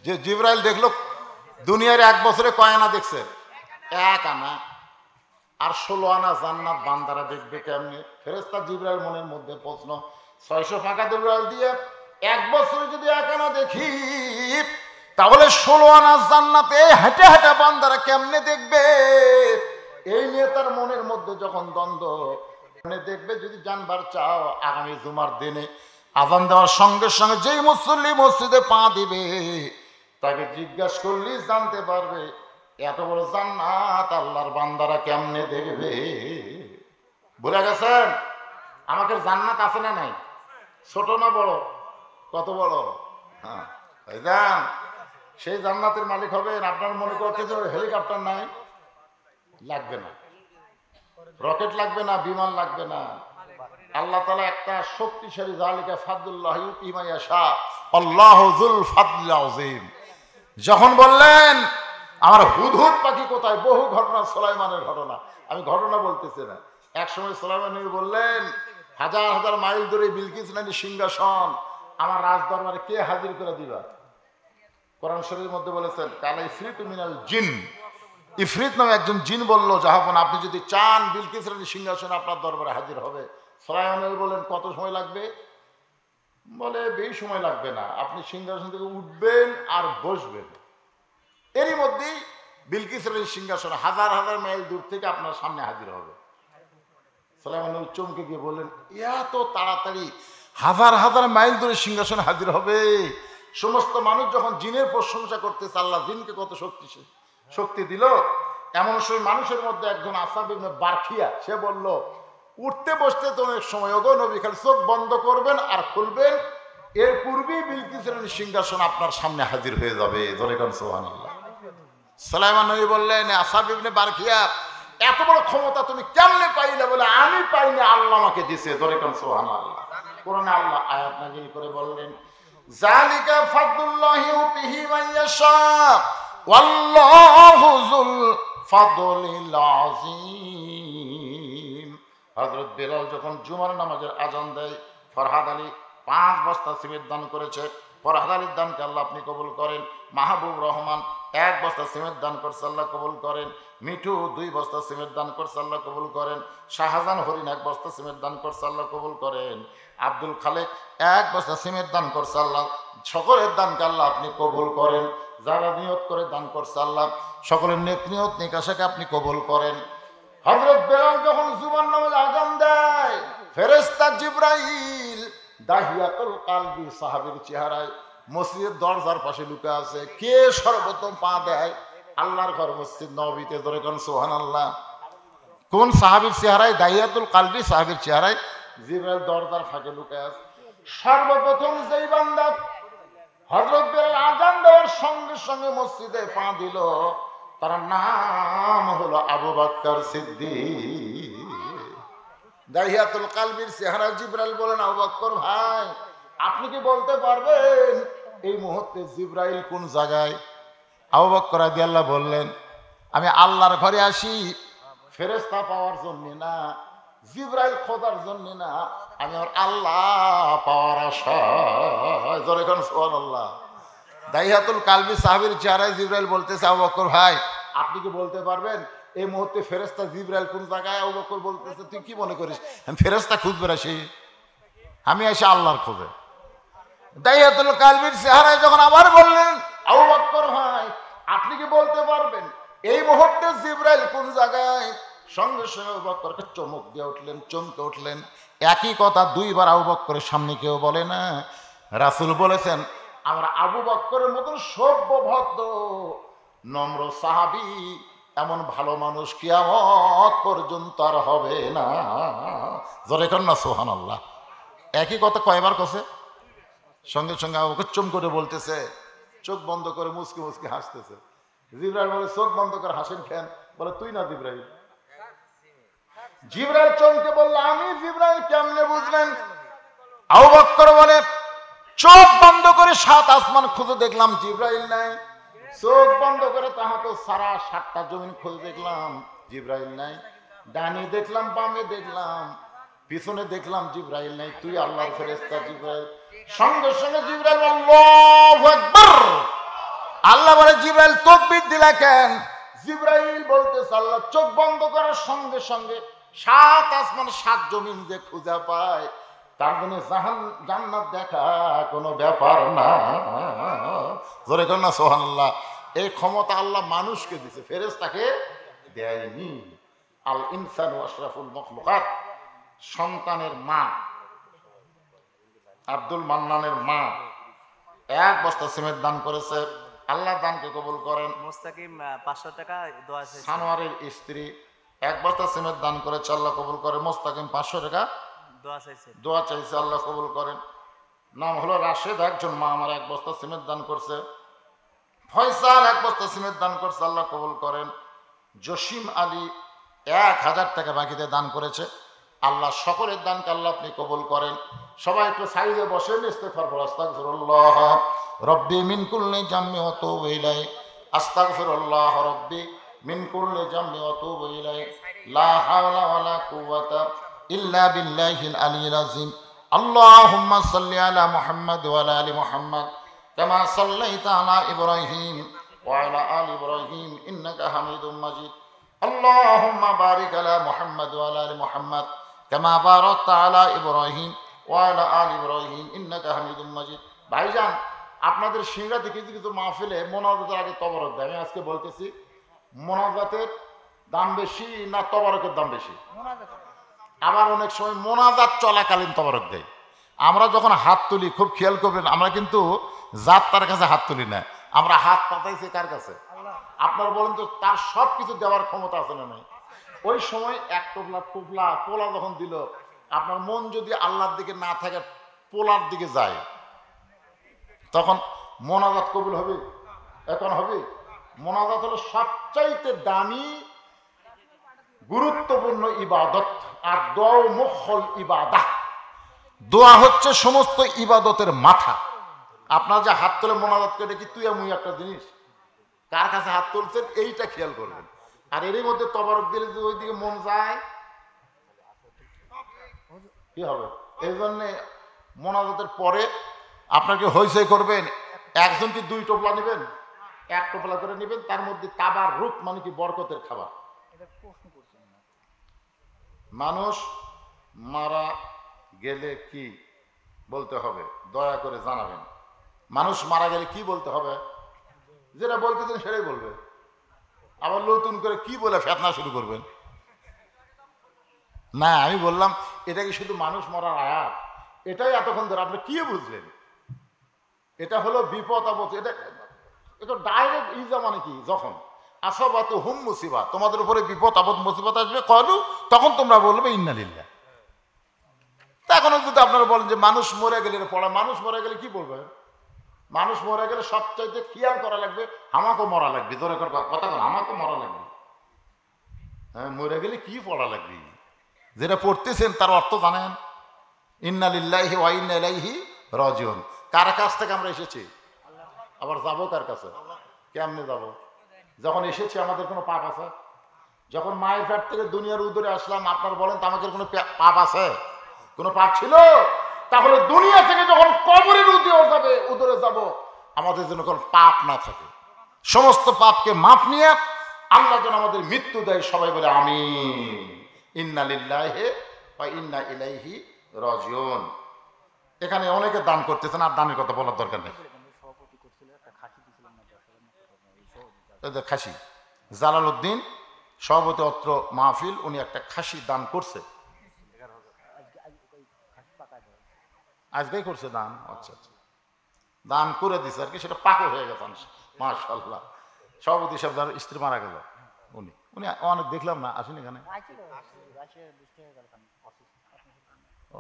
যে জিবরাইল দেখলো দুনিয়ার 1 বছরে কয় আনা দেখছে? 1 আনা। আর 16 আনা জান্নাত বান্দারা দেখবে কেমনে? ফেরেশতা জিবরাইল মনের মধ্যে প্রশ্ন, 600 ফাঁকা জিবরাইল দিয়ে 1 বছরে যদি 1 আনা দেখি তাহলে 16 আনা জান্নাতে হেঁটে হেঁটে বান্দারা কেমনে দেখবে? এই নিয়ে তার মনের মধ্যে যখন দ্বন্দ্ব, দেখবে যদি জানবার চাও আগামী জুমার দিনে আজান দেওয়ার সঙ্গে সঙ্গে যেই মুসল্লি মসজিদে পা দিবে তাকে জিজ্ঞাসা করলেই জানতে পারবে এত বড় জান্নাত আল্লাহর বান্দারা কেমনে দেখবে। ভুলে গেছেন? আমাকে জান্নাত আছে না নাই? ছোট না বড়? কত বড়? হ্যাঁ, ভাইজান সেই জান্নাতের মালিক হবেন। আপনার মনে করতে যে হেলিকপ্টার নাই, লাগবে না, রকেট লাগবে না, বিমান লাগবে না। আল্লাহ তাআলা একটা শক্তিশালী, যালিকা ফাদলুল্লাহ ইউতি মান ইয়াশা আল্লাহু যুল ফাদলিল আযীম। যখন বললেন আমার হুদহুদ পাখি কোথায়, বহু ঘটনা, সুলাইমানের ঘটনা, আমি ঘটনা বলতেছি না। এক সময় সুলাইমান নবী বললেন, হাজার হাজার মাইল দূরে বিলকিস রানীর সিংহাসন আমার রাজ দরবারে কে হাজির করে দিবা? কোরআন শরীফের মধ্যে বলেছেন কালা ইফরিতু মিনাল জিন, ইফরিত নামে একজন জিন বলল, জাহাপনা আপনি যদি চান বিলকিস রানীর সিংহাসন আপনার দরবারে হাজির হবে। সুলাইমান নবী বলেন কত সময় লাগবে? বলে বেশি সময় লাগবে না, আপনি সিংহাসন থেকে উঠবেন আর বসবেন, এরই মধ্যেই বিলকিস রানীর সিংহাসন হাজার হাজার মাইল দূর থেকে আপনার সামনে হাজির হবে। সুলাইমান নবী চমকে গিয়ে বললেন এত তাড়াতাড়ি হাজার হাজার মাইল দূরে সিংহাসন হাজির হবে? সমস্ত মানুষ যখন জিনের প্রশংসা করতেছে আল্লাহ জিনকে কত শক্তি দিল, এমন সময় মানুষের মধ্যে একজন আসহাব ইবনে বারখিয়া, সে বলল উঠতে বসতে তো অনেক সময়, ওগো নবী খালি চোখ বন্ধ করবেন আর খুলবেন, এর পূর্বেই বিলকিস রানীর সিংহাসন আপনার সামনে হাজির হয়ে যাবে। সুবহানাল্লাহ। সুলাইমান নবী বললেন আসহাব ইবনে বারখিয়া এত বড় ক্ষমতা তুমি কেমনে পাইলে? বলে আমি পাইনি, আল্লাহ আমাকে দিছে। সুবহানাল্লাহ। কোরআনে আল্লাহ আয়াত নাযিল করে বললেন যালিকা ফাদলুল্লাহি ইউতিহি মান ইয়াশা ওয়াল্লাহু যুল ফাদলিল আযীম। হযরত বেলাল যখন জুমার নামাজের আজান দেয়, ফরহাদ আলী 5 বস্তা সিমেন্ট দান করেছে। ফরহাদ আলীর দানকে আল্লাহ আপনি কবুল করেন। মাহবুব রহমান 1 বস্তা সিমেন্ট দান করছে, আল্লাহ কবুল করেন। মিঠু 2 বস্তা সিমেন্ট দান করছে, আল্লাহ কবুল করেন। শাহজাহান হরিণ 1 বস্তা সিমেন্ট দান করছে, আল্লাহ কবুল করেন। আব্দুল খালেক 1 বস্তা সিমেন্ট দান করছে, আল্লাহ সকলের দানকে আল্লাহ আপনি কবুল করেন। যারা নিয়ত করে দান করছে আল্লাহ সকলের নেক নিয়ত নিকাশাকে আপনি কবুল করেন। হযরত বেলাল যখন জুমার নামাজ আজান দেয়, ফেরেশতা জিবরাইল দাহিয়াতুল কালবি সাহাবীর চেহারায় মসজিদের দরজার পাশে লুকে আছে। কে সর্বপ্রথম পা দেয়? আল্লাহর ঘর মসজিদ নববীতে, ধরে কোন সুবহানাল্লাহ। কোন সাহাবীর চেহারায়? দাহিয়াতুল কালবি সাহাবীর চেহারায় জিবরাইল দরজার ফাঁকে লুকে আছে। সর্বপ্রথম যেই বান্দা হযরত বেলাল আজান দেওয়ার সঙ্গে সঙ্গে মসজিদে পা দিল, তার নাম হলো আবু বকর সিদ্দিক। দাহিয়াতুল কালবির চেহারা জিবরাইল বলেন, আবু বকর ভাই, আপনি কি বলতে পারবেন এই মুহূর্তে জিবরাইল কোন জায়গায়? আবু বকর রাদিয়াল্লাহু বললেন, আমি আল্লাহর ঘরে আসি ফেরেশতা পাওয়ার জন্য না, জিবরাইল খোদার জন্য না, আমি আমার আল্লাহ পাওয়ার আশায়। জোরে কোন সুবহানাল্লাহ। দাহিয়াতুল কালবি সাহাবীর চেহারায় জিবরাইল বলতেছে, আবু বকর ভাই, আপনি কি বলতে পারবেন এই মুহূর্তে ফেরেশতা জিবরাইল কোন জায়গায়? আবু বকর বলতেছে, তুই কি মনে করিস আমি ফেরেশতা খুঁজবে আসি? আমি আসি আল্লাহর খোঁজে। দাহিয়াতুল কালবির চেহারায় যখন আবার বললেন, আবু বকর ভাই, আপনি কি বলতে পারবেন এই মুহূর্তে জিবরাইল কোন জায়গায়? সঙ্গে সঙ্গে আবু বকরকে চমক দিয়ে উঠলেন, চমকে উঠলেন। একই কথা 2 বার আবু বকরের সামনে কেউ বলে না। রাসূল বলেছেন, আমরা আবু বকরের মতন সভ্য ভদ্র নম্র সাহাবী এমন ভালো মানুষ কিয়ামত পর্যন্ত আর হবে না। জোরে কর না সুবহানাল্লাহ। একই কথা কয়বার কছে? সঙ্গে সঙ্গে আবু বকর চুম করে বলতেছে, চোখ বন্ধ করে মুচকি মুচকি হাসতেছে। জিবরাইল বলে, চোখ বন্ধ করে হাসেন কেন? বলে, তুই না জিবরাইল। জিবরাইল চমকে বলল, আমি জিবরাইল। কেমনে বুঝলেন? আবু বকর বলে, চোখ বন্ধ করে 7 আসমান খুঁজে দেখলাম জিবরাইল নাই। চোখ বন্ধ করে তাহাতে সারা 7টা জমিন খুঁজে দেখলাম জিবরাইল নাই। ডানে দেখলাম, বামে দেখলাম, পিছনে দেখলাম, জিবরাইল নাই। তুই আল্লাহর ফেরেশতা জিবরাইল। সঙ্গে সঙ্গে জিবরাইল আল্লাহু আকবার। আল্লাহ বলে, জিবরাইল তাকবীর দিলা কেন? জিবরাইল বলতেছে, আল্লাহ চোখ বন্ধ করার সঙ্গে সঙ্গে 7 আসমান 7 জমিন যে খুঁজে পায়, তার জন্য জান্নাত দেখা কোনো ব্যাপার না। জোরে কর না সুবহানাল্লাহ। এই ক্ষমতা আল্লাহ মানুষকে দিয়েছে, ফেরেশতাকে দেয়নি। আল ইনসানু আশরাফুল মাখলুকাত। সন্তানের মা, আব্দুল মান্নানের মা 1 বস্তা সিমেন্ট দান করেছে, আল্লাহ দানকে কবুল করেন। মুস্তাকিম 500 টাকা দোয়া চাইছে। সানোয়ারের স্ত্রী 1 বস্তা সিমেন্ট দান করেছে, আল্লাহ কবুল করেন। মুস্তাকিম 500 টাকা দোয়া চাইছে, আল্লাহ কবুল করেন। নাম হলো রাশেদ, একজন মা আমার 1 বস্তা সিমেন্ট দান করছে। ফয়সাল 1 বস্তা সিমেন্ট দান করছে, আল্লাহ কবুল করেন। জসিম আলী 1000 টাকা বাকিতে দান করেছে, আল্লাহ সকলের দানকে আল্লাহ আপনি কবুল করেন। সবাই একটু সাইডে বসেন, ইস্তেগফার পড়ো। আস্তাগফিরুল্লাহ রব্বি মিন কুল্লি জামমি ওয়া তুবু ইলাইহি, আস্তাগফিরুল্লাহ রব্বি মিন কুল্লি জামমি ওয়া তুবু ইলাইহি, লা হাওলা ওয়ালা কুওয়াতা ইল্লা বিল্লাহিল আলিয়্যিল আযীম। আল্লাহুম্মা সাল্লি আলা মুহাম্মাদ ওয়া আলা আলি মুহাম্মাদ কামা সাল্লাইতা আলা ইব্রাহিম ওয়া আলা আলি ইব্রাহিম ইন্নাকা হামিদুম মাজিদ। আল্লাহুম্মা বারিক আলা মুহাম্মাদ ওয়া আলা আলি মুহাম্মাদ কামা বারাকতা আলা ইব্রাহিম ওয়া আলা আলি ইব্রাহিম ইন্নাকা হামিদুম মাজিদ। ভাইজান, আপনাদের সিংড়াতে কিছু কিছু মাহফিলে মোনাজাতের আগে তবরক দেয়। আমি আজকে বলতেছি, মোনাজাতের দাম বেশি না তবরকের দাম বেশি? আবার অনেক সময় মোনাজাত চলাকালীন তবরক দেয়। আমরা যখন হাত তুলি, খুব খেয়াল করবেন, আমরা কিন্তু জাত তার কাছে হাত তুলি না, আমরা হাত পাতাইছি কার কাছে? আপনারা বলেন তো, তার সব কিছু দেওয়ার ক্ষমতা আছে না নাই? ওই সময় 1 টোপলা পোলা যখন দিল, আপনার মন যদি আল্লাহর দিকে না থাকে, পোলার দিকে যায়, তখন মোনাজাত কবুল হবে? এখন হবে? মোনাজাত হলো সবচাইতে দামি গুরুত্বপূর্ণ ইবাদত, আর দোয়া মুখল ইবাদাহ। দোয়া হচ্ছে সমস্ত ইবাদতের মাথা। আপনার যে হাত তোলে মোনাজাত করে কি তুই মুই একটা জিনিস, কার কাছে হাত তুলছেন এইটা খেয়াল করবেন। আর এরই মধ্যে তবারক দিলে যদি ওইদিকে মন যায় কি হবে? এই জন্যে মোনাজাতের পরে আপনাকে হইচই করবেন, একজন কি 2 টোপলা নেবেন, 1 টোপলা করে নেবেন, তার মধ্যে তাবার রূপ মানে কি বরকতের খাবার। মানুষ মারা গেলে কি বলতে হবে দয়া করে জানাবেন। মানুষ মারা গেলে কি বলতে হবে? যেটা বলতেছেন সেটাই বলবে। আবার নতুন করে কি বলে ফেতনা শুরু করবেন? না, আমি বললাম এটা কি শুধু মানুষ মরার আয়াত? এটাই এতক্ষণ ধরে আপনি কি বুঝলেন? এটা হলো বিপদ আপদ। এটা ডাইরেক্ট ইজা মানে কি, যখন আসাবাত হুম মুসিবা, তোমাদের উপরে বিপদ আপদ মুসিবত আসবে কলু, তখন তোমরা বলবে ইন্না লিল্লাহ। এখনো যদি আপনারা বলেন যে মানুষ মরে গেলে পড়া, মানুষ মরে গেলে কি বলবে? মানুষ মরে গেলে সবচাইতে খেয়াল করা লাগবে আমাকে মরা লাগবে। জোরে কথা বল, আমাকে মরা লাগবে। হ্যাঁ, মরে গেলে কি পড়া লাগবে? যেটা পড়তেছেন তার অর্থ জানেন? ইন্না লিল্লাহি ওয়া ইন্না ইলাইহি রাজিউন। কার কাছ থেকে আমরা এসেছি, আবার যাবো কার কাছে? কেমনে যাব? যখন এসেছি আমাদের কোনো পাপ আছে? যখন মায়ের পেট থেকে দুনিয়ার উদরে আসলাম, আপনারা বলেন তো আমাদের কোনো পাপ আছে? কোনো পাপ ছিল? তাহলে দুনিয়া থেকে যখন কবরের উদরে যাব, আমাদের যেন কোনো পাপ না থাকে। সমস্ত পাপকে মাপ নিয়ে আল্লাহ যেন আমাদের মৃত্যু দেয়। সবাই বলে আমিন। ইন্না লিল্লাহি ওয়া ইন্না ইলাইহি রাজিউন। এখানে অনেকে দান করতেছেন, আর দানের কথা বলার দরকার নেই। খাসি জালালউদ্দিন সভাপতি অত্র মাহফিল, উনি একটা খাসি দান করছে। আজকেই করছে দান? আচ্ছা আচ্ছা, দান করে দিছে আর কি, সেটা পাকও হয়ে গেছে মাশাআল্লাহ। সভাপতি সাহেব স্ত্রী মারা গেল, উনি উনি অনেক দেখলাম না, আসেন এখানে। ও,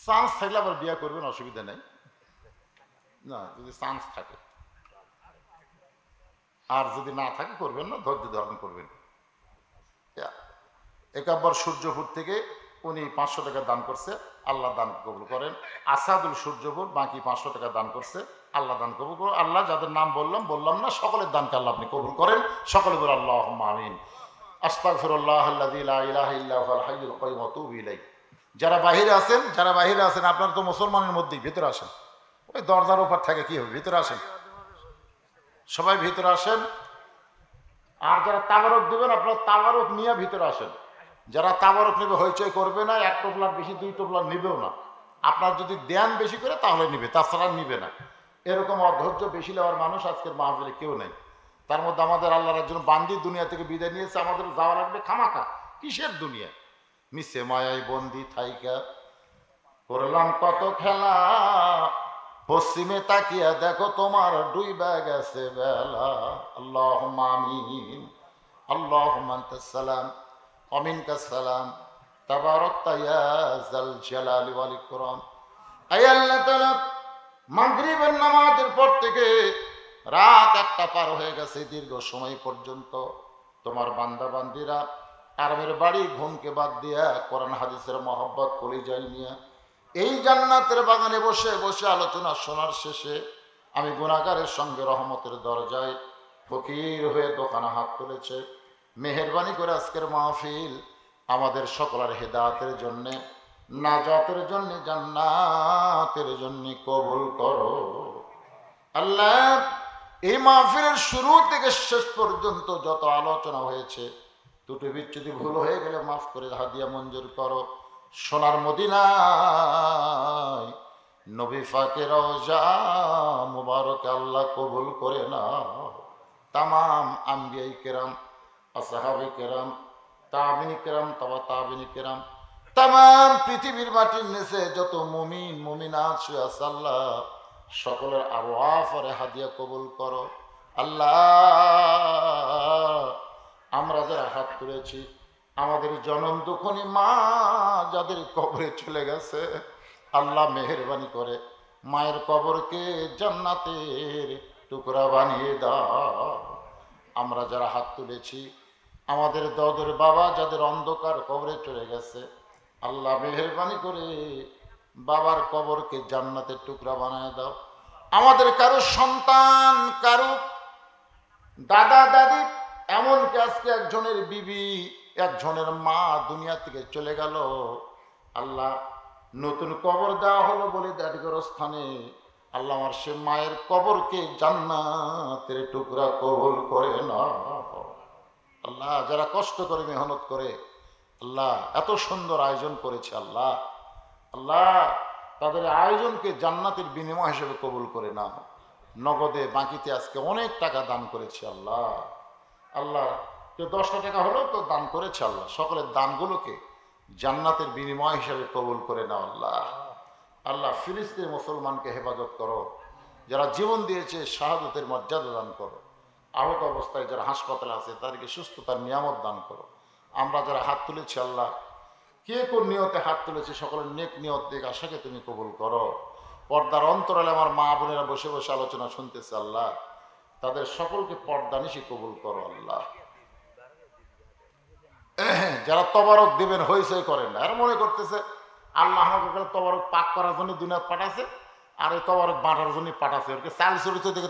চান্স থাকলে আবার বিয়ে করবেন, অসুবিধা নেই না, যদি চান্স থাকে। আর যদি না থাকে করবেন না, ধৈর্য ধারণ করবেন। একাব্বর সূর্যপুর থেকে উনি 500 টাকা দান করছে, আল্লাহ দান কবুল করেন। আসাদুল সূর্যপুর বাকি 500 টাকা দান করছে, আল্লাহ দান কবুল করেন। আল্লাহ যাদের নাম বললাম না, সকলের দানকে আল্লাহ আপনি কবুল করেন। সকলে বলে আল্লাহুম্মা আমিন। আস্তাগফিরুল্লাহ আল্লাযী লা ইলাহা ইল্লা হুয়াল হাইয়ুল কাইয়্যুম ওয়া আতুবু ইলাইহি। যারা বাহিরে আছেন, আপনারা তো মুসলমানের মধ্যেই, ভিতরে আসেন। ওই দরজার উপর থাকে কি হবে, ভিতরে আসেন, সবাই ভিতরে আসেন। আর যারা তাবারক দিবেন, আপনারা তাবারক নিয়ে ভিতরে আসেন। যারা তাবারক নেবে হইচই করবে না, 1 টোপলার বেশি 2 টোপলার নিবেও না। আপনার যদি দেন বেশি করে তাহলে নিবে, তাছাড়া নিবে না। এরকম অধৈর্য বেশি নেওয়ার মানুষ আজকের মাহফিলে কেউ নেই। তার মধ্যে আমাদের আল্লাহর একজন বান্দি দুনিয়া থেকে বিদায় নিয়েছে, আমাদের যাওয়া লাগবে খামাখা। কিসের দুনিয়া? মিশে মায়ায় বন্দি থাইকা করলাম কত খেলা, পশ্চিমে তাকিয়া দেখো তোমার ডুইবা গেছে বেলা। আল্লাহুম্মা আমিন। আল্লাহুম্মা আনতাস সালাম ওয়া মিনকাস সালাম, তাবারাকতা ইয়া যাল জালালি ওয়াল ইকরাম। আয় আল্লাহ তাআলা, মাগরিবের নামাজের পর থেকে রাত 1টা পার হয়ে গেছে, দীর্ঘ সময় পর্যন্ত তোমার বান্দা বান্দিরা আরামের বাড়ি ঘুমকে বাদ দিয়া কোরআন হাদিসের মহব্বত কলিজায় নিয়া এই জান্নাতের বাগানে বসে বসে আলোচনা শোনার শেষে আমি গুনাহগারের সঙ্গে রহমতের দরজায় ফকির হয়ে দোকানে হাত তুলেছে। মেহেরবানি করে আজকের মাহফিল আমাদের সকলের হেদায়েতের জন্য, নাজাতের জন্য, জান্নাতের জন্য কবুল করো আল্লাহ। এই মাহফিলের শুরু থেকে শেষ পর্যন্ত যত আলোচনা হয়েছে, ত্রুটি বিচ্যুতি ভুল হয়ে গেলে মাফ করে হাদিয়া মঞ্জুর করো। সোনার মদিনায় নবী পাকের রওজা মুবারক আল্লাহ কবুল করে নাও। তামাম আম্বিয়ায়ে কেরাম, আসহাবে কেরাম, তাবিনী কেরাম, তাবিনী কেরাম, তামাম পৃথিবীর মাটির নিচে যত মুমিন মুমিনাত শুয়ে আছে আল্লাহ, সকলের আরওয়াফে হাদিয়া কবুল করো আল্লাহ। আমরা যারা হাত তুলেছি, আমাদের জনম দুঃখনী মা যাদের কবরে চলে গেছে, আল্লাহ মেহেরবানি করে মায়ের কবরকে জান্নাতের টুকরা বানিয়ে দাও। আমরা যারা হাত তুলেছি, আমাদের দাদুর বাবা যাদের অন্ধকার কবরে চলে গেছে, আল্লাহ মেহেরবানি করে বাবার কবরকে জান্নাতের টুকরা বানায় দাও। আমাদের কারো সন্তান, কারো দাদা দাদি, এমনকি আজকে একজনের বিবি, একজনের মা দুনিয়া থেকে চলে গেল, আল্লাহ নতুন কবর দেওয়া হলো বলে দাঁড়িয়ে স্থানে, আল্লাহ আমার সে মায়ের কবরকে জান্নাতের টুকরা কবুল করে না। আল্লাহ যারা কষ্ট করে মেহনত করে, আল্লাহ এত সুন্দর আয়োজন করেছে, আল্লাহ আল্লাহ তাদের আয়োজনকে জান্নাতের বিনিময় হিসেবে কবুল করে না। নগদে বাকিতে আজকে অনেক টাকা দান করেছে, আল্লাহ আল্লাহ কেউ 10টা টাকা হলেও তো দান করেছে, আল্লাহ সকলের দানগুলোকে জান্নাতের বিনিময় হিসেবে কবুল করে নাও। আল্লাহ আল্লাহ ফিলিস্তিন মুসলমানকে হেফাজত করো, যারা জীবন দিয়েছে শাহাদতের মর্যাদা দান করো, আহত অবস্থায় যারা হাসপাতালে আছে তাদেরকে সুস্থতার নিয়ামত দান করো। আমরা যারা হাত তুলেছি, আল্লাহ কে কোন নিয়তে হাত তুলেছে সকলের নেক নিয়ত দিক আশাকে তুমি কবুল করো। পর্দার অন্তরালে আমার মা বোনেরা বসে বসে আলোচনা শুনতেছে, আল্লাহ তাদের সকলকে পর্দানিশি কবুল করো। আল্লাহ যারা তবারক দিবেন হইচই করেন না, আর মনে করতেছে আল্লাহ আমাকে তবারক পাক করার জন্য দুনিয়া পাঠাছে, আর এই তবারক বাঁটার জন্য পাঠাছে, ওকে চাল চরিত্র দেখে